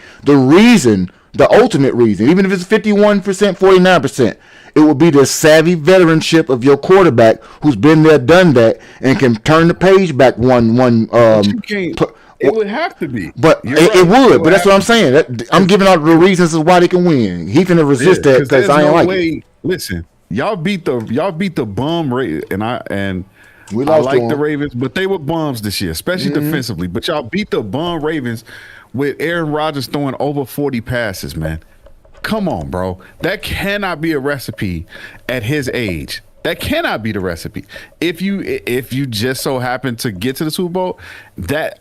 The ultimate reason, even if it's 51%, 49%, it will be the savvy veteranship of your quarterback who's been there, done that, and can turn the page back one. You can't. It would have to be, but it would. But that's what I'm saying. I'm giving out the reasons of why they can win. He finna resist that because I ain't like it. Listen, y'all beat the bum rate, and I lost like the Ravens, but they were bums this year, especially defensively. But y'all beat the bum Ravens with Aaron Rodgers throwing over 40 passes, man. Come on, bro. That cannot be a recipe at his age. That cannot be the recipe. If you just so happen to get to the Super Bowl,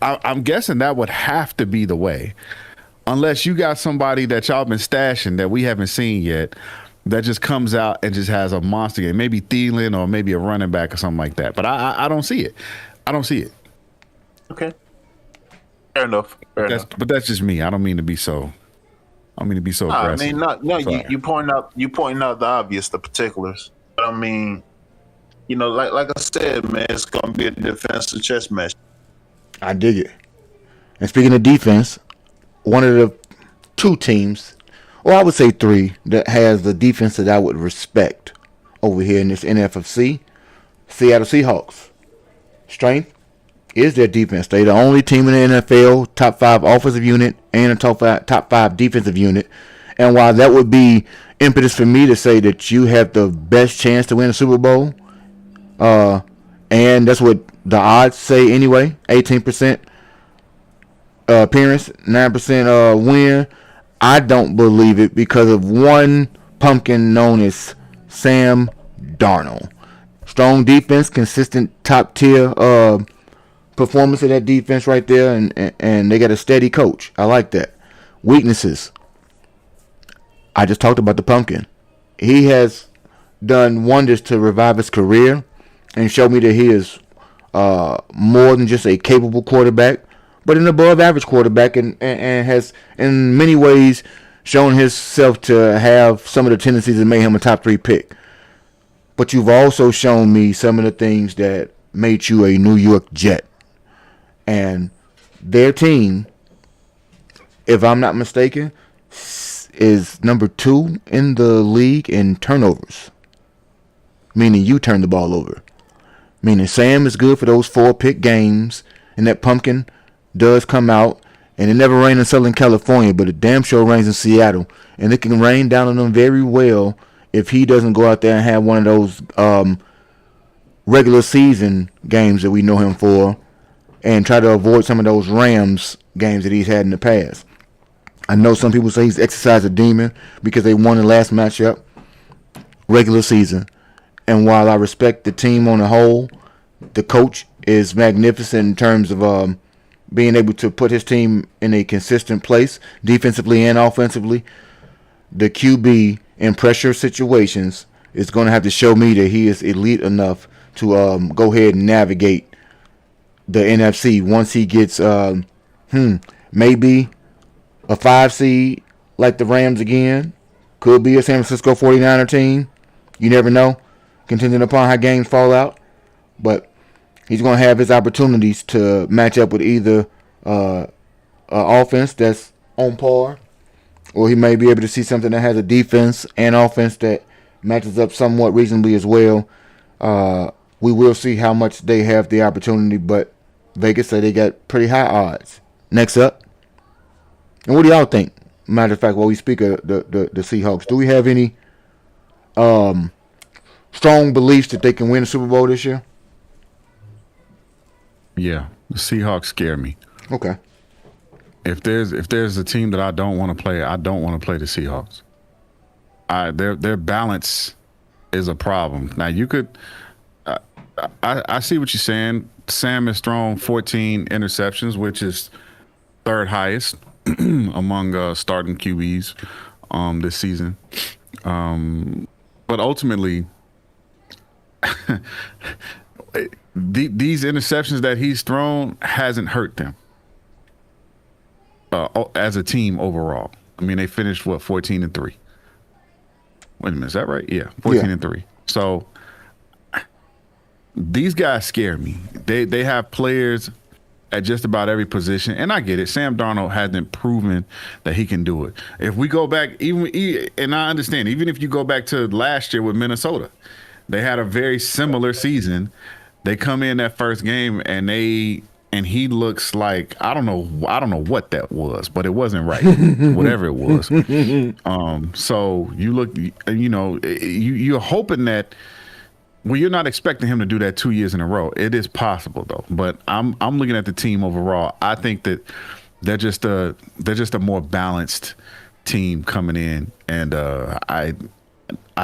I'm guessing that would have to be the way, unless you got somebody that y'all been stashing that we haven't seen yet, that just comes out and just has a monster game. Maybe Thielen or maybe a running back or something like that. But I don't see it. I don't see it. Okay. Fair enough. But that's just me. I don't mean to be so. I mean to be so aggressive. I mean, you pointing out the obvious, the particulars. But I mean, like I said, man, it's gonna be a defensive chess match. I dig it. And speaking of defense, one of the two teams, or I would say three, that has the defense that I would respect over here in this NFFC, Seattle Seahawks. Strength is their defense. They're the only team in the NFL, top 5 offensive unit and a top five defensive unit. And while that would be impetus for me to say that you have the best chance to win a Super Bowl, and that's what the odds say anyway, 18% appearance, 9% win, I don't believe it because of one pumpkin known as Sam Darnold. Strong defense, consistent top tier performance of that defense right there, and they got a steady coach. I like that. Weaknesses. I just talked about the pumpkin. He has done wonders to revive his career and show me that he is more than just a capable quarterback, but an above average quarterback, and has in many ways shown himself to have some of the tendencies that made him a top 3 pick. But you've also shown me some of the things that made you a New York Jet. And their team, if I'm not mistaken, is number 2 in the league in turnovers. Meaning you turn the ball over. Meaning Sam is good for those 4-pick games, and that pumpkin does come out. And it never rains in Southern California, but it damn sure rains in Seattle. And it can rain down on them very well if he doesn't go out there and have one of those regular season games that we know him for, and try to avoid some of those Rams games that he's had in the past. I know some people say he's exercised a demon because they won the last matchup, regular season. And while I respect the team on the whole, the coach is magnificent in terms of being able to put his team in a consistent place, defensively and offensively. The QB in pressure situations is going to have to show me that he is elite enough to go ahead and navigate the NFC once he gets maybe a 5 seed like the Rams again. Could be a San Francisco 49er team. You never know, contingent upon how games fall out. But he's going to have his opportunities to match up with either offense that's on par, or he may be able to see something that has a defense and offense that matches up somewhat reasonably as well. We will see how much they have the opportunity, but Vegas say they got pretty high odds. Next up. And what do y'all think? Matter of fact, while we speak of the Seahawks, do we have any strong beliefs that they can win the Super Bowl this year? Yeah, The Seahawks scare me. Okay. If there's a team that I don't want to play, I don't want to play the Seahawks. Their balance is a problem. Now you could, I see what you're saying. Sam has thrown 14 interceptions, which is third highest among starting QBs this season. But ultimately, these interceptions that he's thrown hasn't hurt them as a team overall. I mean, they finished 14-3. Wait a minute, is that right? Yeah, 14-3. So these guys scare me. They have players at just about every position, and I get it. Sam Darnold hasn't proven that he can do it. If we go back, and I understand, even if you go back to last year with Minnesota, they had a very similar season. They come in that first game and he looks like I don't know what that was, but it wasn't right. Whatever it was. So you look, you're hoping that. Well, you're not expecting him to do that 2 years in a row. It is possible though, but I'm looking at the team overall. I think that they're just a more balanced team coming in, and I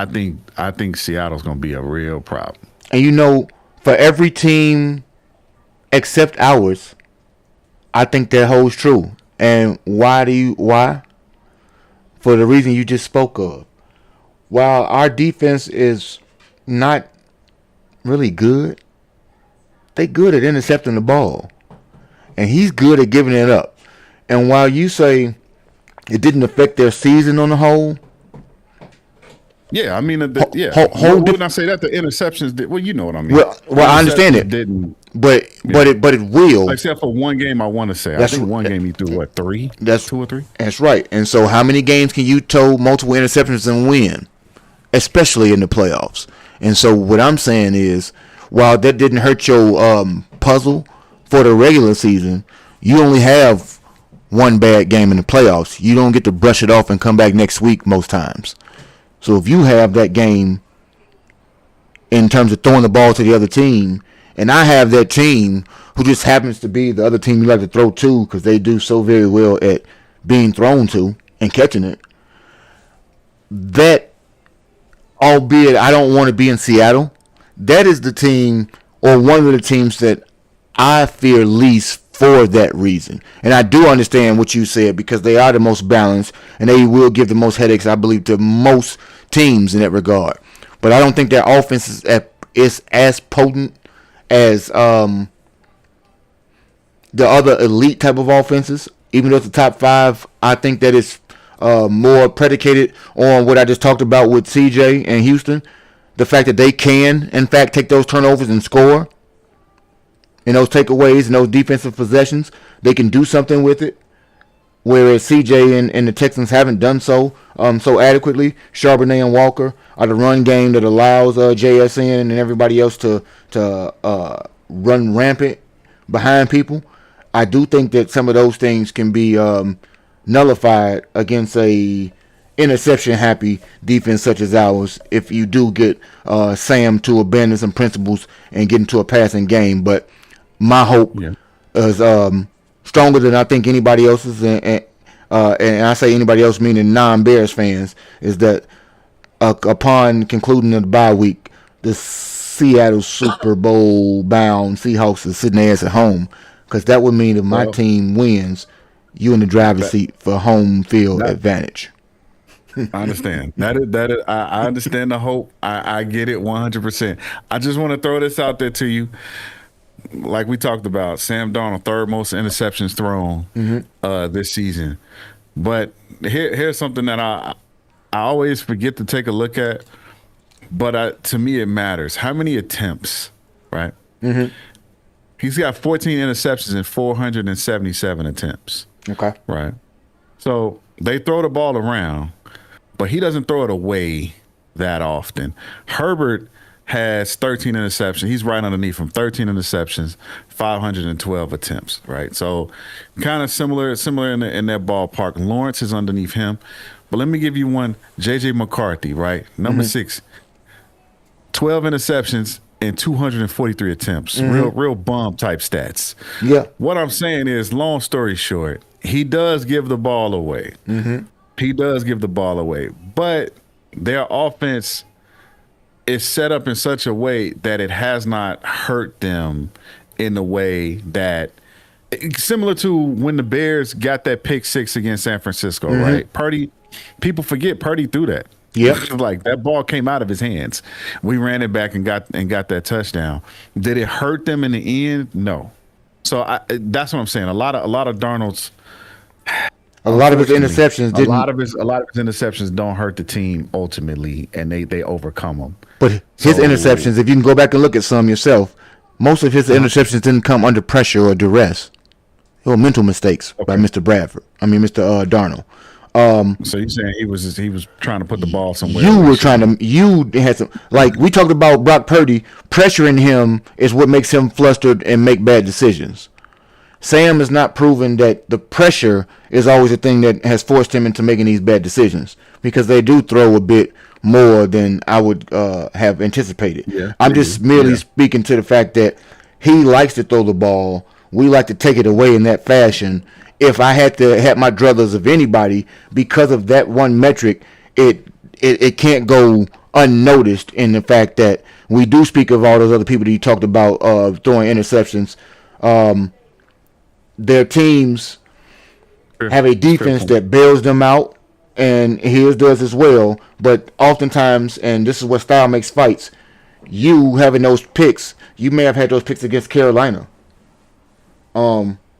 think Seattle's going to be a real problem. And for every team except ours, I think that holds true. And why? For the reason you just spoke of. While our defense is not really good, they good at intercepting the ball. And he's good at giving it up. And while you say it didn't affect their season on the whole, yeah, I mean, when I say that, the interceptions well, you know what I mean. Well, I understand it. But it will. Except for one game, I want to say. I think one game he threw, 3? That's 2 or 3? That's right. And so how many games can you throw multiple interceptions and win? Especially in the playoffs. And so what I'm saying is, while that didn't hurt your puzzle for the regular season, you only have one bad game in the playoffs. You don't get to brush it off and come back next week most times. So if you have that game in terms of throwing the ball to the other team, and I have that team who just happens to be the other team you like to throw to because they do so very well at being thrown to and catching it, that, albeit I don't want to be in Seattle, that is the team or one of the teams that I fear least for that reason. And I do understand what you said because they are the most balanced and they will give the most headaches, I believe, to most teams in that regard. But I don't think their offense is as potent as the other elite type of offenses. Even though it's the top 5, I think that it's more predicated on what I just talked about with CJ and Houston. The fact that they can, in fact, take those turnovers and score. In those takeaways and those defensive possessions, they can do something with it. Whereas CJ and the Texans haven't done so adequately. Charbonnet and Walker are the run game that allows JSN and everybody else to run rampant behind people. I do think that some of those things can be nullified against a interception happy defense such as ours if you do get Sam to abandon some principles and get into a passing game. But my hope is stronger than I think anybody else's, and I say anybody else meaning non-Bears fans, is that upon concluding the bye week, the Seattle Super Bowl bound Seahawks are sitting their ass at home, because that would mean if my team wins, you in the driver's seat for home field advantage. I understand. I understand the hope. I get it 100%. I just want to throw this out there to you. Like we talked about, Sam Darnold, third most interceptions thrown this season. But here's something that I always forget to take a look at, but to me it matters. How many attempts, right? Mm-hmm. He's got 14 interceptions and 477 attempts. Okay. Right? So they throw the ball around, but he doesn't throw it away that often. Herbert has 13 interceptions. He's right underneath him. 13 interceptions, 512 attempts, right? So kind of similar in that ballpark. Lawrence is underneath him. But let me give you one. J.J. McCarthy, right? Number 6, 12 interceptions in 243 attempts. Real bum type stats. Yeah. What I'm saying is, long story short, he does give the ball away. He does give the ball away, but their offense is set up in such a way that it has not hurt them in a way that, similar to when the Bears got that pick six against San Francisco, right? People forget Purdy threw that. Yep. Like that ball came out of his hands. We ran it back and got that touchdown. Did it hurt them in the end? No. So that's what I'm saying. A lot of Darnold's, a lot of his interceptions didn't. A lot of his interceptions don't hurt the team ultimately, and they overcome them. But his interceptions, if you can go back and look at some yourself, most of his interceptions didn't come under pressure or duress. They were mental mistakes by Mr. Darnold. So you're saying he was trying to put the ball somewhere? You had some, like we talked about Brock Purdy. Pressuring him is what makes him flustered and make bad decisions. Sam has not proven that the pressure is always the thing that has forced him into making these bad decisions, because they do throw a bit more than I would have anticipated. Yeah, I'm just merely speaking to the fact that he likes to throw the ball. We like to take it away in that fashion. If I had to have my druthers of anybody, because of that one metric, it can't go unnoticed in the fact that we do speak of all those other people that you talked about throwing interceptions. Their teams have a defense that bails them out, and his does as well. But oftentimes, and this is what style makes fights, you having those picks, you may have had those picks against Carolina.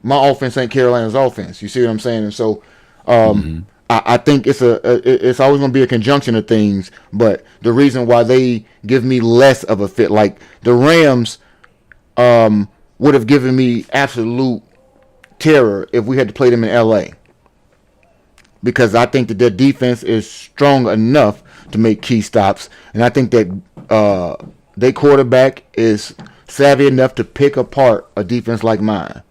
My offense ain't Carolina's offense. You see what I'm saying? And so I think it's always going to be a conjunction of things. But the reason why they give me less of a fit, like the Rams would have given me absolute terror if we had to play them in LA, because I think that their defense is strong enough to make key stops, and I think that their quarterback is savvy enough to pick apart a defense like mine,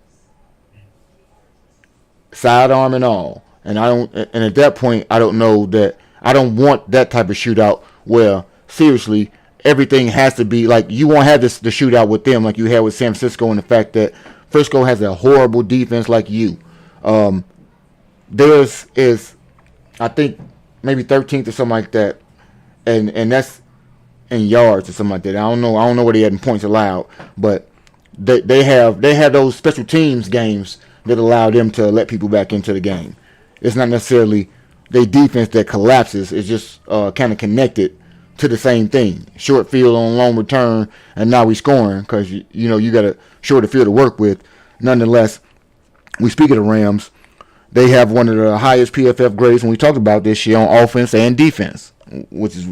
sidearm and all. And at that point, I don't know that I don't want that type of shootout where seriously everything has to be like, you won't have the shootout with them like you had with San Francisco, and the fact that Frisco has a horrible defense like you. Theirs is, I think, maybe 13th or something like that, and that's in yards or something like that. I don't know what they had in points allowed, but they have those special teams games that allow them to let people back into the game. It's not necessarily their defense that collapses. It's just kind of connected to the same thing. Short field on long return, and now we scoring because you got a shorter field to work with. Nonetheless, we speak of the Rams. They have one of the highest PFF grades when we talked about this year on offense and defense, which is,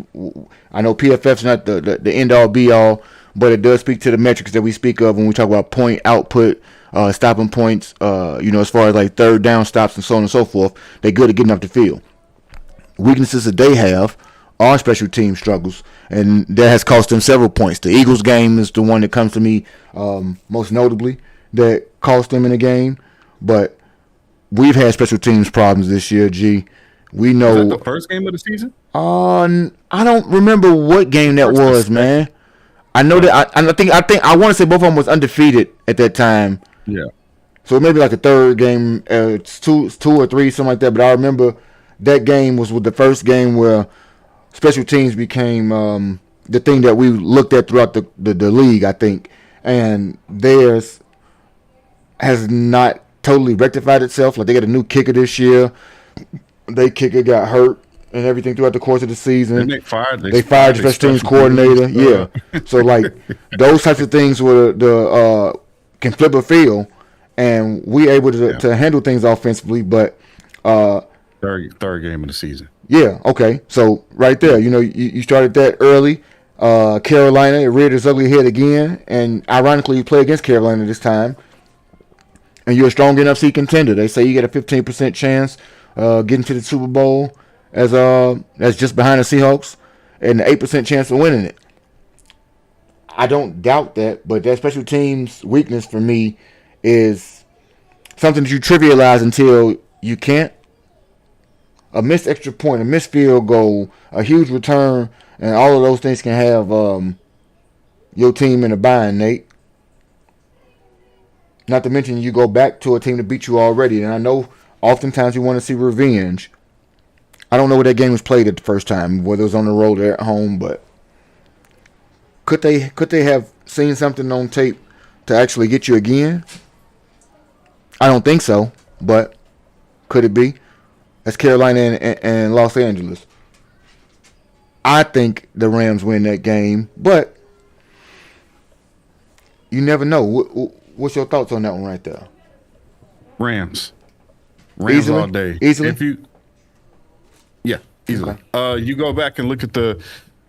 I know PFF's not the end all be all, but it does speak to the metrics that we speak of when we talk about point output, stopping points, as far as like third down stops and so on and so forth. They're good at getting up the field. Weaknesses that they have are special team struggles, and that has cost them several points. The Eagles game is the one that comes to me most notably that cost them in the game, but we've had special teams problems this year. We know. Was that the first game of the season? I don't remember what game that was, man. I know that I think I want to say both of them was undefeated at that time. Yeah. So maybe like the third game, it's two or three, something like that. But I remember that game was with the first game where special teams became the thing that we looked at throughout the league, I think. And theirs has not totally rectified itself. Like, they got a new kicker this year. Their kicker got hurt and everything throughout the course of the season. They fired the special teams coordinator. Yeah. So like those types of things were the can flip a field, and we able to handle things offensively. But third game of the season. Yeah. Okay. So right there, you started that early. Carolina, it reared its ugly head again, and ironically, you play against Carolina this time, and you're a strong NFC contender. They say you got a 15% chance getting to the Super Bowl as just behind the Seahawks, and an 8% chance of winning it. I don't doubt that, but that special teams weakness for me is something that you trivialize until you can't. A missed extra point, a missed field goal, a huge return, and all of those things can have your team in a bind, Nate. Not to mention you go back to a team that beat you already. And I know oftentimes you want to see revenge. I don't know where that game was played at the first time, whether it was on the road or at home, but could they have seen something on tape to actually get you again? I don't think so, but could it be? That's Carolina and Los Angeles. I think the Rams win that game, but you never know. What's your thoughts on that one right there? Rams Easily? all day. Easily? Easily. Okay. You go back and look at the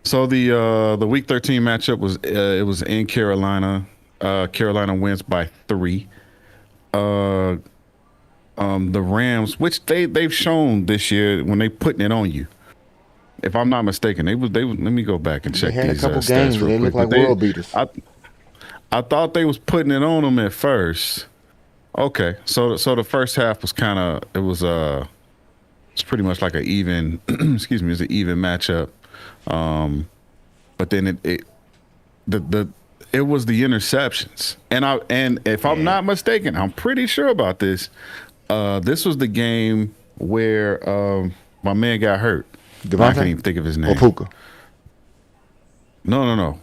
Week 13 matchup was in Carolina. Carolina wins by 3. The Rams, which they've shown this year when they putting it on you. If I'm not mistaken, they let me go back and check. They had these, a couple stats games where real they looked quick. like world beaters. I thought they was putting it on them at first. Okay, so the first half was it's pretty much like an even excuse me, it's an even matchup. But then it was the interceptions, and if I'm not mistaken, I'm pretty sure about this. This was the game where my man got hurt. Devontae? I can't even think of his name. Or Puka? No.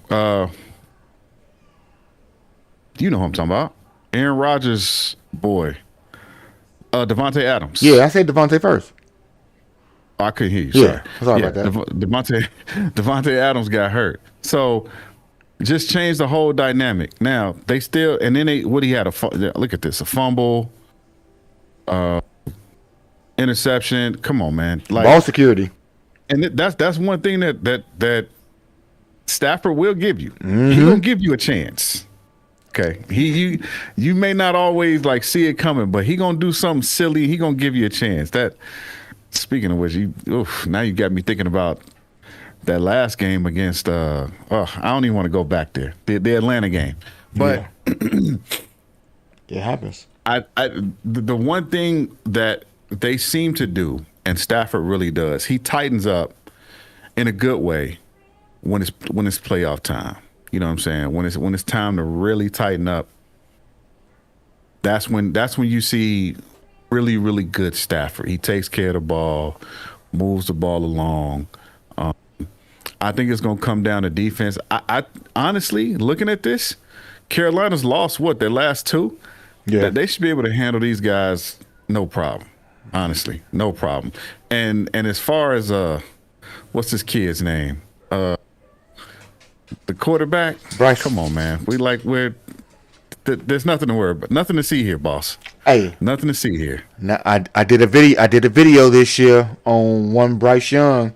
You know who I'm talking about. Aaron Rodgers' boy. Devontae Adams. Yeah, I said Devontae first. I couldn't hear you. Yeah, sorry about that. Devontae Adams got hurt. So just changed the whole dynamic. Now they still, and then he had look at this, a fumble, interception. Come on, man. Like, ball security. And that's one thing that Stafford will give you. Mm-hmm. He gonna give you a chance. Okay, you may not always like see it coming, but he gonna do something silly. He gonna give you a chance. That, speaking of which, now you got me thinking about that last game against. I don't even want to go back there. The Atlanta game, but yeah. It happens. The one thing that they seem to do, and Stafford really does, he tightens up in a good way when it's playoff time. You know what I'm saying? When it's time to really tighten up, that's when you see really, really good Stafford. He takes care of the ball, moves the ball along. I think it's going to come down to defense. I honestly, looking at this, Carolina's lost their last 2. Yeah, they should be able to handle these guys no problem. Honestly, no problem. And as far as what's this kid's name? The quarterback, Bryce. Come on, man. There's nothing to worry about. Nothing to see here, boss. Hey, nothing to see here. Now I did a video this year on one Bryce Young.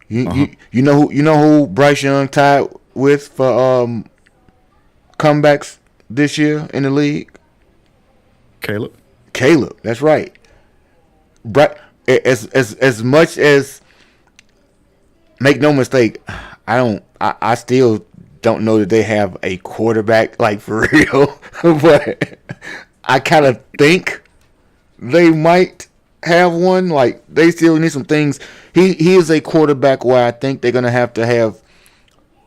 You know who Bryce Young tied with for comebacks this year in the league? Caleb, that's right. As much as, make no mistake, I still don't know that they have a quarterback like for real, but I kind of think they might have one. Like, they still need some things. He is a quarterback where I think they're gonna have to have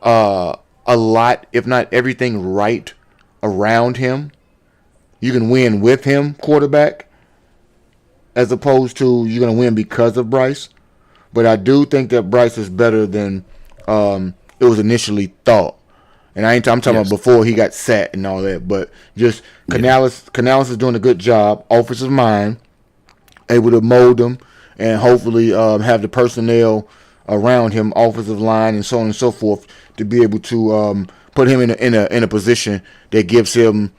a lot, if not everything, right around him. You can win with him, quarterback, as opposed to you're gonna win because of Bryce. But I do think that Bryce is better than it was initially thought. And I'm talking about before he got sat and all that. But just Canales is doing a good job, offensive mind, able to mold them and hopefully have the personnel around him, offensive line and so on and so forth, to be able to put him in a position that gives him.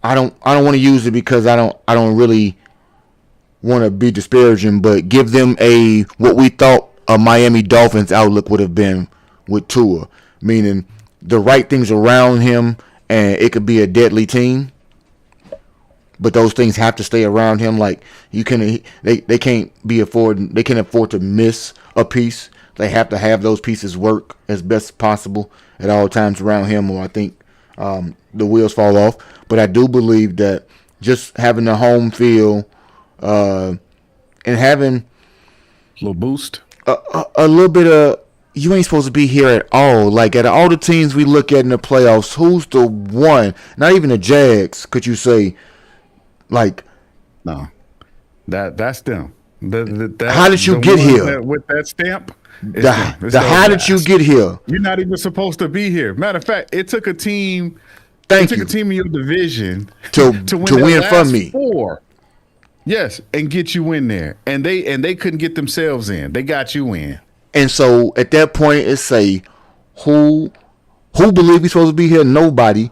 I don't want to use it because I don't really want to be disparaging, but give them what we thought a Miami Dolphins outlook would have been with Tua, meaning the right things around him, and it could be a deadly team. But those things have to stay around him. Like, they can't afford to miss a piece. They have to have those pieces work as best possible at all times around him, or I think the wheels fall off. But I do believe that just having the home field and having a little boost, a little bit of, you ain't supposed to be here at all. Like, at all the teams we look at in the playoffs, who's the one? Not even the Jags, could you say? Like, No, that's them. how did you The get ones here? with that stamp? It's them. It's those How did you guys. get here? You're not even supposed to be here. Matter of fact, it took a team. Thank It took you a team in your division to to win, their win from last me. 4. Yes, and get you in there, and they couldn't get themselves in. They got you in. And so at that point, it's say, who believe he's supposed to be here? Nobody.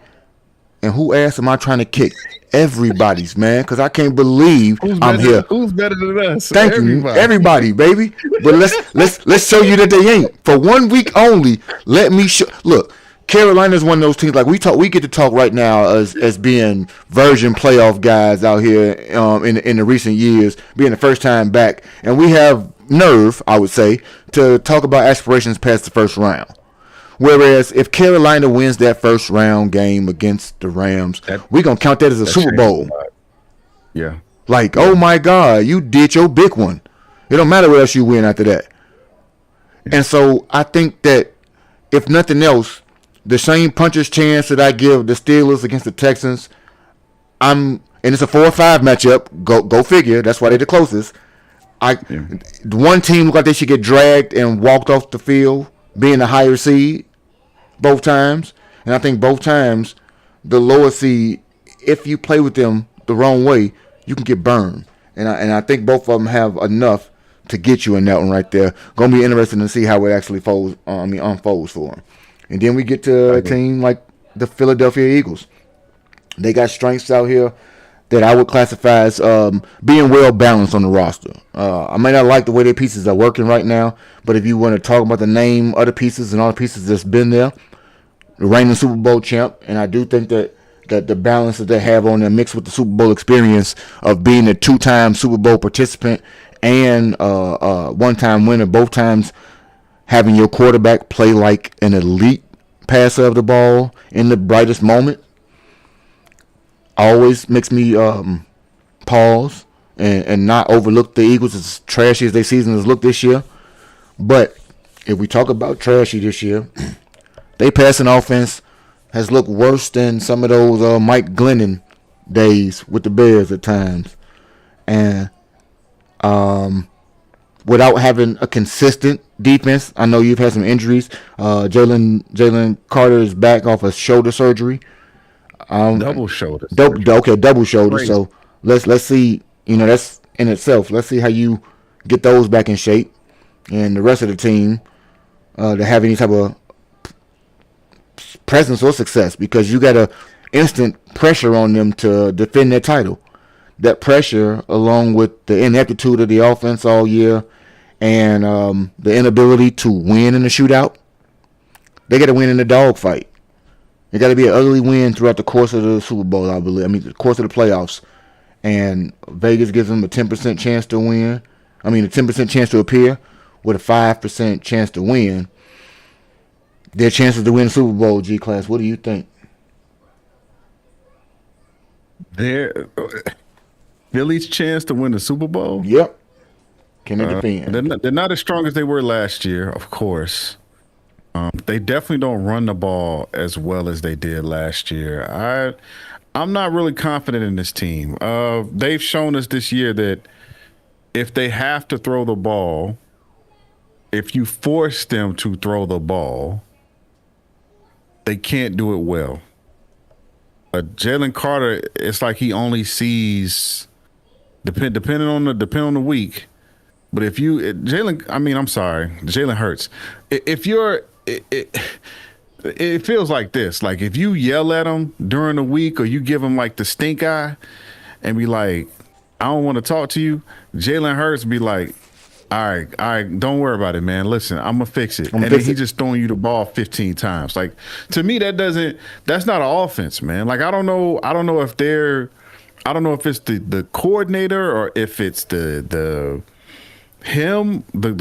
And who ass am I trying to kick? Everybody's, man, because I can't believe I'm here. Who's better than us? Thank you, everybody, baby. But let's show you that they ain't. For 1 week only, let me show. Look, Carolina's one of those teams. Like, we get to talk right now as being virgin playoff guys out here in the recent years, being the first time back, and we have nerve, I would say, to talk about aspirations past the first round. Whereas if Carolina wins that first round game against the Rams, we're going to count that as a Super Bowl. Yeah. Like, oh my God, you did your big one. It don't matter what else you win after that. And so I think that if nothing else, the same puncher's chance that I give the Steelers against the Texans, and it's a 4-5 matchup. Go figure. That's why they're the closest. One team looked like they should get dragged and walked off the field, being the higher seed both times. And I think both times the lower seed, if you play with them the wrong way, you can get burned. And I think both of them have enough to get you in that one right there. Gonna be interesting to see how it actually unfolds for them. And then we get to a team like the Philadelphia Eagles. They got strengths out here that I would classify as being well balanced on the roster. I may not like the way their pieces are working right now, but if you want to talk about the name of the pieces and all the pieces that's been there, the reigning Super Bowl champ, and I do think that the balance that they have on them mixed with the Super Bowl experience of being a 2-time Super Bowl participant and one-time winner, both times having your quarterback play like an elite passer of the ball in the brightest moment, always makes me pause and not overlook the Eagles as trashy as their season has looked this year. But if we talk about trashy this year, they passing offense has looked worse than some of those Mike Glennon days with the Bears at times. And without having a consistent defense, I know you've had some injuries. Jalen Carter is back off of shoulder surgery. Double shoulder. Double shoulder. Crazy. So let's see. That's in itself. Let's see how you get those back in shape, and the rest of the team to have any type of presence or success, because you got a instant pressure on them to defend their title. That pressure, along with the ineptitude of the offense all year, and the inability to win in the shootout, they got to win in the dogfight. It got to be an ugly win throughout the course of the Super Bowl, I believe. The course of the playoffs. And Vegas gives them a 10% chance to win. A 10% chance to appear with a 5% chance to win. Their chances to win the Super Bowl, G-Class, what do you think? Philly's chance to win the Super Bowl? Yep. Can they defend? They're not as strong as they were last year, of course. They definitely don't run the ball as well as they did last year. I'm not really confident in this team. They've shown us this year that if they have to throw the ball, if you force them to throw the ball, they can't do it well. Jalen Carter, it's like he only sees depending on the week. But if you Jalen Hurts. If you're it feels like this. Like, if you yell at him during the week, or you give him like the stink eye and be like, I don't want to talk to you, Jalen Hurts be like, all right, don't worry about it, man. Listen, I'm gonna fix it. And then he's just throwing you the ball 15 times. Like, to me, that's not an offense, man. Like, I don't know if it's the coordinator, or if it's the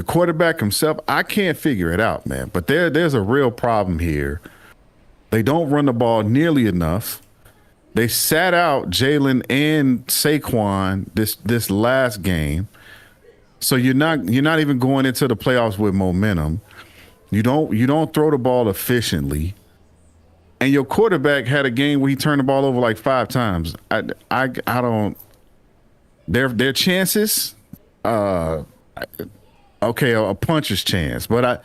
quarterback himself. I can't figure it out, man. But there's a real problem here. They don't run the ball nearly enough. They sat out Jalen and Saquon this last game. So you're not even going into the playoffs with momentum. You don't throw the ball efficiently. And your quarterback had a game where he turned the ball over like 5 times. I don't. Their chances. Okay, a puncher's chance, but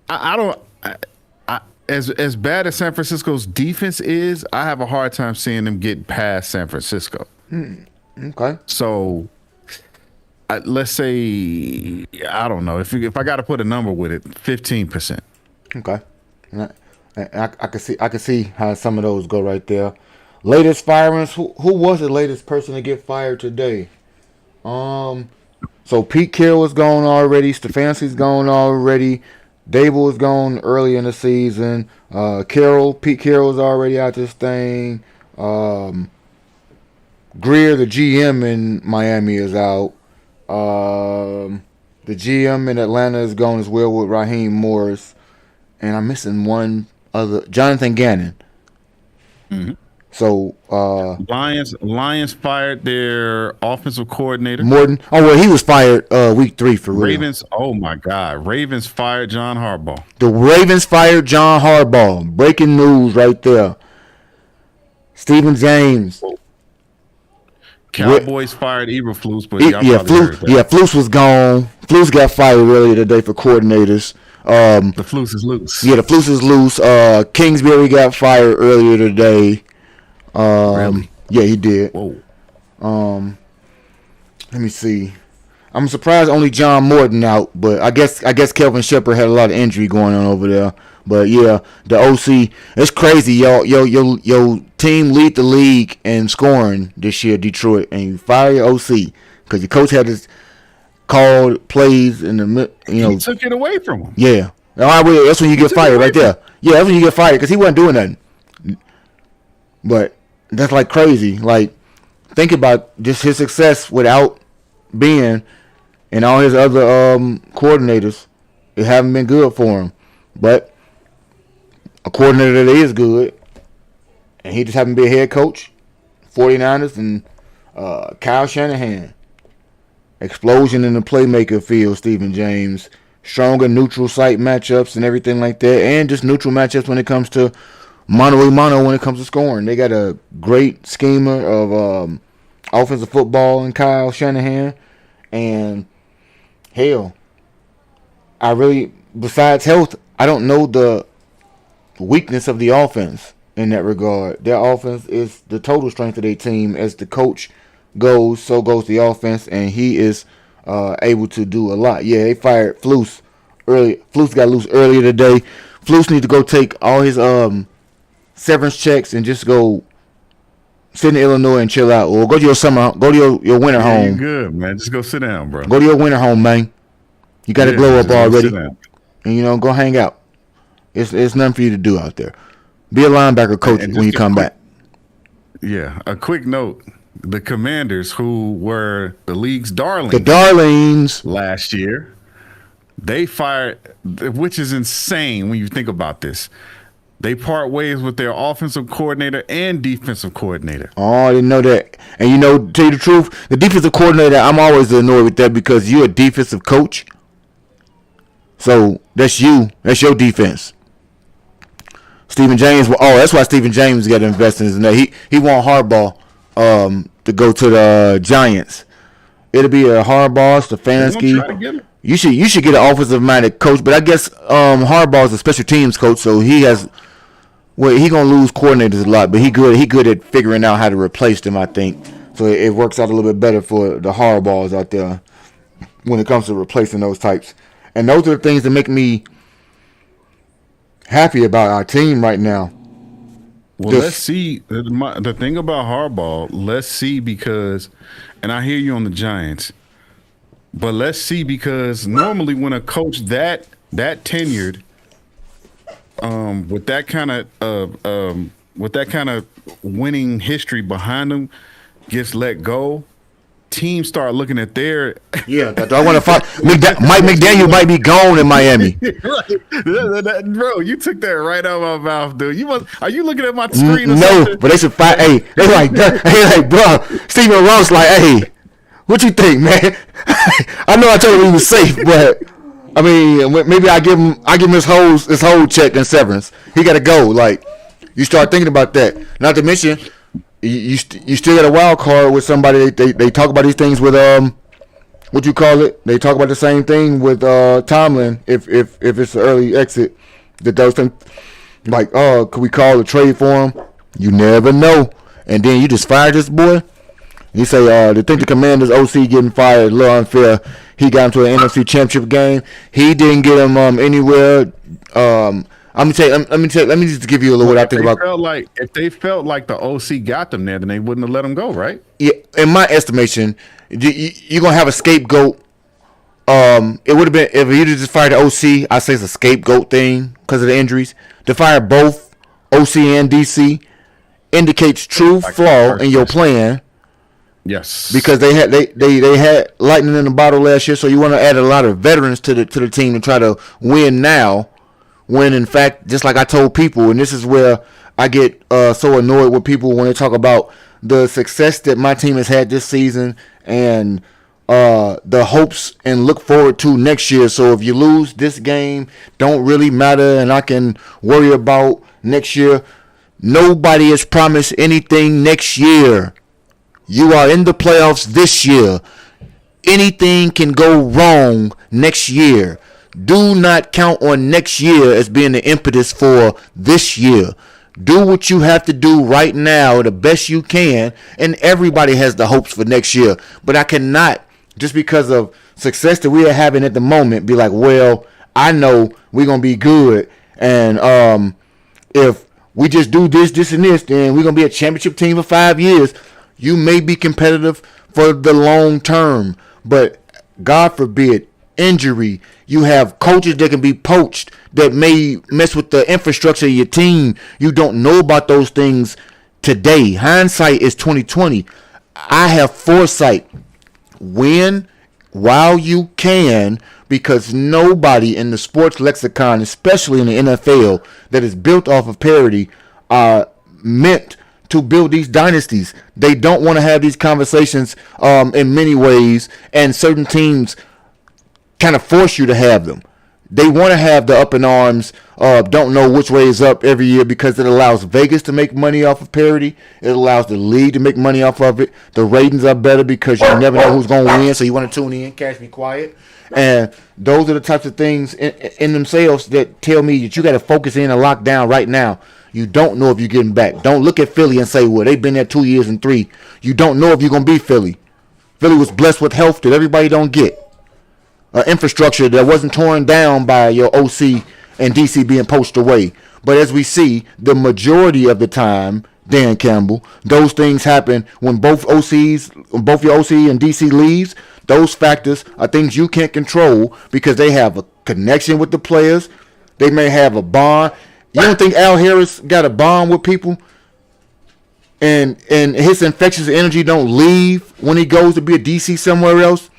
I don't. As bad as San Francisco's defense is, I have a hard time seeing them get past San Francisco. Okay. So let's say, I don't know, if I got to put a number with it, 15%. Okay. I can see how some of those go right there. Latest firings. Who was the latest person to get fired today? So Pete Carroll is gone already. Stefanski's gone already. Dable is gone early in the season. Pete Carroll's already out this thing. Greer, the GM in Miami, is out. The GM in Atlanta is gone as well with Raheem Morris. And I'm missing one other, Jonathan Gannon. Mm-hmm. So Lions fired their offensive coordinator. Morton. Oh well, he was fired week 3 for real. Ravens. Oh my God, Ravens fired John Harbaugh. The Ravens fired John Harbaugh. Breaking news right there. Stephen James. Cowboys fired Eberflus, but Flus was gone. Flus got fired earlier today for coordinators. The Flus is loose. Yeah, the Flus is loose. Kingsbury got fired earlier today. Really? Yeah, he did. Whoa. Let me see. I'm surprised only John Morton out, but I guess Kelvin Shepard had a lot of injury going on over there. But yeah, the OC, it's crazy, y'all. Your team lead the league in scoring this year, Detroit, and you fire your OC because your coach had to call plays in the He took it away from him. Yeah, that's when you get fired right there. Yeah, that's when you get fired because he wasn't doing nothing. But that's like crazy. Like, think about just his success without being, and all his other coordinators. It haven't been good for him. But a coordinator that is good, and he just happened to be a head coach, 49ers, and Kyle Shanahan. Explosion in the playmaker field, Stephen James. Stronger neutral site matchups and everything like that, and just neutral matchups when it comes to mano-a-mano when it comes to scoring. They got a great schemer of offensive football in Kyle Shanahan. And hell, besides health, I don't know the weakness of the offense in that regard. Their offense is the total strength of their team. As the coach goes, so goes the offense, and he is able to do a lot. Yeah, they fired Flus early. Flus got loose earlier today. Flus need to go take all his severance checks and just go sit in Illinois and chill out, or go to your winter home. You're good, man. Just go sit down, bro. Go to your winter home, man. You got to glow up already, and go hang out. It's nothing for you to do out there. Be a linebacker coach when you come back. Yeah, a quick note: the Commanders, who were the league's darlings, last year, they fired, which is insane when you think about this. They part ways with their offensive coordinator and defensive coordinator. Oh, I didn't know that. And to tell you the truth, the defensive coordinator, I'm always annoyed with that because you're a defensive coach. So that's you. That's your defense. Stephen James. Oh, that's why Stephen James got to invest in his name. He want Harbaugh to go to the Giants. It'll be a Harbaugh, Stefanski. You should get an offensive minded coach, but I guess Harbaugh's a special teams coach, so he has. Well, he gonna lose coordinators a lot, but he good at figuring out how to replace them, I think. So it works out a little bit better for the Harbaughs out there when it comes to replacing those types. And those are the things that make me happy about our team right now. Well, let's see. The thing about Harbaugh, let's see, because, and I hear you on the Giants, but let's see, because normally when a coach that tenured, with that kind of winning history behind them, gets let go, teams start looking at their do I want to fight? Mike McDaniel might be gone in Miami. Right. Bro, you took that right out of my mouth, dude. Are you looking at my screen? Or no, something? But they should fight. Hey, they like, bro. Stephen Ross like, hey, what you think, man? I know I told him he was safe, but I mean, maybe I give him his whole check and severance. He got to go. Like, you start thinking about that. Not to mention, you still got a wild card with somebody. They talk about these things with what you call it. They talk about the same thing with Tomlin if it's an early exit. That those things like, oh, could we call a trade for him? You never know. And then you just fired this boy. You say they think the Commanders OC getting fired a little unfair. He got into an NFC Championship game. He didn't get him anywhere. Let me just give you a little what I think about. If they felt like the OC got them there, then they wouldn't have let them go, right? Yeah, in my estimation, you're gonna have a scapegoat. It would have been if you just fired the OC. I say it's a scapegoat thing because of the injuries. To fire both OC and DC indicates true flaw in your plan. Yes, because they had lightning in the bottle last year, so you want to add a lot of veterans to the team to try to win now. When in fact, just like I told people, and this is where I get so annoyed with people when they talk about the success that my team has had this season and the hopes and look forward to next year. So if you lose this game, don't really matter, and I can worry about next year. Nobody is promised anything next year. You are in the playoffs this year. Anything can go wrong next year. Do not count on next year as being the impetus for this year. Do what you have to do right now the best you can, and everybody has the hopes for next year. But I cannot, just because of success that we are having at the moment, be like, well, I know we're going to be good, and if we just do this, and this, then we're going to be a championship team for 5 years. You may be competitive for the long term, but God forbid, injury. You have coaches that can be poached that may mess with the infrastructure of your team. You don't know about those things today. Hindsight is 2020. I have foresight. Win while you can, because nobody in the sports lexicon, especially in the NFL, that is built off of parity, are meant to build these dynasties. They don't want to have these conversations in many ways, and certain teams kind of force you to have them. They want to have the up in arms, don't know which way is up every year, because it allows Vegas to make money off of parity. It allows the league to make money off of it. The ratings are better because you never know who's going to win, so you want to tune in, catch me quiet. And those are the types of things in themselves that tell me that you got to focus in and lock down right now. You don't know if you're getting back. Don't look at Philly and say, well, they've been there 2 years and 3. You don't know if you're going to be Philly. Philly was blessed with health that everybody don't get. Infrastructure that wasn't torn down by your OC and DC being poached away. But as we see, the majority of the time, Dan Campbell, those things happen when both your OC and DC leaves. Those factors are things you can't control because they have a connection with the players. They may have a bond. You don't think Al Harris got a bond with people? And his infectious energy don't leave when he goes to be a DC somewhere else?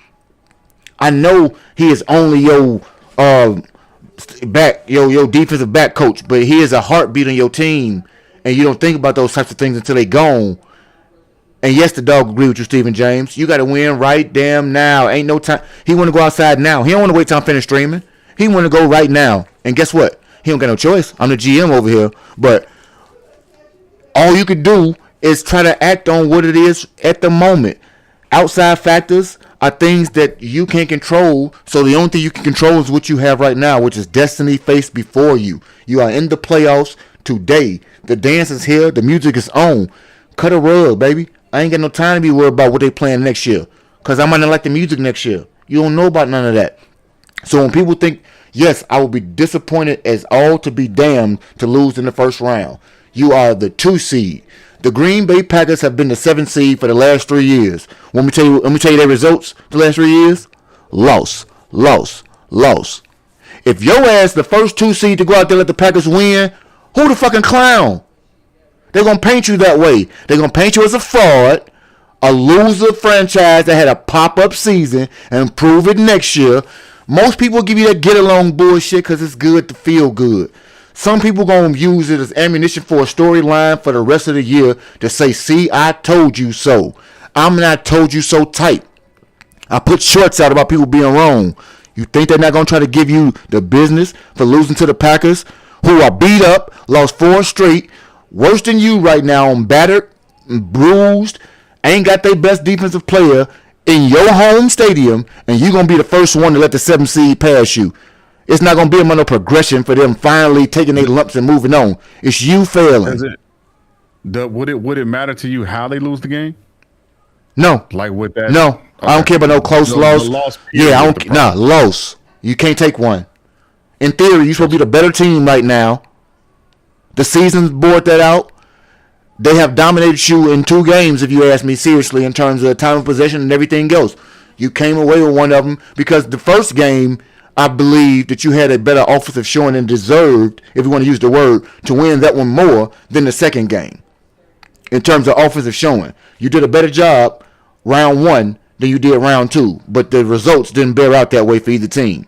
I know he is only your defensive back coach, but he is a heartbeat on your team, and you don't think about those types of things until they gone. And yes, the dog agree with you, Stephen James. You got to win right damn now. Ain't no time. He want to go outside now. He don't want to wait till I'm finished streaming. He want to go right now. And guess what? He don't got no choice. I'm the GM over here. But all you could do is try to act on what it is at the moment. Outside factors are things that you can't control. So the only thing you can control is what you have right now, which is destiny faced before you. You are in the playoffs today. The dance is here. The music is on. Cut a rug, baby. I ain't got no time to be worried about what they playing next year, because I might not like the music next year. You don't know about none of that. So when people think, yes, I will be disappointed as all to be damned to lose in the first round. You are the 2 seed. The Green Bay Packers have been the 7th seed for the last 3 years. Let me tell you their results the last 3 years. Loss. If your ass the first 2 seed to go out there and let the Packers win, who the fucking clown? They're going to paint you that way. They're going to paint you as a fraud, a loser franchise that had a pop-up season and prove it next year. Most people give you that get-along bullshit because it's good to feel good. Some people going to use it as ammunition for a storyline for the rest of the year to say, see, I told you so. I'm not told you so type. I put shorts out about people being wrong. You think they're not going to try to give you the business for losing to the Packers, who are beat up, lost 4 straight, worse than you right now, on battered, bruised, ain't got their best defensive player in your home stadium, and you're going to be the first one to let the 7 seed pass you. It's not going to be a no progression for them finally taking their lumps and moving on. It's you failing. Would it matter to you how they lose the game? No. Like with that? No. Okay. I don't care about no close loss. Yeah, I don't. Nah, loss. You can't take one. In theory, you're supposed to be the better team right now. The season's brought that out. They have dominated you in 2 games, if you ask me seriously, in terms of time of possession and everything else. You came away with one of them because the first game, I believe that you had a better offensive showing and deserved, if you want to use the word, to win that one more than the second game. In terms of offensive showing, you did a better job round 1 than you did round 2, but the results didn't bear out that way for either team.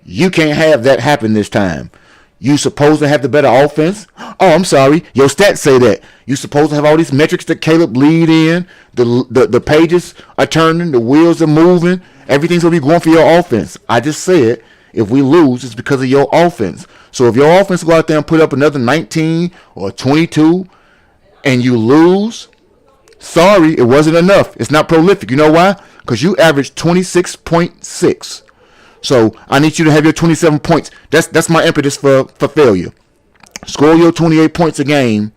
You can't have that happen this time. You supposed to have the better offense. Oh, I'm sorry. Your stats say that. You supposed to have all these metrics that Caleb lead in. The pages are turning. The wheels are moving. Everything's going to be going for your offense. I just said if we lose, it's because of your offense. So if your offense go out there and put up another 19 or 22 and you lose, sorry, it wasn't enough. It's not prolific. You know why? Because you averaged 26.6. So I need you to have your 27 points. That's my impetus for failure. Score your 28 points a game,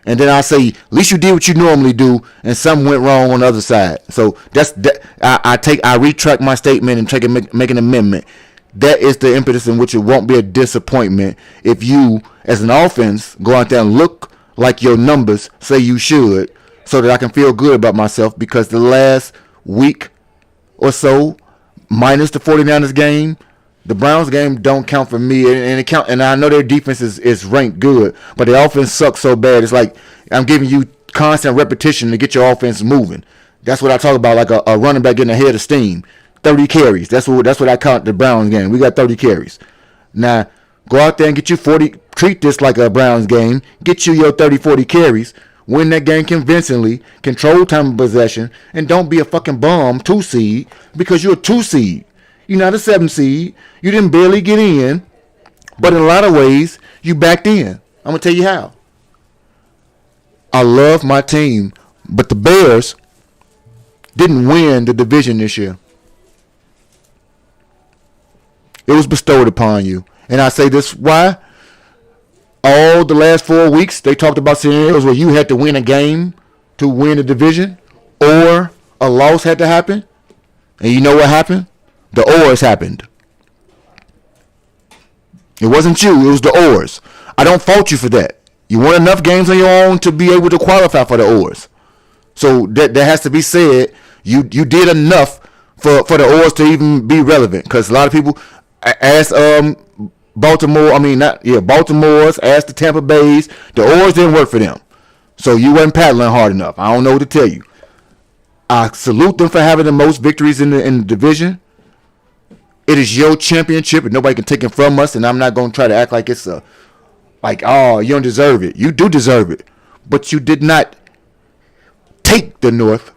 and then I say at least you did what you normally do, and something went wrong on the other side. So that's that. I retract my statement and make an amendment. That is the impetus in which it won't be a disappointment if you, as an offense, go out there and look like your numbers say you should, so that I can feel good about myself, because the last week or so, minus the 49ers game, the Browns game don't count for me, and I know their defense is ranked good, but their offense sucks so bad. It's like I'm giving you constant repetition to get your offense moving. That's what I talk about, like a running back getting ahead of steam. 30 carries. That's what I count the Browns game. We got 30 carries. Now go out there and get you 40. Treat this like a Browns game. Get you your 30, 40 carries. Win that game convincingly, control time of possession, and don't be a fucking bum 2 seed, because you're a 2 seed. You're not a 7 seed. You didn't barely get in, but in a lot of ways, you backed in. I'm going to tell you how. I love my team, but the Bears didn't win the division this year. It was bestowed upon you. And I say this, why? All the last 4 weeks, they talked about scenarios where you had to win a game to win the division, or a loss had to happen. And you know what happened? The oars happened. It wasn't you. It was the oars. I don't fault you for that. You won enough games on your own to be able to qualify for the oars. So that has to be said. You did enough for the oars to even be relevant. Because a lot of people ask Baltimore's, asked the Tampa Bay's. The oars didn't work for them. So you wasn't paddling hard enough. I don't know what to tell you. I salute them for having the most victories in the division. It is your championship, and nobody can take it from us. And I'm not going to try to act like it's you don't deserve it. You do deserve it, but you did not take the North.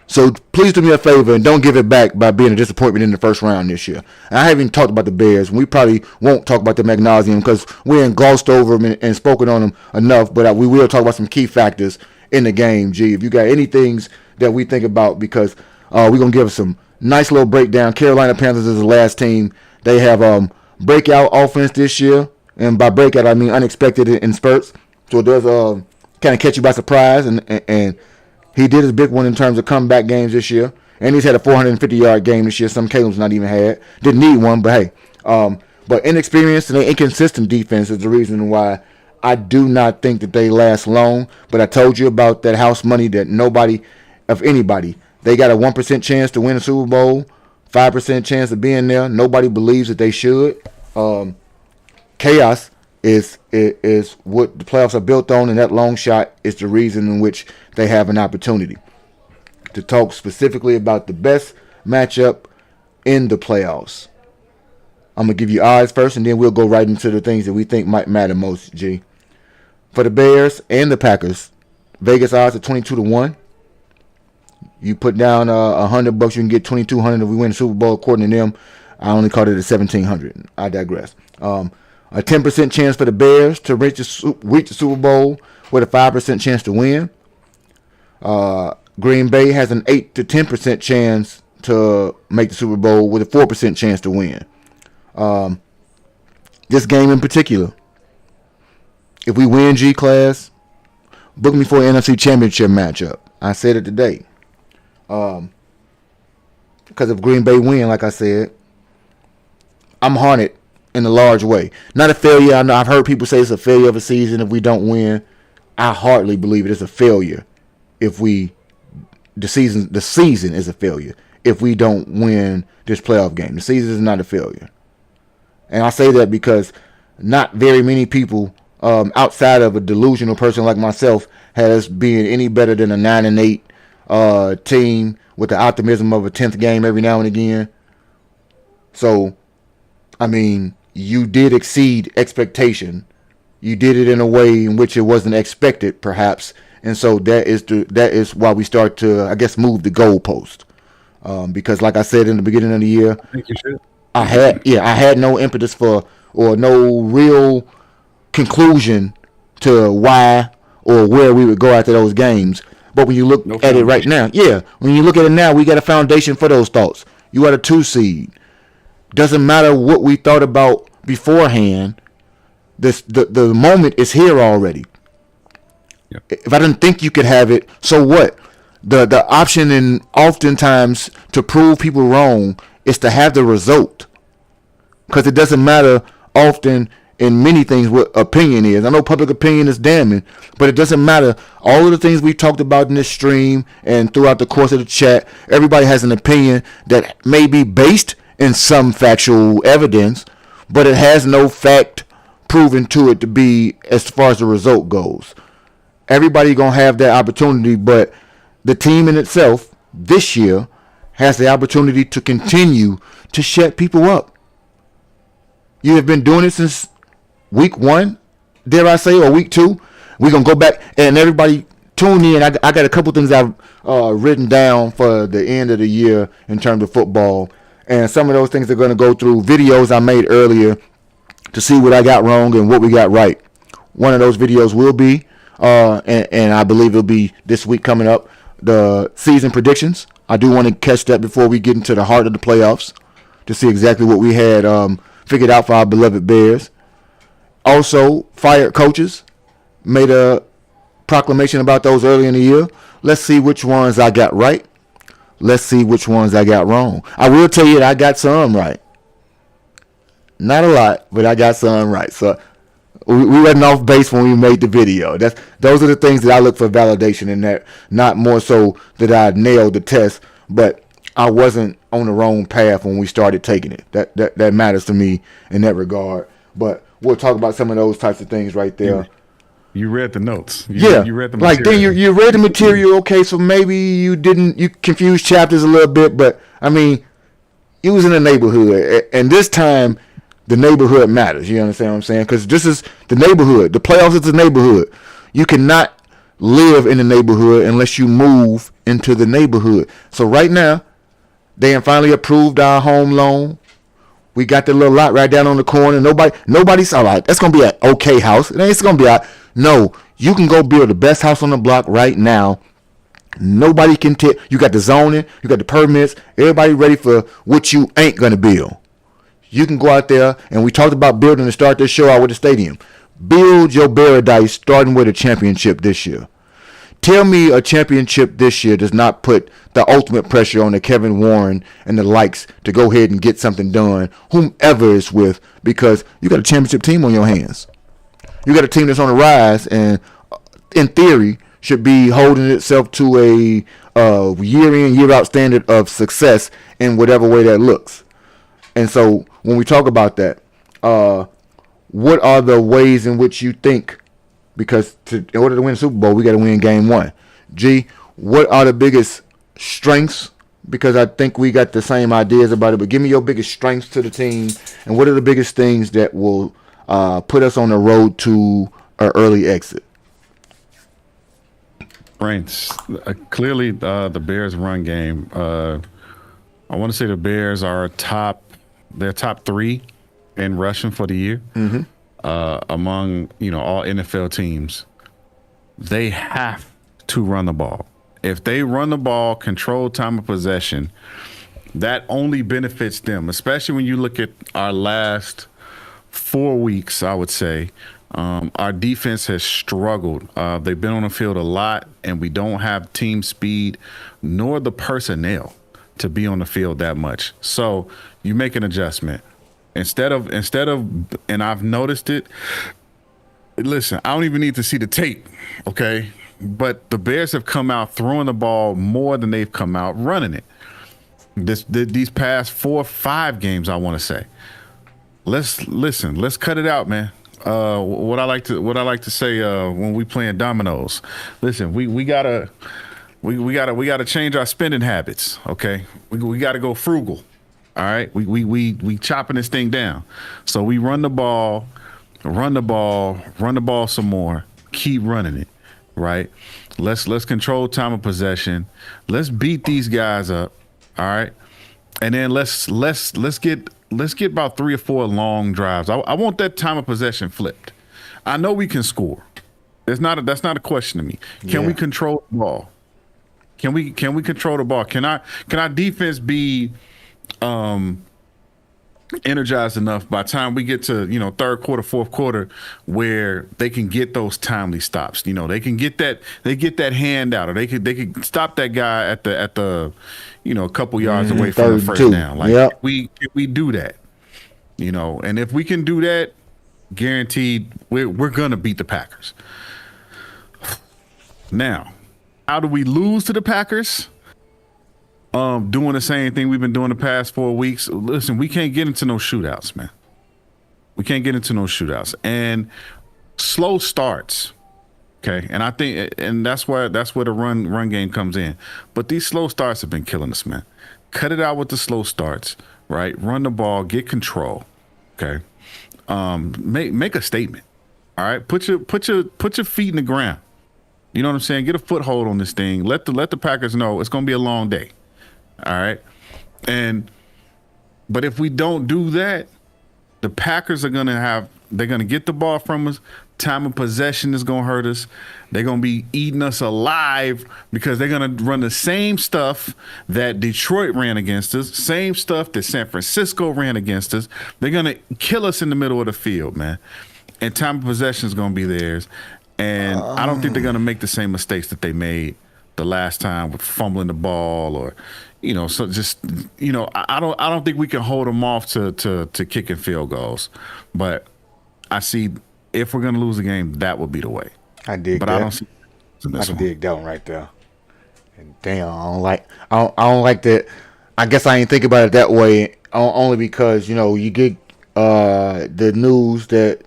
So please do me a favor and don't give it back by being a disappointment in the first round this year. And I haven't even talked about the Bears. We probably won't talk about them ad nauseum because we ain't glossed over them and spoken on them enough. But we will talk about some key factors in the game. G, if you got any things that we think about, because we're going to give some nice little breakdown. Carolina Panthers is the last team. They have breakout offense this year. And by breakout, I mean unexpected in spurts. So it does kind of catch you by surprise. And he did his big one in terms of comeback games this year. And he's had a 450-yard game this year. Some Caleb's not even had. Didn't need one, but hey. But inexperienced and inconsistent defense is the reason why I do not think that they last long. But I told you about that house money that nobody, of anybody, they got a 1% chance to win a Super Bowl, 5% chance of being there. Nobody believes that they should. Chaos is what the playoffs are built on, and that long shot is the reason in which they have an opportunity to talk specifically about the best matchup in the playoffs. I'm going to give you odds first, and then we'll go right into the things that we think might matter most, G. For the Bears and the Packers, Vegas odds are 22-1. You put down $100, you can get $2,200 if we win the Super Bowl, according to them. I only called it a 1,700. I digress. A 10% chance for the Bears to reach the Super Bowl with a 5% chance to win. Green Bay has an 8 to 10% chance to make the Super Bowl with a 4% chance to win. This game in particular, if we win G-Class, book me for an NFC Championship matchup. I said it today. Because if Green Bay win, like I said, I'm haunted in a large way. Not a failure. I know I've heard people say it's a failure of a season if we don't win. I hardly believe it is a failure if the season is a failure if we don't win this playoff game. The season is not a failure. And I say that because not very many people outside of a delusional person like myself had us being any better than a 9-8 team with the optimism of a 10th game every now and again. So, I mean, you did exceed expectation. You did it in a way in which it wasn't expected, perhaps, and so that is why we start to, I guess, move the goalpost. Because, like I said in the beginning of the year, I think you should. I had no impetus for or no real conclusion to why or where we would go after those games. But when you look at it right now, when you look at it now, we got a foundation for those thoughts. You got a 2 seed. Doesn't matter what we thought about beforehand. The moment is here already. Yep. If I didn't think you could have it, so what? The option in oftentimes to prove people wrong is to have the result. Because it doesn't matter often in many things what opinion is. I know public opinion is damning, but it doesn't matter. All of the things we talked about in this stream and throughout the course of the chat, everybody has an opinion that may be based in some factual evidence, but it has no fact proven to it to be as far as the result goes. Everybody gonna have that opportunity, but the team in itself this year has the opportunity to continue to shut people up. You have been doing it since week 1, dare I say, or week 2. We're gonna go back and everybody tune in. I got a couple things I've written down for the end of the year in terms of football. And some of those things are going to go through videos I made earlier to see what I got wrong and what we got right. One of those videos will be, and I believe it'll be this week coming up, the season predictions. I do want to catch that before we get into the heart of the playoffs to see exactly what we had figured out for our beloved Bears. Also, fired coaches. Made a proclamation about those early in the year. Let's see which ones I got right. Let's see which ones I got wrong. I will tell you that I got some right. Not a lot, but I got some right. So we wasn't off base when we made the video. Those are the things that I look for validation in that. Not more so that I nailed the test, but I wasn't on the wrong path when we started taking it. That matters to me in that regard. But we'll talk about some of those types of things right there. You read the notes. You read the material. Like then you read the material. Okay, so maybe you confused chapters a little bit, but I mean, you was in the neighborhood, and this time the neighborhood matters. You understand what I'm saying? Because this is the neighborhood. The playoffs is the neighborhood. You cannot live in the neighborhood unless you move into the neighborhood. So right now, they have finally approved our home loan. We got the little lot right down on the corner. Nobody's all right. That's gonna be an okay house. It's gonna be a no. You can go build the best house on the block right now. Nobody can tell. You got the zoning. You got the permits. Everybody ready for what you ain't gonna build. You can go out there, and we talked about building to start this show out with the stadium. Build your paradise, starting with a championship this year. Tell me a championship this year does not put the ultimate pressure on the Kevin Warren and the likes to go ahead and get something done, whomever it's with, because you got a championship team on your hands. You got a team that's on the rise and, in theory, should be holding itself to a year-in, year-out standard of success in whatever way that looks. And so when we talk about that, what are the ways in which you think, because in order to win the Super Bowl, we got to win game 1. G, what are the biggest strengths? Because I think we got the same ideas about it, but give me your biggest strengths to the team, and what are the biggest things that will put us on the road to an early exit? Strengths. Clearly, the Bears' run game. I want to say the Bears are top they're top 3 in rushing for the year among all NFL teams. They have to run the ball. If they run the ball, control time of possession, that only benefits them, especially when you look at our last 4 weeks, I would say. Our defense has struggled. They've been on the field a lot, and we don't have team speed nor the personnel to be on the field that much. So you make an adjustment. Instead of, and I've noticed it, listen, I don't even need to see the tape, okay? But the Bears have come out throwing the ball more than they've come out running it. These past 4 or 5 games, I want to say. Let's cut it out, man. What I like to say when we playing dominoes. Listen, we gotta change our spending habits. Okay, we gotta go frugal. All right, we chopping this thing down. So we run the ball some more. Keep running it. Right. Let's control time of possession. Let's beat these guys up. All right, and then let's get about 3 or 4 long drives. I want that time of possession flipped. I know we can score. That's not a question to me. Can we control the ball? Can we control the ball? Can our defense be energized enough by the time we get to third quarter, fourth quarter, where they can get those timely stops? They can get that hand out, or they could stop that guy at the a couple yards away from the first down. Like we do that, and if we can do that, guaranteed we're gonna beat the Packers. Now, how do we lose to the Packers? Doing the same thing we've been doing the past 4 weeks. Listen, we can't get into no shootouts, man. We can't get into no shootouts and slow starts. Okay, and I think, and that's where the run game comes in. But these slow starts have been killing us, man. Cut it out with the slow starts, right? Run the ball, get control. Okay, make a statement. All right, put your feet in the ground. You know what I'm saying? Get a foothold on this thing. Let the Packers know it's gonna be a long day. All right. But if we don't do that, the Packers they're going to get the ball from us. Time of possession is going to hurt us. They're going to be eating us alive because they're going to run the same stuff that Detroit ran against us, same stuff that San Francisco ran against us. They're going to kill us in the middle of the field, man. And time of possession is going to be theirs. And I don't think they're going to make the same mistakes that they made the last time with fumbling the ball or, so just, I don't think we can hold them off to kicking field goals. But I see if we're going to lose the game, that would be the way. I dig but that. I don't see I can dig that one right there. And damn, I don't like that. I guess I ain't think about it that way only because, you get the news that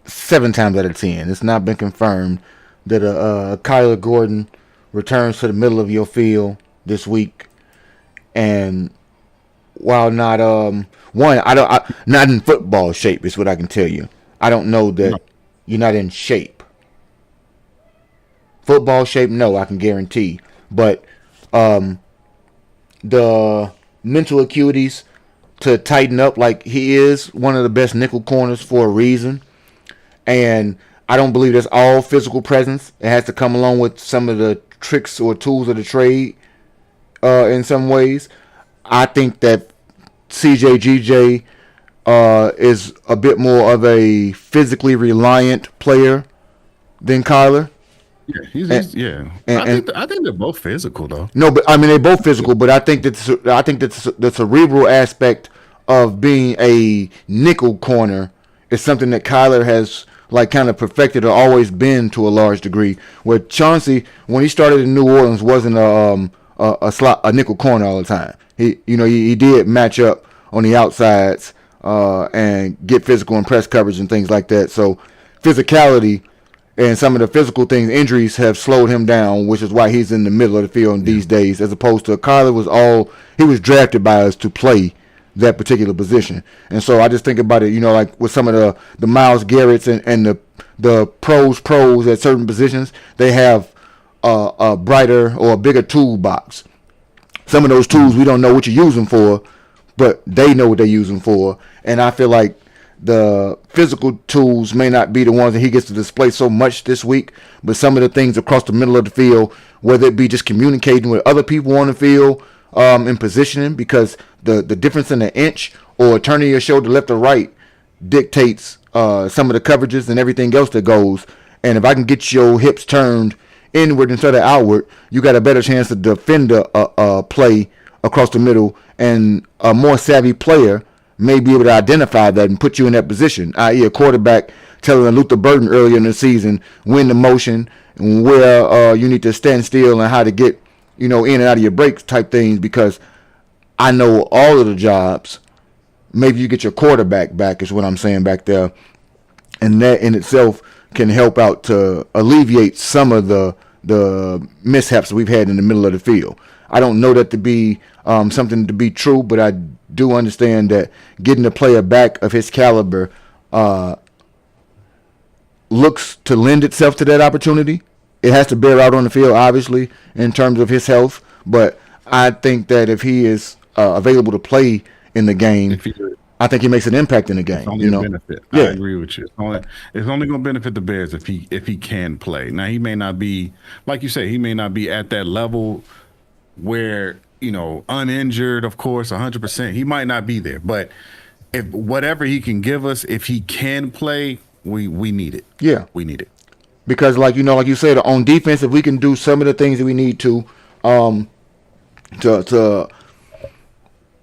7 times out of 10, it's not been confirmed that Kyler Gordon returns to the middle of your field this week, and while not not in football shape is what I can tell you. I don't know that you're not in shape. Football shape, no, I can guarantee. But the mental acuities to tighten up, like he is one of the best nickel corners for a reason, and I don't believe that's all physical presence. It has to come along with some of the tricks or tools of the trade in some ways. I think that CJGJ is a bit more of a physically reliant player than Kyler. Yeah, I think they're both physical though. No, but I mean they're both physical. But I think that the cerebral aspect of being a nickel corner is something that Kyler has kind of perfected or always been to a large degree. Where Chauncey, when he started in New Orleans, wasn't a nickel corner all the time. He did match up on the outsides and get physical and press coverage and things like that. So physicality and some of the physical things, injuries have slowed him down, which is why he's in the middle of the field these days, as opposed to Kyler he was drafted by us to play that particular position. And so I just think about it, like with some of the Myles Garrett's and the pros at certain positions, they have a brighter or a bigger toolbox. Some of those tools we don't know what you use them for, but they know what they're using for. And I feel like the physical tools may not be the ones that he gets to display so much this week, but some of the things across the middle of the field, whether it be just communicating with other people on the field, and positioning, because the difference in an inch or turning your shoulder left or right dictates some of the coverages and everything else that goes. And if I can get your hips turned inward instead of outward, you got a better chance to defend a play across the middle, and a more savvy player may be able to identify that and put you in that position, i.e. a quarterback telling Luther Burden earlier in the season when the motion and where you need to stand still and how to get, in and out of your breaks type things, because I know all of the jobs. Maybe you get your quarterback back is what I'm saying back there, and that in itself can help out to alleviate some of the mishaps we've had in the middle of the field. I don't know that to be something to be true, but I do understand that getting a player back of his caliber looks to lend itself to that opportunity. It has to bear out on the field, obviously, in terms of his health, but I think that if he is available to play in the game, I think he makes an impact in the game. It's only a benefit. Yeah. I agree with you. It's only going to benefit the Bears if he can play. Now, he may not be, like you say, he may not be at that level where, uninjured, of course, 100%. He might not be there, but if whatever he can give us, if he can play, we need it. Yeah, we need it. Because, like you said, on defense, if we can do some of the things that we need to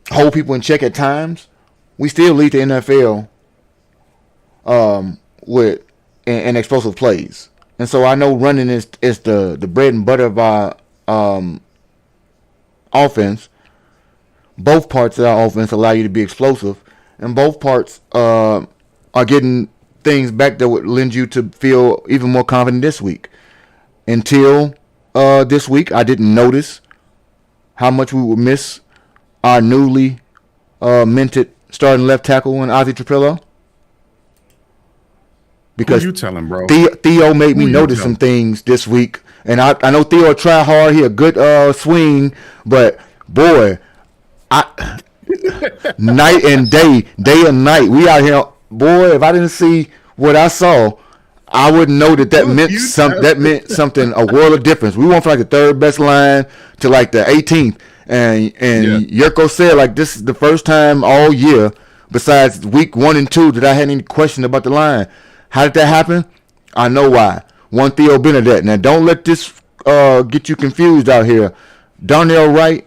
hold people in check at times, we still lead the NFL with in explosive plays. And so I know running is the bread and butter of our offense. Both parts of our offense allow you to be explosive, and both parts are getting things back that would lend you to feel even more confident this week. Until this week, I didn't notice how much we would miss our newly minted starting left tackle in Ozzie Trapillo. Because who you telling, bro? Theo made me notice some things this week. And I know Theo try hard. He a good swing. But, boy, night and day and night, we out here. Boy, if I didn't see what I saw, I wouldn't know that meant something, a world of difference. We went from like the third best line to like the 18th. And Yurko said, like, this is the first time all year, besides week 1 and 2, that I had any question about the line. How did that happen? I know why. One Theo Bernadette. Now, don't let this get you confused out here. Darnell Wright,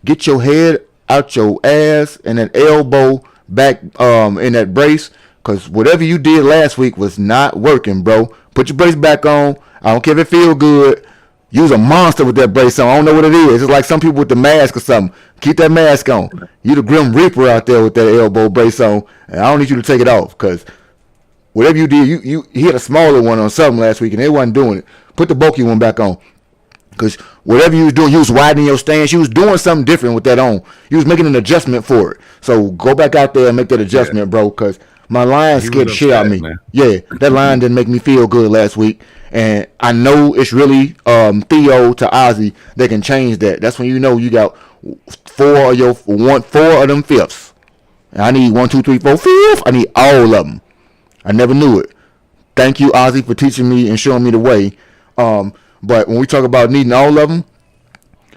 get your head out your ass and that elbow back in that brace, because whatever you did last week was not working, bro. Put your brace back on. I don't care if it feel good. You was a monster with that brace on. I don't know what it is. It's like some people with the mask or something. Keep that mask on. You the Grim Reaper out there with that elbow brace on. And I don't need you to take it off, because whatever you did, you hit a smaller one on something last week and they wasn't doing it. Put the bulky one back on. Because whatever you was doing, you was widening your stance. You was doing something different with that on. You was making an adjustment for it. So go back out there and make that adjustment, bro, because my line scared the shit out of me. Man. Yeah, that line didn't make me feel good last week. And I know it's really Theo to Ozzie that can change that. That's when you know you got four of them fifths. And I need 1, 2, 3, 4, fifth. I need all of them. I never knew it. Thank you, Ozzie, for teaching me and showing me the way. But when we talk about needing all of them,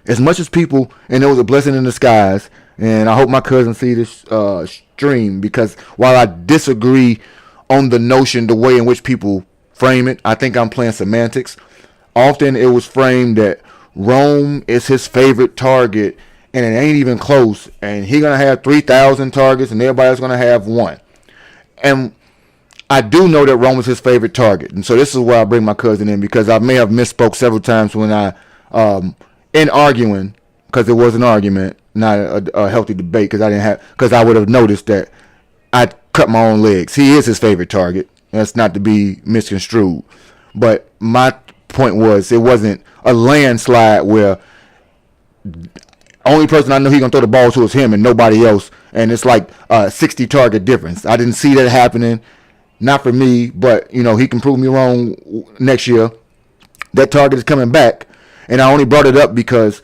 as much as people, and it was a blessing in disguise, and I hope my cousin see this stream, because while I disagree on the notion, the way in which people frame it, I think I'm playing semantics. Often it was framed that Rome is his favorite target, and it ain't even close, and he's going to have 3,000 targets, and everybody else going to have 1. And I do know that Rome is his favorite target, and so this is where I bring my cousin in, because I may have misspoke several times when I, in arguing, because it was an argument, not a healthy debate, because I would have noticed that I cut my own legs. He is his favorite target. That's not to be misconstrued, but my point was it wasn't a landslide where only person I know he's gonna throw the ball to is him and nobody else, and it's like a 60 target difference. I didn't see that happening. Not for me, but he can prove me wrong next year. That target is coming back, and I only brought it up because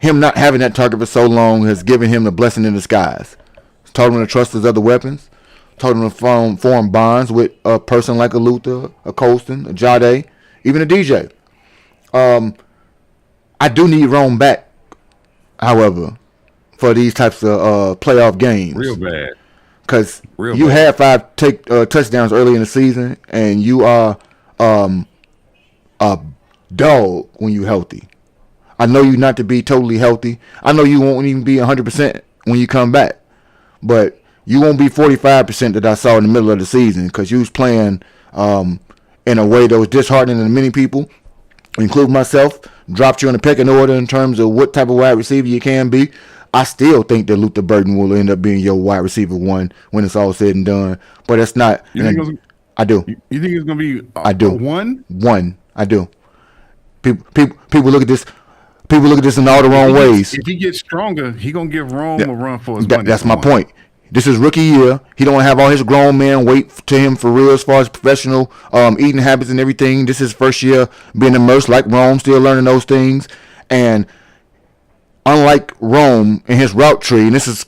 him not having that target for so long has given him the blessing in disguise. It's taught him to trust his other weapons. Taught him to form bonds with a person like a Luther, a Colston, a Jade, even a DJ. I do need Rome back, however, for these types of playoff games. Real bad. Because you had 5 touchdowns early in the season, and you are a dog when you're healthy. I know you not to be totally healthy. I know you won't even be 100% when you come back. But you won't be 45% that I saw in the middle of the season because you was playing in a way that was disheartening to many people, including myself. Dropped you in the pecking order in terms of what type of wide receiver you can be. I still think that Luther Burton will end up being your wide receiver 1 when it's all said and done. But it's not. I do. You think it's going to be I do. 1? 1. I do. People look at this. People look at this in all the wrong ways. If he gets stronger, he going to give Rome a run for his money. That's my point. This is rookie year. He don't have all his grown men wait to him for real as far as professional eating habits and everything. This is his first year being immersed like Rome, still learning those things. And unlike Rome in his route tree, and this is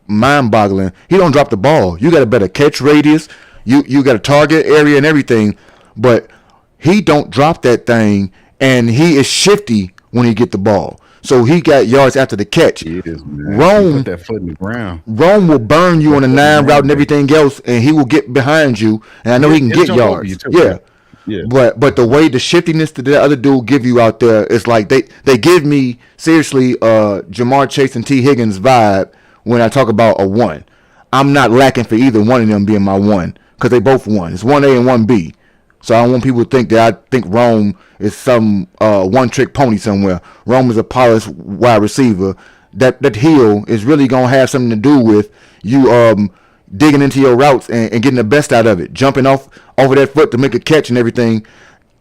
mind-boggling, he don't drop the ball. You got a better catch radius. You got a target area and everything. But he don't drop that thing, and he is shifty when he get the ball. So he got yards after the catch. He is, man. Rome, put that foot in the ground. Rome will burn you on the 9 route and everything else, and he will get behind you. And I know he can get yards. Yeah. But the way the shiftiness that the other dude give you out there is like they give me seriously Jamar Chase and T Higgins vibe when I talk about a 1. I'm not lacking for either one of them being my 1 because they both 1. It's 1A and 1B. So I don't want people to think that I think Rome is some one-trick pony somewhere. Rome is a polished wide receiver. That heel is really going to have something to do with you digging into your routes and getting the best out of it. Jumping off over that foot to make a catch and everything.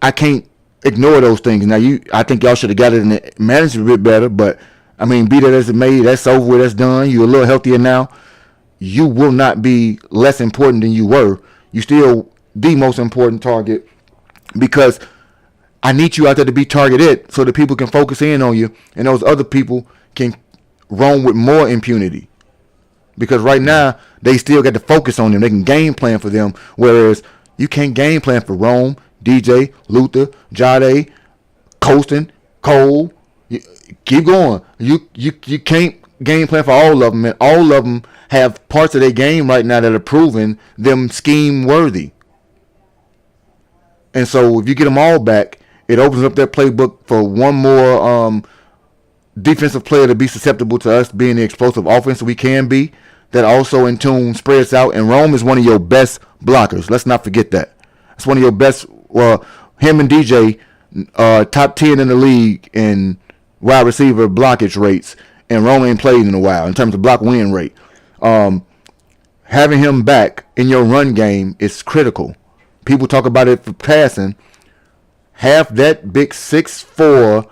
I can't ignore those things. Now, I think y'all should have got it and managed it a bit better. But, I mean, be that as it may, that's over with. That's done. You're a little healthier now. You will not be less important than you were. You still the most important target because I need you out there to be targeted so that people can focus in on you and those other people can roam with more impunity. Because right now, they still got to focus on them. They can game plan for them, whereas you can't game plan for Rome, DJ, Luther, Jade, Colston, Cole. Keep going. You can't game plan for all of them, and all of them have parts of their game right now that are proving them scheme worthy. And so if you get them all back, it opens up that playbook for one more defensive player to be susceptible to us being the explosive offense we can be. That also in tune spreads out. And Rome is one of your best blockers. Let's not forget that. It's one of your best. Well, him and DJ, top 10 in the league in wide receiver blockage rates. And Rome ain't played in a while in terms of block win rate. Having him back in your run game is critical. People talk about it for passing. Have that big 6'4",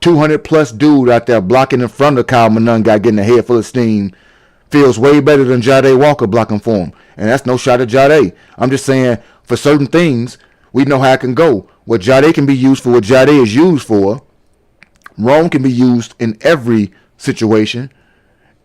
200-plus dude out there blocking in front of Kyle Manun guy getting a head full of steam feels way better than Jade Walker blocking for him. And that's no shot at Jade. I'm just saying, for certain things, we know how it can go. What Jade can be used for, what Jade is used for, Rome can be used in every situation.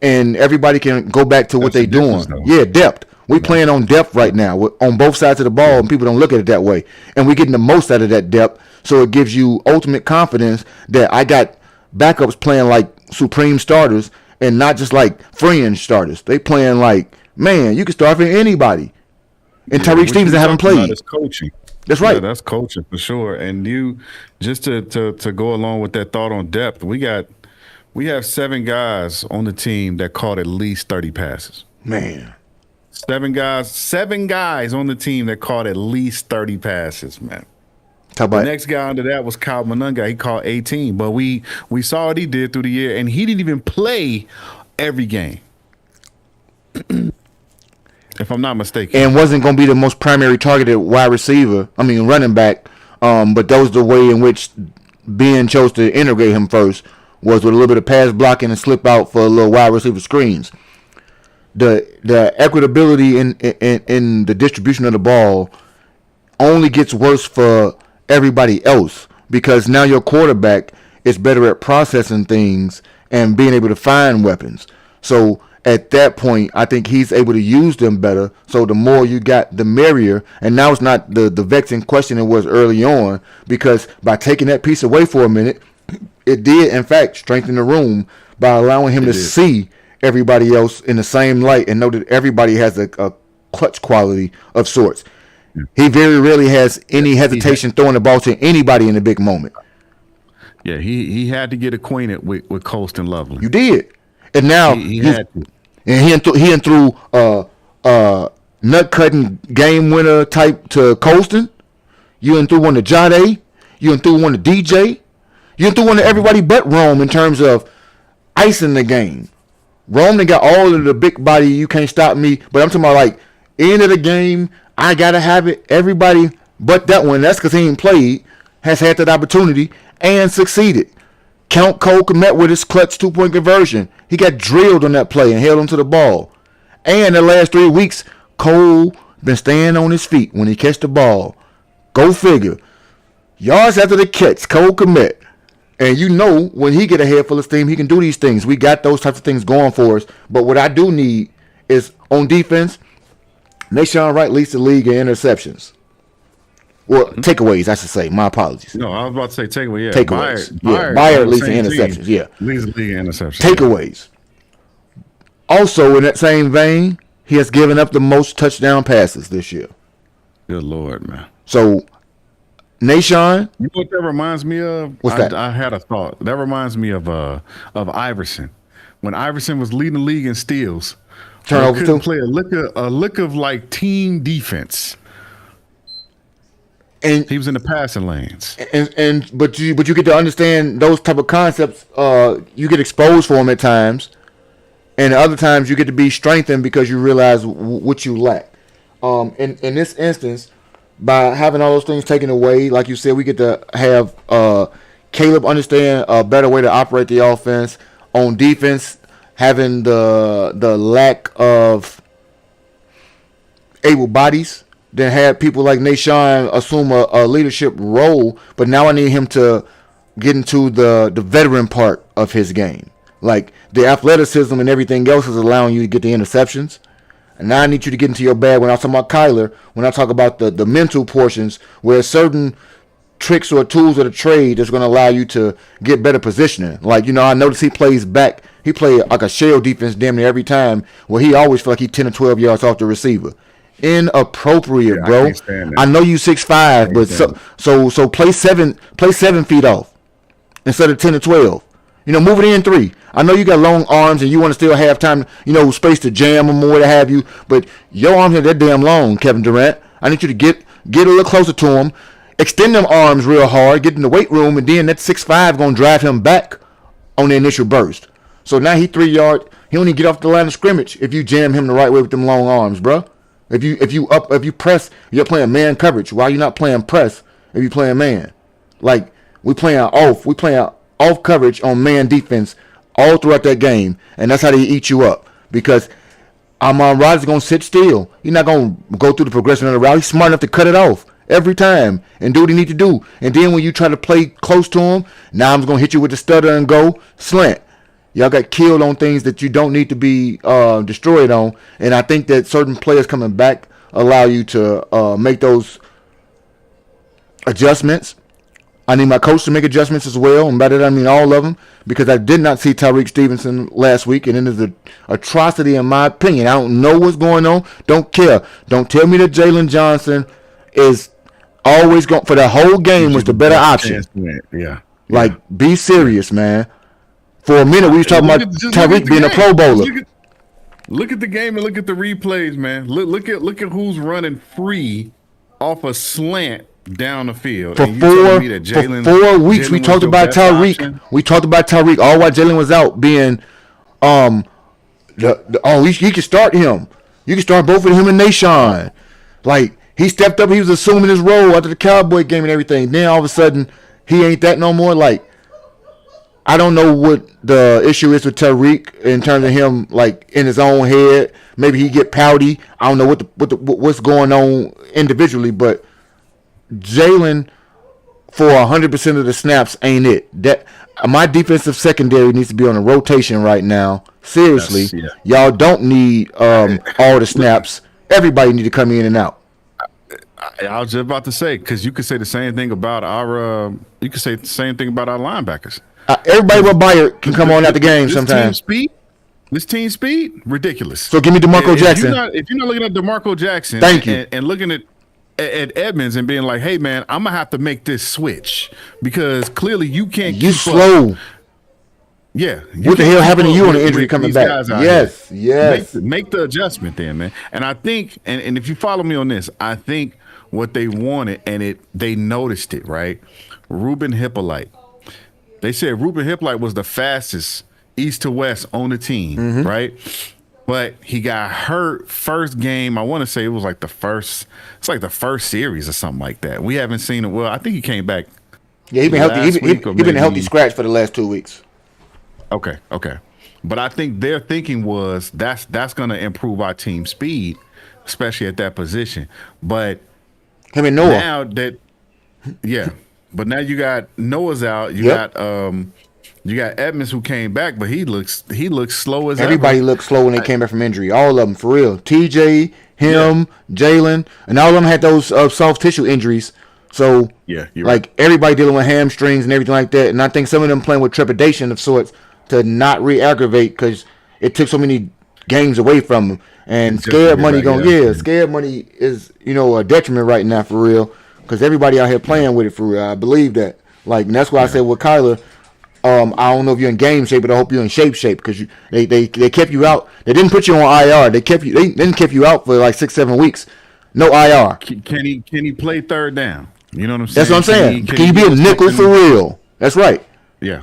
And everybody can go back to what they're doing. Yeah, depth. We playing on depth right now on both sides of the ball, and people don't look at it that way. And we're getting the most out of that depth, so it gives you ultimate confidence that I got backups playing like supreme starters and not just like fringe starters. They playing like, man, you can start for anybody. And Tyreek Stevenson haven't played. That's coaching. That's right. Yeah, that's coaching for sure. And you, just to go along with that thought on depth, we have 7 guys on the team that caught at least 30 passes. Man. 7 guys on the team that caught at least 30 passes, man. The next guy under that was Kyle Manunga. He caught 18, but we saw what he did through the year, and he didn't even play every game, if I'm not mistaken. And wasn't going to be the most primary targeted running back, but that was the way in which Ben chose to integrate him first, was with a little bit of pass blocking and slip out for a little wide receiver screens. The equitability in the distribution of the ball only gets worse for everybody else because now your quarterback is better at processing things and being able to find weapons. So at that point, I think he's able to use them better. So the more you got, the merrier. And now it's not the vexing question it was early on, because by taking that piece away for a minute, it did, in fact, strengthen the room by allowing him to see everybody else in the same light and know that everybody has a clutch quality of sorts. He very rarely has any hesitation throwing the ball to anybody in a big moment. Yeah, he had to get acquainted with Colston Loveland. You did. And now he had to. And he threw nut cutting game winner type to Colston. You threw one to Jade. You threw one to DJ. You threw one to everybody but Rome in terms of icing the game. Rome they got all of the big body, you can't stop me. But I'm talking about like end of the game, I gotta have it. Everybody but that one, that's because he ain't played, has had that opportunity and succeeded. Count Cole Kmet with his clutch 2-point conversion. He got drilled on that play and held onto the ball. And the last 3 weeks, Cole been staying on his feet when he catch the ball. Go figure. Yards after the catch, Cole Kmet. And you know when he get a head full of steam, he can do these things. We got those types of things going for us. But what I do need is on defense, Nahshon Wright leads the league in interceptions. Well, takeaways, I should say. My apologies. No, I was about to say takeaway. Yeah, Takeaways. Byard leads in interceptions. Yeah. Leads the league in interceptions. Takeaways. Also, in that same vein, he has given up the most touchdown passes this year. Good Lord, man. So, Nahshon. You know what that reminds me of? What's that? I had a thought. That reminds me of Iverson. When Iverson was leading the league in steals. Turnover too. Play a lick of like team defense. And he was in the passing lanes. But you get to understand those type of concepts. You get exposed for them at times, and other times you get to be strengthened because you realize what you lack. In this instance, by having all those things taken away, like you said, we get to have Caleb understand a better way to operate the offense. On defense, having the lack of able bodies. Then had people like Nahshon assume a leadership role, but now I need him to get into the veteran part of his game. Like the athleticism and everything else is allowing you to get the interceptions. And now I need you to get into your bag when I talk about Kyler, when I talk about the mental portions where certain tricks or tools of the trade is going to allow you to get better positioning. Like, I notice he plays back. He plays like a shell defense damn near every time where he always feel like he's 10 or 12 yards off the receiver. Inappropriate, bro. I know you 6'5", but so play 7 feet off instead of 10 or 12. Move it in 3. I know you got long arms and you want to still have time, space to jam them or what have you, but your arms are that damn long, Kevin Durant. I need you to get a little closer to him, extend them arms real hard, get in the weight room, and then that 6'5" gonna drive him back on the initial burst. So now he 3 yard. He only get off the line of scrimmage if you jam him the right way with them long arms, bro. If you press, you're playing man coverage. Why you not playing press if you playing man? Like we playing off coverage on man defense all throughout that game, and that's how they eat you up. Because Amon Rodgers is gonna sit still. He's not gonna go through the progression of the route. He's smart enough to cut it off every time and do what he need to do. And then when you try to play close to him, now I'm just gonna hit you with the stutter and go slant. Y'all got killed on things that you don't need to be destroyed on. And I think that certain players coming back allow you to make those adjustments. I need my coach to make adjustments as well. And by that I mean all of them. Because I did not see Tyreek Stevenson last week. And it is an atrocity in my opinion. I don't know what's going on. Don't care. Don't tell me that Jalen Johnson is always going for the whole game was the better option. Yeah. Like, be serious, man. For a minute, we was talking about Tyreek being a Pro Bowler. Look at the game and look at the replays, man. Look at who's running free off a slant down the field. For 4 weeks, we talked about Tyreek. We talked about Tyreek all while Jalen was out being, you can start him. You can start both of him and Nahshon. Like, he stepped up. He was assuming his role after the Cowboy game and everything. Then all of a sudden, he ain't that no more. Like, I don't know what the issue is with Tyreek in terms of him, like, in his own head. Maybe he get pouty. I don't know what's going on individually, but Jalen, for 100% of the snaps ain't it. That my defensive secondary needs to be on a rotation right now. Seriously, y'all don't need all the snaps. Everybody need to come in and out. I was just about to say, because you could say the same thing about our linebackers. Everybody but Byard can come on out the game sometimes. This team speed, ridiculous. So give me DeMarco Jackson. If you're not looking at DeMarco Jackson, thank you, and looking at Edmonds and being like, hey man, I'm gonna have to make this switch because clearly you can't. You slow. Up. Yeah. What the hell happened to you on the injury coming back? Yes. Make the adjustment then, man. And I think, and if you follow me on this, I think what they wanted, and they noticed it, right? Ruben Hippolyte. They said Ruben Hippolyte was the fastest east to west on the team, right? But he got hurt first game. I want to say it was like the first series or something like that. We haven't seen it. Well, I think he came back. Yeah, he been healthy. He been a healthy scratch for the last 2 weeks. Okay. But I think their thinking was that's going to improve our team speed, especially at that position. But him and Noah. Now that, but now you got Noah's out. You got Edmonds who came back, but he looks slow as everybody ever. looked slow when they came back from injury. All of them, for real. TJ, him, Jalen, and all of them had those soft tissue injuries. So everybody dealing with hamstrings and everything like that. And I think some of them playing with trepidation of sorts to not re-aggravate because it took so many games away from them. And scared money scared money is a detriment right now for real because everybody out here playing with it for real. I believe that. And that's why I said with Kyler. I don't know if you're in game shape, but I hope you're in shape because they kept you out. They didn't put you on IR. They didn't keep you out for like 6-7 weeks. No IR. Can he play third down? You know what I'm saying? That's what I'm saying. Can you be a nickel for real? That's right. Yeah.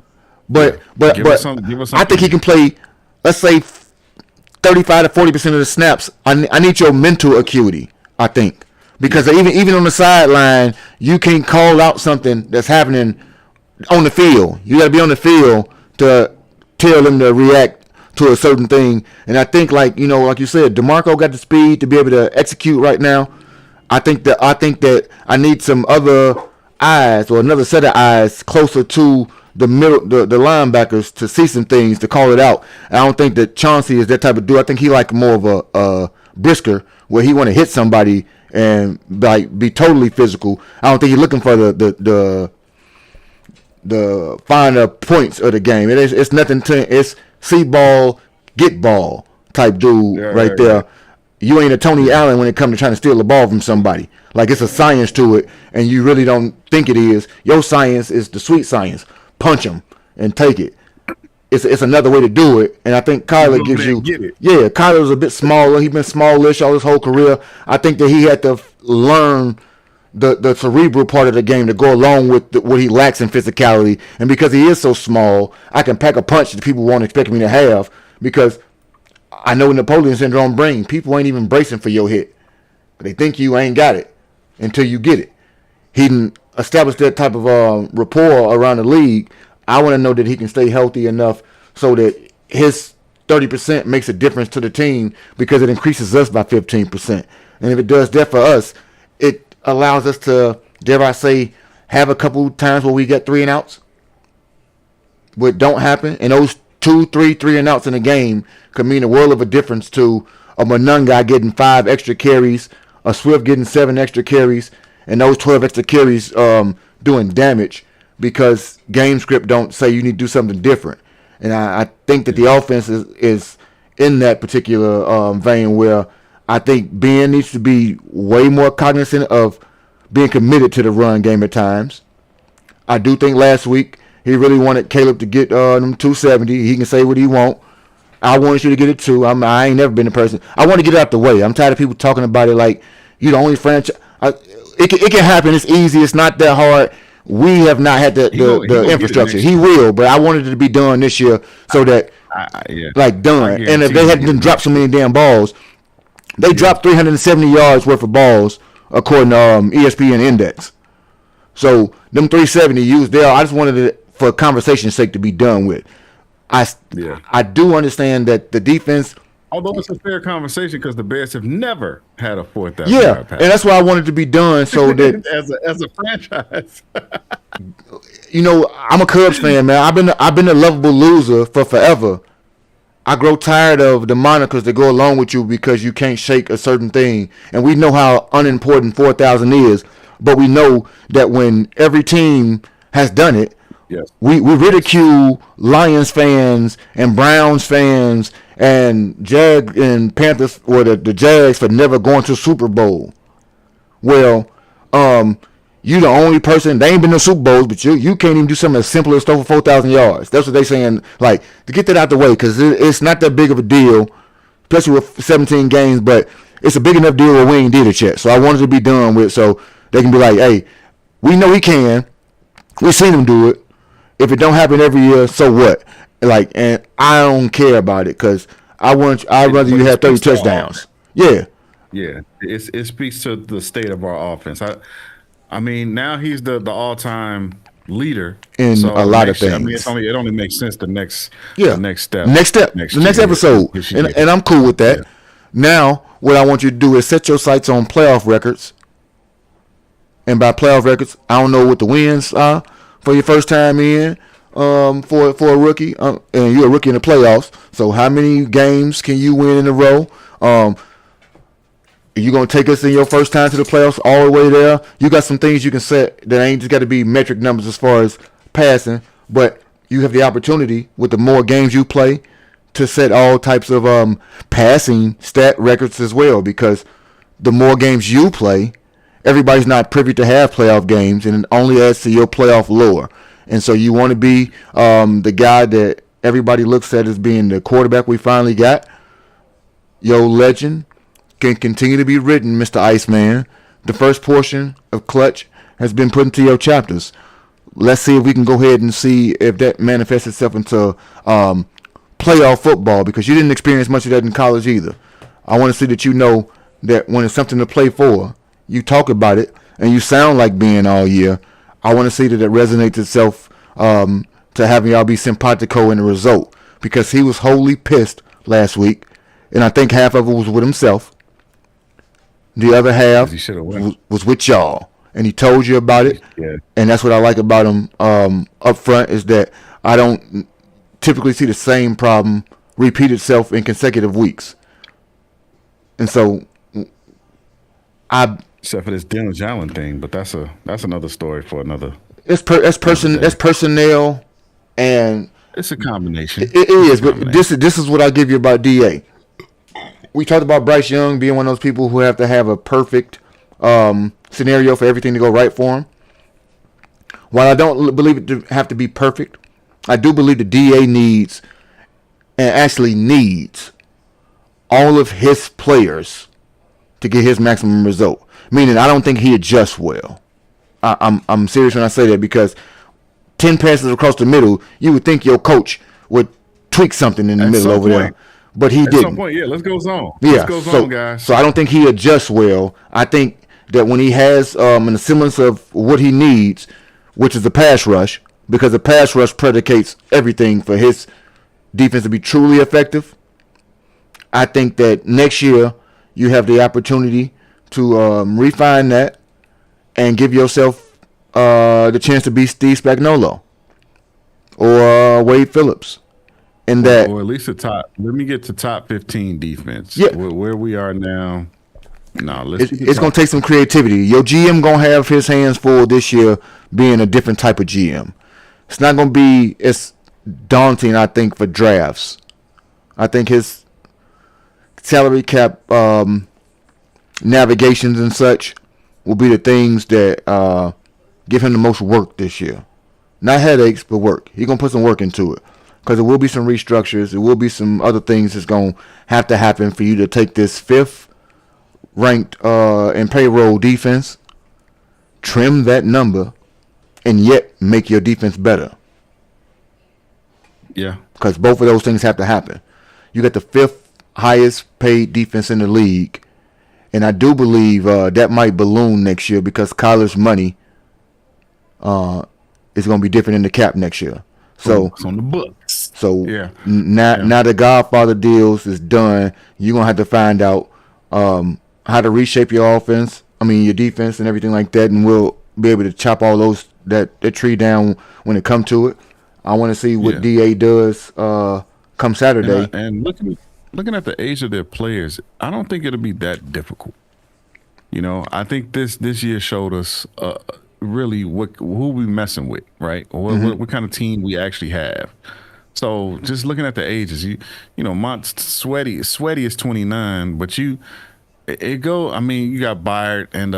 But give us something. I think he can play. Let's say 35 to 40% of the snaps. I need your mental acuity. I think because even on the sideline, you can call out something that's happening on the field. You got to be on the field to tell them to react to a certain thing. And I think like you said, DeMarco got the speed to be able to execute right now. I think that I need some other eyes or another set of eyes closer to the middle, the linebackers to see some things to call it out. I don't think that Chauncey is that type of dude. I think he like more of a Brisker where he want to hit somebody and like be totally physical. I don't think he's looking for the finer points of the game. It's nothing to it's see ball, get ball type dude right there. You ain't a Tony Allen when it comes to trying to steal the ball from somebody. Like it's a science to it, and you really don't think it is. Your science is the sweet science. Punch him and take it. It's another way to do it, and I think Kyler gives you. Yeah, Kyler's a bit smaller. He's been smallish all his whole career. I think that he had to learn the cerebral part of the game to go along with what he lacks in physicality. And because he is so small, I can pack a punch that people won't expect me to have because I know Napoleon syndrome brings. People ain't even bracing for your hit. They think you ain't got it until you get it. He didn't establish that type of rapport around the league. I want to know that he can stay healthy enough so that his 30% makes a difference to the team because it increases us by 15%. And if it does that for us, it allows us to, dare I say, have a couple times where we get 3 and outs. What don't happen, and those 3 and outs in a game could mean a world of a difference to a Monunga getting 5 extra carries, a Swift getting 7 extra carries, and those 12 extra carries doing damage because game script don't say you need to do something different. And I think that the offense is in that particular vein where I think Ben needs to be way more cognizant of being committed to the run game at times. I do think last week he really wanted Caleb to get them 270. He can say what he want. I wanted you to get it too. I ain't never been the person. I want to get it out the way. I'm tired of people talking about it like you the only franchise. It can happen. It's easy. It's not that hard. We have not had the infrastructure. He will, but I wanted it to be done this year so that done. And if they hadn't dropped so many damn balls, they dropped 370 yards worth of balls according to ESPN Index. So them 370 used there. I just wanted it for conversation's sake to be done with. I do understand that the defense. Although it's a fair conversation because the Bears have never had a 4,000 yard pass. And that's why I wanted to be done so that as a franchise. You know, I'm a Cubs fan, man. I've been a lovable loser for forever. I grow tired of the monikers that go along with you because you can't shake a certain thing. And we know how unimportant 4,000 is, but we know that when every team has done it, Yes. we Yes. ridicule Lions fans and Browns fans and Panthers or the Jags for never going to Super Bowl. Well, you the only person. They ain't been to Super Bowls, but you can't even do something as simple as throw for 4,000 yards. That's what they saying. Like to get that out the way because it's not that big of a deal, especially with 17 games. But it's a big enough deal where we ain't did it yet. So I wanted to be done with so they can be like, hey, we know he can. We seen him do it. If it don't happen every year, so what? Like, and I don't care about it because I'd rather But you it have 30 speaks to our touchdowns. offense. Yeah, Yeah, it speaks to the state of our offense. I mean, now he's the all time leader. in a So lot of next year, I mean, things. it only makes sense the Yeah. next step Next step, the next next year. episode, He should and get and it. I'm cool with Yeah. that. Now, what I want you to do is set your sights on playoff records, and by playoff records, I don't know what the wins are for your first time in. For a rookie, and you're a rookie in the playoffs. So, how many games can you win in a row? Are you gonna take us in your first time to the playoffs all the way there? You got some things you can set that ain't just got to be metric numbers as far as passing, but you have the opportunity with the more games you play to set all types of passing stat records as well. Because the more games you play, everybody's not privy to have playoff games, and it only adds to your playoff lore. And so you want to be the guy that everybody looks at as being the quarterback we finally got. Your legend can continue to be written, Mr. Iceman. The first portion of Clutch has been put into your chapters. Let's see if we can go ahead and see if that manifests itself into playoff football because you didn't experience much of that in college either. I want to see that you know that when it's something to play for, you talk about it and you sound like being all year. I want to see that it resonates itself to having y'all be simpatico in the result because he was wholly pissed last week, and I think half of it was with himself. The other half He should have won. was with y'all, and he told you about it. Yeah. And that's what I like about him up front is that I don't typically see the same problem repeat itself in consecutive weeks. And so I Except for this Dylan Allen thing, but that's another story for another. that's day. personnel, and It's a combination. it is. It's a But combination. this is what I give you about Da. We talked about Bryce Young being one of those people who have to have a perfect scenario for everything to go right for him. While I don't believe it to have to be perfect, I do believe the DA needs and actually needs all of his players to get his maximum result. Meaning, I don't think he adjusts well. I'm serious when I say that because 10 passes across the middle, you would think your coach would tweak something in the At middle some over there, point, but he at some didn't. point, yeah, let's go zone. Yeah, Let's go so zone, guys. so I don't think he adjusts well. I think that when he has an semblance of what he needs, which is a pass rush, because the pass rush predicates everything for his defense to be truly effective. I think that next year you have the opportunity to refine that and give yourself the chance to be Steve Spagnuolo or Wade Phillips. And that, Or at least the top. Let me get to top 15 defense. Yeah. Where we are now. No, let's get it's going to take some creativity. Your GM going to have his hands full this year being a different type of GM. It's not going to be as daunting, I think, for drafts. I think his salary cap navigations and such will be the things that give him the most work this year. Not headaches, but work. He's going to put some work into it. Because there will be some restructures. There will be some other things that's going to have to happen for you to take this fifth ranked in payroll defense, trim that number, and yet make your defense better. Yeah. Because both of those things have to happen. You got the fifth highest paid defense in the league, and I do believe that might balloon next year because Kyler's money is going to be different in the cap next year. So It's on the books. So Yeah. now the Godfather deals is done. You're gonna have to find out how to reshape your offense. I mean your defense and everything like that, and we'll be able to chop all those that tree down when it come to it. I want to see what Yeah. DA does come Saturday. And looking at the age of their players, I don't think it'll be that difficult. I think this year showed us really who we messing with, right? Or what kind of team we actually have. So just looking at the ages, Sweaty is 29, but it go. I mean, you got Byard and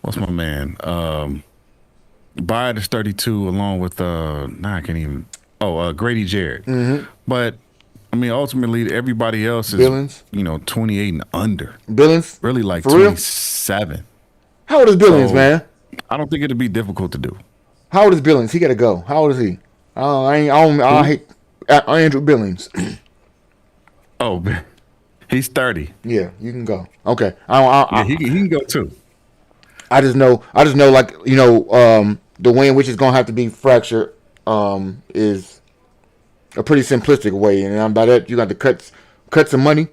what's my man? Byard is 32, along with I can't even. Grady Jarrett. But I mean, ultimately, everybody else is Billings? 28 and under. Billings? Really like For real? 27. How old is Billings, So, man? I don't think it'd be difficult to do. How old is Billings? He got to go. How old is he? I hate Andrew Billings. Oh, he's 30. Yeah, you can go. Okay. He can go too. I just know, like, the way in which it's gonna have to be fractured is a pretty simplistic way, and by that you got to cut some money,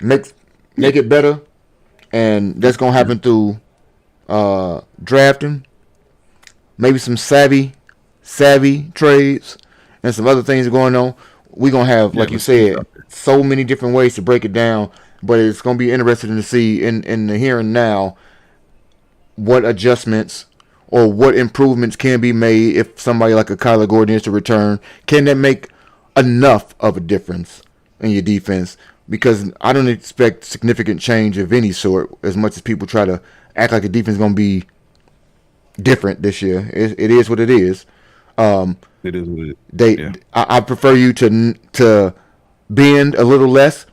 make it better, and that's gonna happen through drafting, maybe some savvy trades, and some other things going on. We're gonna have, like you said, so many different ways to break it down, but it's gonna be interesting to see in the here and now what adjustments or what improvements can be made if somebody like a Kyler Gordon is to return. Can that make enough of a difference in your defense? Because I don't expect significant change of any sort, as much as people try to act like the defense is going to be different this year. It is what it is. It is what it is. Yeah. I prefer you to bend a little less,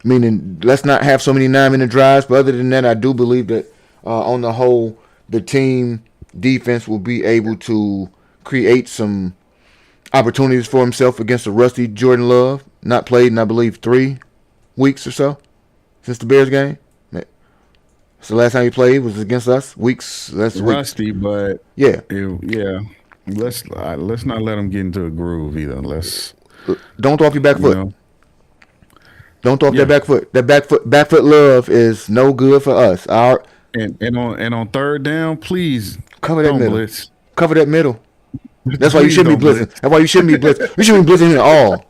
meaning let's not have so many 9-minute drives. But other than that, I do believe that on the whole, the team defense will be able to create some opportunities for himself against a rusty Jordan Love. Not played in, I believe, 3 weeks or so since the Bears game. So the last time he played was against us. Weeks. That's rusty, weeks. but yeah. Let's not let him get into a groove either. Don't throw off your back foot. Don't throw off that back foot. That back foot love is no good for us. And on third down, please cover that middle. Blitz. Cover that middle. That's why you shouldn't be blitzing. That's why you shouldn't be blitzing. You shouldn't be blitzing him at all.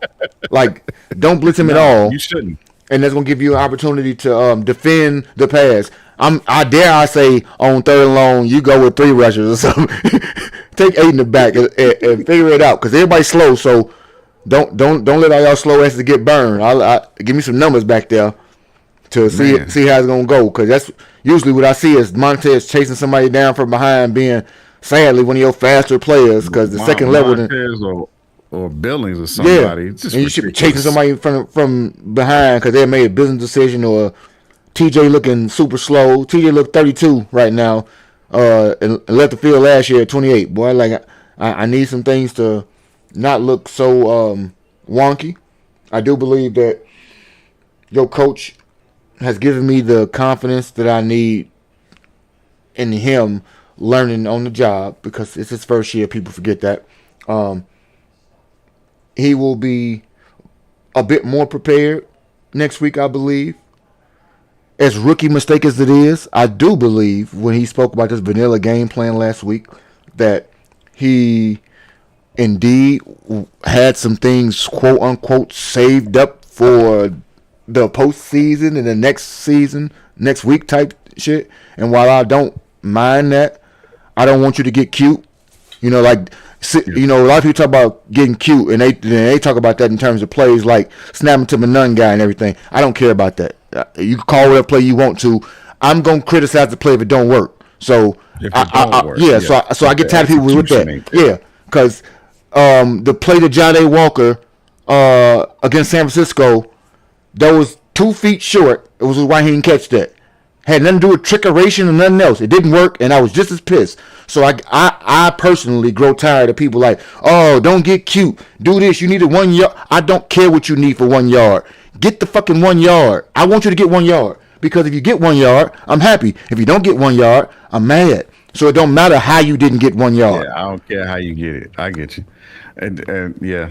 Like, don't blitz him at all. You shouldn't. And that's gonna give you an opportunity to defend the pass. I say on third and long, you go with 3 rushers or something. Take 8 in the back and figure it out, because everybody's slow. So don't let all y'all slow asses get burned. Give me some numbers back there to see how it's gonna go, because that's usually what I see is Montez chasing somebody down from behind, being sadly one of your faster players, because the second level or Billings or somebody. And you should be chasing somebody from behind because they made a business decision, or TJ looking super slow. TJ looked 32 right now, and left the field last year at 28. Boy, like I need some things to not look so wonky. I do believe that your coach has given me the confidence that I need in him learning on the job, because it's his first year. People forget that. He will be a bit more prepared next week, I believe. As rookie mistake as it is, I do believe when he spoke about this vanilla game plan last week that he indeed had some things, quote unquote, saved up for the postseason and the next season, next week type shit. And while I don't mind that, I don't want you to get cute. A lot of people talk about getting cute, and they talk about that in terms of plays like snapping to my nun guy and everything. I don't care about that. You can call whatever play you want to. I'm gonna criticize the play if it don't work. So So I get tired of people with that. Yeah, because the play to John A. Walker against San Francisco, that was 2 feet short. It was why he didn't catch that. Had nothing to do with trickeration or nothing else. It didn't work, and I was just as pissed. So I personally grow tired of people like, oh, don't get cute. Do this. You need a 1 yard. I don't care what you need for 1 yard. Get the fucking 1 yard. I want you to get 1 yard. Because if you get 1 yard, I'm happy. If you don't get 1 yard, I'm mad. So it don't matter how you didn't get 1 yard. Yeah, I don't care how you get it. I get you. And yeah.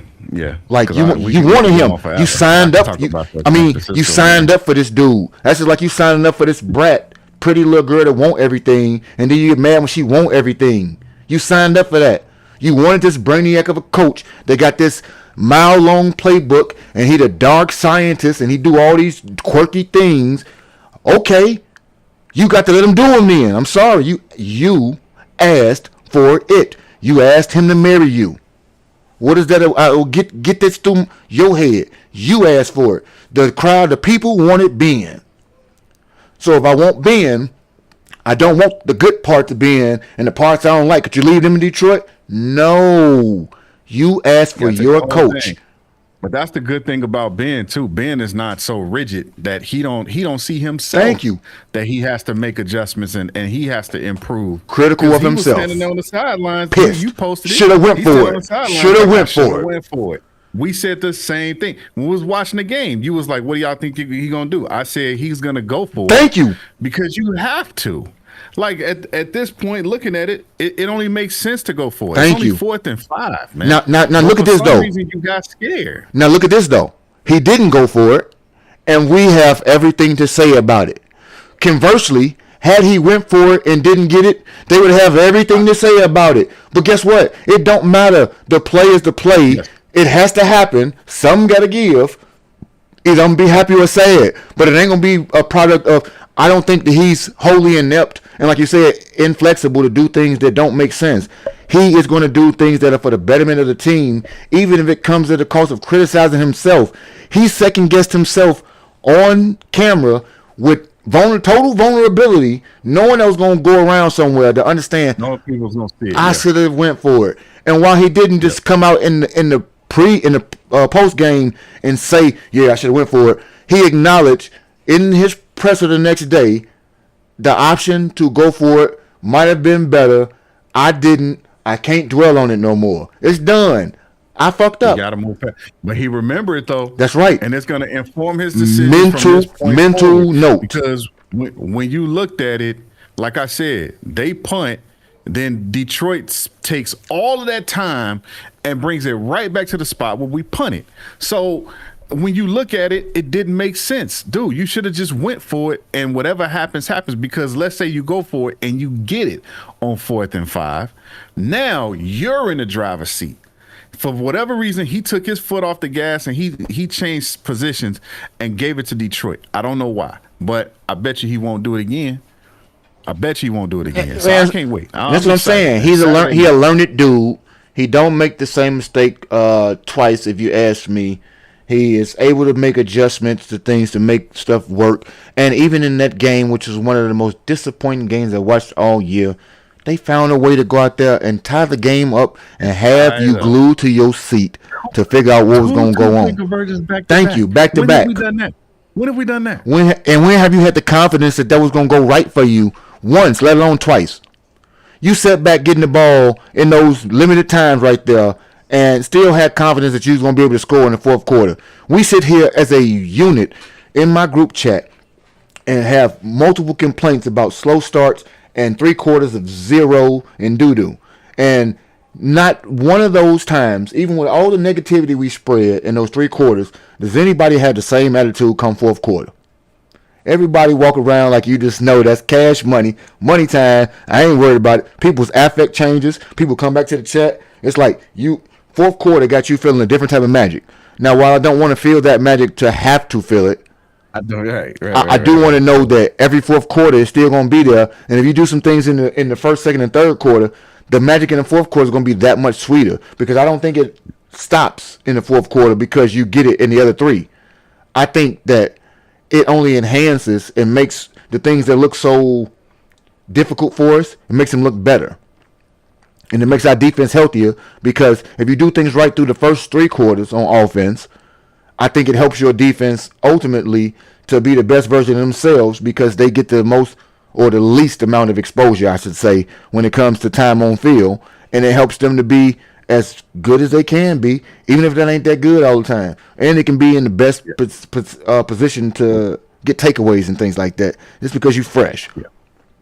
Like you wanted him. You signed up. You signed up for this dude. That's just like you signing up for this brat pretty little girl that want everything, and then you get mad when she want everything. You signed up for that. You wanted this brainiac of a coach that got this mile-long playbook, and he the dark scientist, and he do all these quirky things. Okay, you got to let him do them then. I'm sorry. You asked for it. You asked him to marry you. What is that? Get this through your head. You asked for it. The crowd, the people wanted Ben. So if I want Ben, I don't want the good parts of Ben and the parts I don't like. Could you leave them in Detroit? No. You asked for your coach. Thing. But that's the good thing about Ben too. Ben is not so rigid that he don't see himself. Thank you. That he has to make adjustments and he has to improve. Critical of himself. Standing there on the sidelines. Pissed. You posted it. Should have went for it. Should have went for it. We said the same thing when we was watching the game. You was like, "What do y'all think he gonna do?" I said he's gonna go for it. Thank you. Because you have to. Like at this point, looking at it, it only makes sense to go for it. Thank it's you. only 4th and 5, man. Now look at this though. For some reason, you got scared. Now look at this though. He didn't go for it, and we have everything to say about it. Conversely, had he went for it and didn't get it, they would have everything to say about it. But guess what? It don't matter. The play is the play. Yes. It has to happen. Some got to give. Either I'm going to be happy or sad. But it ain't going to be a product of, I don't think that he's wholly inept and, like you said, inflexible to do things that don't make sense. He is going to do things that are for the betterment of the team, even if it comes at the cost of criticizing himself. He second-guessed himself on camera with total vulnerability, knowing that was going to go around somewhere to understand. No people was going to see it. I should have went for it. And while he didn't just come out in the post game and say, "Yeah, I should have went for it," he acknowledged in his presser the next day the option to go for it might have been better. I didn't. I can't dwell on it no more. It's done. I fucked up. You gotta move fast. But he remembered it though. That's right. And it's gonna inform his decision. Mental note. Because when you looked at it, like I said, they punt, then Detroit takes all of that time and brings it right back to the spot where we punted. So when you look at it, it didn't make sense. Dude, you should have just went for it, and whatever happens, happens. Because let's say you go for it and you get it on 4th and 5. Now you're in the driver's seat. For whatever reason, he took his foot off the gas and he changed positions and gave it to Detroit. I don't know why, but I bet you he won't do it again. I bet you he won't do it again. So I can't wait. That's what I'm saying. He a learned dude. He don't make the same mistake twice, if you ask me. He is able to make adjustments to things to make stuff work. And even in that game, which is one of the most disappointing games I watched all year, they found a way to go out there and tie the game up and have you glued to your seat to figure out what was going to go on. Thank you. Back to back. When have we done that? When have you had the confidence that was going to go right for you once, let alone twice? You sat back getting the ball in those limited times right there and still had confidence that you was going to be able to score in the 4th quarter. We sit here as a unit in my group chat and have multiple complaints about slow starts and 3/4 of zero and doo-doo. And not one of those times, even with all the negativity we spread in those 3 quarters, does anybody have the same attitude come 4th quarter. Everybody walk around like you just know that's cash money, money time. I ain't worried about it. People's affect changes. People come back to the chat. It's like 4th quarter got you feeling a different type of magic. Now, while I don't want to feel that magic to have to feel it, I do want to know that every 4th quarter is still going to be there. And if you do some things in the 1st, 2nd, and 3rd quarter, the magic in the 4th quarter is going to be that much sweeter. Because I don't think it stops in the 4th quarter because you get it in the other 3. I think that it only enhances and makes the things that look so difficult for us, it makes them look better. And it makes our defense healthier because if you do things right through the first 3 quarters on offense, I think it helps your defense ultimately to be the best version of themselves because they get the most or the least amount of exposure, I should say, when it comes to time on field. And it helps them to be as good as they can be, even if that ain't that good all the time. And they can be in the best position to get takeaways and things like that just because you're fresh. Yeah.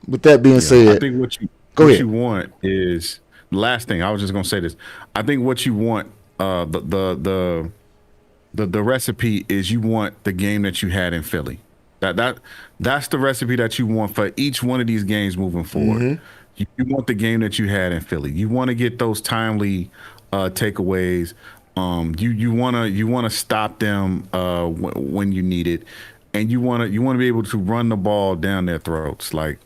With that being said, I think what you want is, last thing, I was just going to say this. I think what you want, the recipe is you want the game that you had in Philly. That's the recipe that you want for each one of these games moving forward. You want the game that you had in Philly. You want to get those timely takeaways. You wanna stop them when you need it, and you wanna be able to run the ball down their throats. Like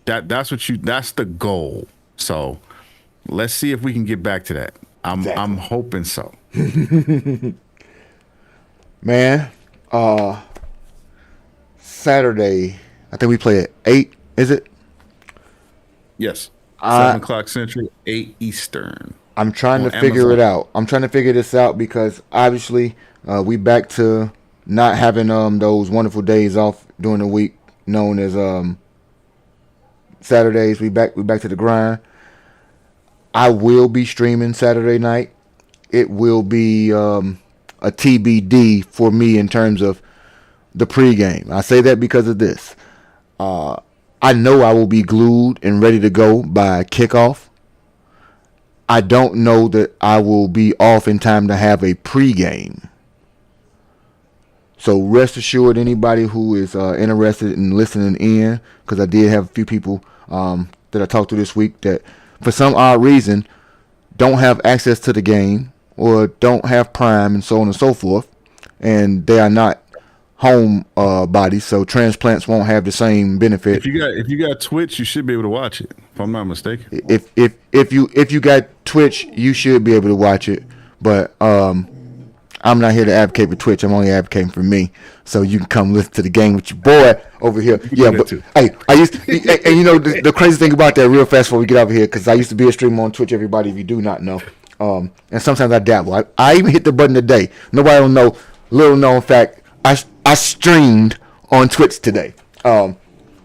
that's the goal. So let's see if we can get back to that. I'm hoping so. Man, Saturday, I think we play at 8, is it? Yes. 7 o'clock Central, 8 Eastern. I'm trying to On figure it Amazon. out. I'm trying to figure this out because obviously we back to not having those wonderful days off during the week known as Saturdays. We back to the grind. I will be streaming Saturday night. It will be a TBD for me in terms of the pregame. I say that because of this. I know I will be glued and ready to go by kickoff. I don't know that I will be off in time to have a pregame. So rest assured, anybody who is interested in listening in, because I did have a few people that I talked to this week that, for some odd reason, don't have access to the game or don't have Prime and so on and so forth, and they are not home bodies, so transplants won't have the same benefit. If you got Twitch, you should be able to watch it. If I'm not mistaken. If you got Twitch, you should be able to watch it. But I'm not here to advocate for Twitch. I'm only advocating for me. So you can come listen to the game with your boy over here. Yeah, but hey, I used to, and you know the crazy thing about that, real fast before we get over here, because I used to be a streamer on Twitch. Everybody, if you do not know, and sometimes I dabble. I even hit the button today. Nobody don't know. Little known fact. I streamed on Twitch today.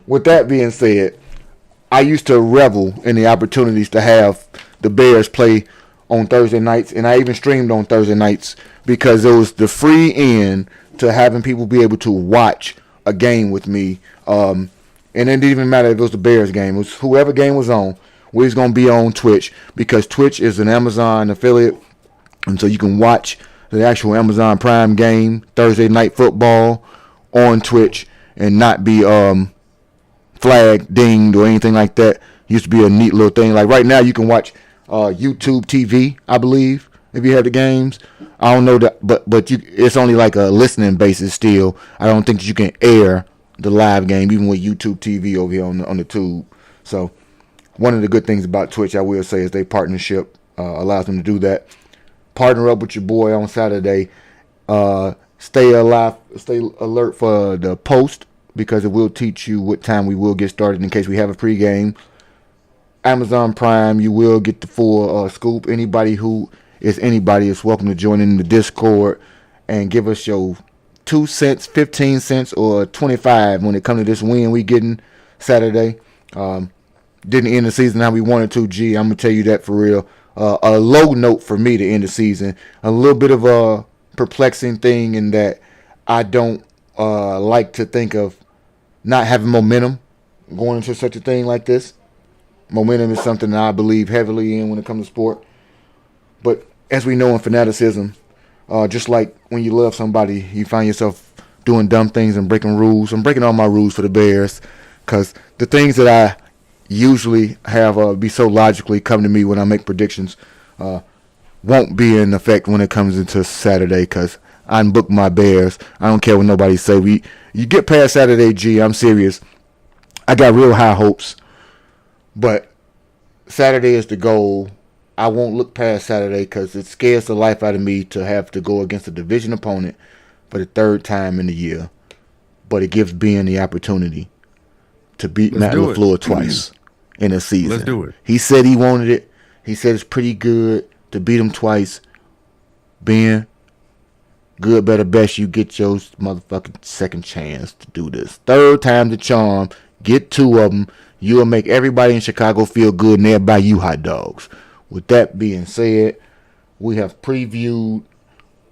With that being said, I used to revel in the opportunities to have the Bears play on Thursday nights, and I even streamed on Thursday nights because it was the free end to having people be able to watch a game with me. And it didn't even matter if it was the Bears game. It was whoever game was on, we was going to be on Twitch because Twitch is an Amazon affiliate, and so you can watch the actual Amazon Prime game, Thursday Night Football, on Twitch and not be flagged, dinged, or anything like that. Used to be a neat little thing. Like right now, you can watch YouTube TV, I believe, if you have the games. I don't know that, but it's only like a listening basis still. I don't think that you can air the live game even with YouTube TV over here on the tube. So one of the good things about Twitch, I will say, is their partnership allows them to do that. Partner up with your boy on Saturday. Stay alert for the post because it will teach you what time we will get started in case we have a pregame. Amazon Prime, you will get the full scoop. Anybody who is anybody is welcome to join in the Discord and give us your 2 cents, 15 cents, or 25 when it comes to this win we getting Saturday. Didn't end the season how we wanted to. I'm going to tell you that for real. A low note for me to end the season. A little bit of a perplexing thing in that I don't like to think of not having momentum going into such a thing like this. Momentum is something that I believe heavily in when it comes to sport. But as we know in fanaticism, just like when you love somebody, you find yourself doing dumb things and breaking rules. I'm breaking all my rules for the Bears because the things that I usually have be so logically come to me when I make predictions won't be in effect when it comes into Saturday because I booked my Bears. I don't care what nobody say. You get past Saturday, I'm serious. I got real high hopes, but Saturday is the goal. I won't look past Saturday because it scares the life out of me to have to go against a division opponent for the third time in the year. But it gives Ben the opportunity to beat Matt LaFleur twice in a season. Let's do it. He said he wanted it. He said it's pretty good to beat him twice. Ben, good, better, best. You get your motherfucking second chance to do this. Third time the charm. Get 2 of them. You'll make everybody in Chicago feel good, and they'll buy you hot dogs. With that being said, we have previewed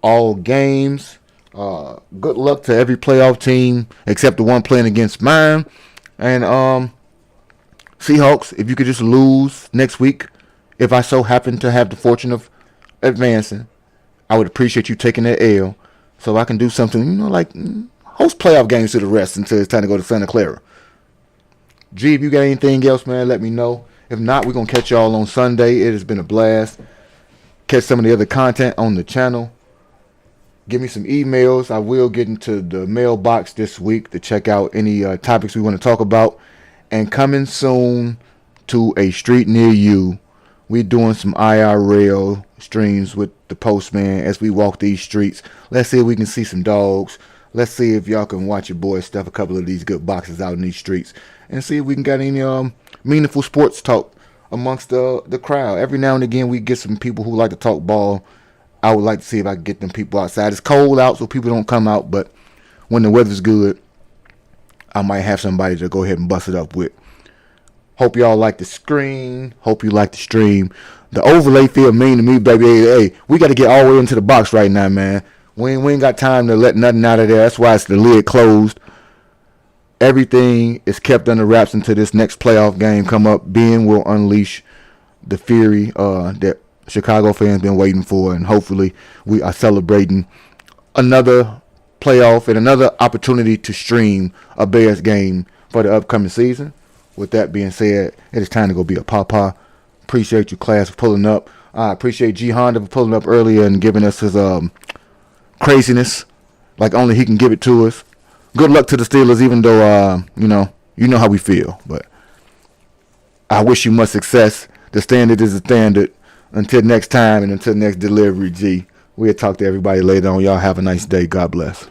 all games. Good luck to every playoff team except the one playing against mine. And Seahawks, if you could just lose next week, if I so happen to have the fortune of advancing, I would appreciate you taking that L so I can do something, like host playoff games to the rest until it's time to go to Santa Clara. G, if you got anything else, man, let me know. If not, we're going to catch y'all on Sunday. It has been a blast. Catch some of the other content on the channel. Give me some emails. I will get into the mailbox this week to check out any topics we want to talk about. And coming soon to a street near you, we're doing some IRL streams with the postman as we walk these streets. Let's see if we can see some dogs. Let's see if y'all can watch your boy stuff a couple of these good boxes out in these streets. And see if we can get any meaningful sports talk amongst the crowd. Every now and again, we get some people who like to talk ball. I would like to see if I can get them people outside. It's cold out, so people don't come out. But when the weather's good, I might have somebody to go ahead and bust it up with. Hope y'all like the screen. Hope you like the stream. The overlay feel mean to me, baby. Hey, we got to get all the way into the box right now, man. We ain't got time to let nothing out of there. That's why it's the lid closed. Everything is kept under wraps until this next playoff game come up. Ben will unleash the fury that Chicago fans been waiting for, and hopefully we are celebrating another playoff and another opportunity to stream a Bears game for the upcoming season. With that being said, it is time to go be a papa. Appreciate you, class, for pulling up. I appreciate G Honda for pulling up earlier and giving us his craziness like only he can give it to us. Good luck to the Steelers, even though you know how we feel. But I wish you much success. The standard is the standard. Until next time and until next delivery, G. We'll talk to everybody later on. Y'all have a nice day. God bless.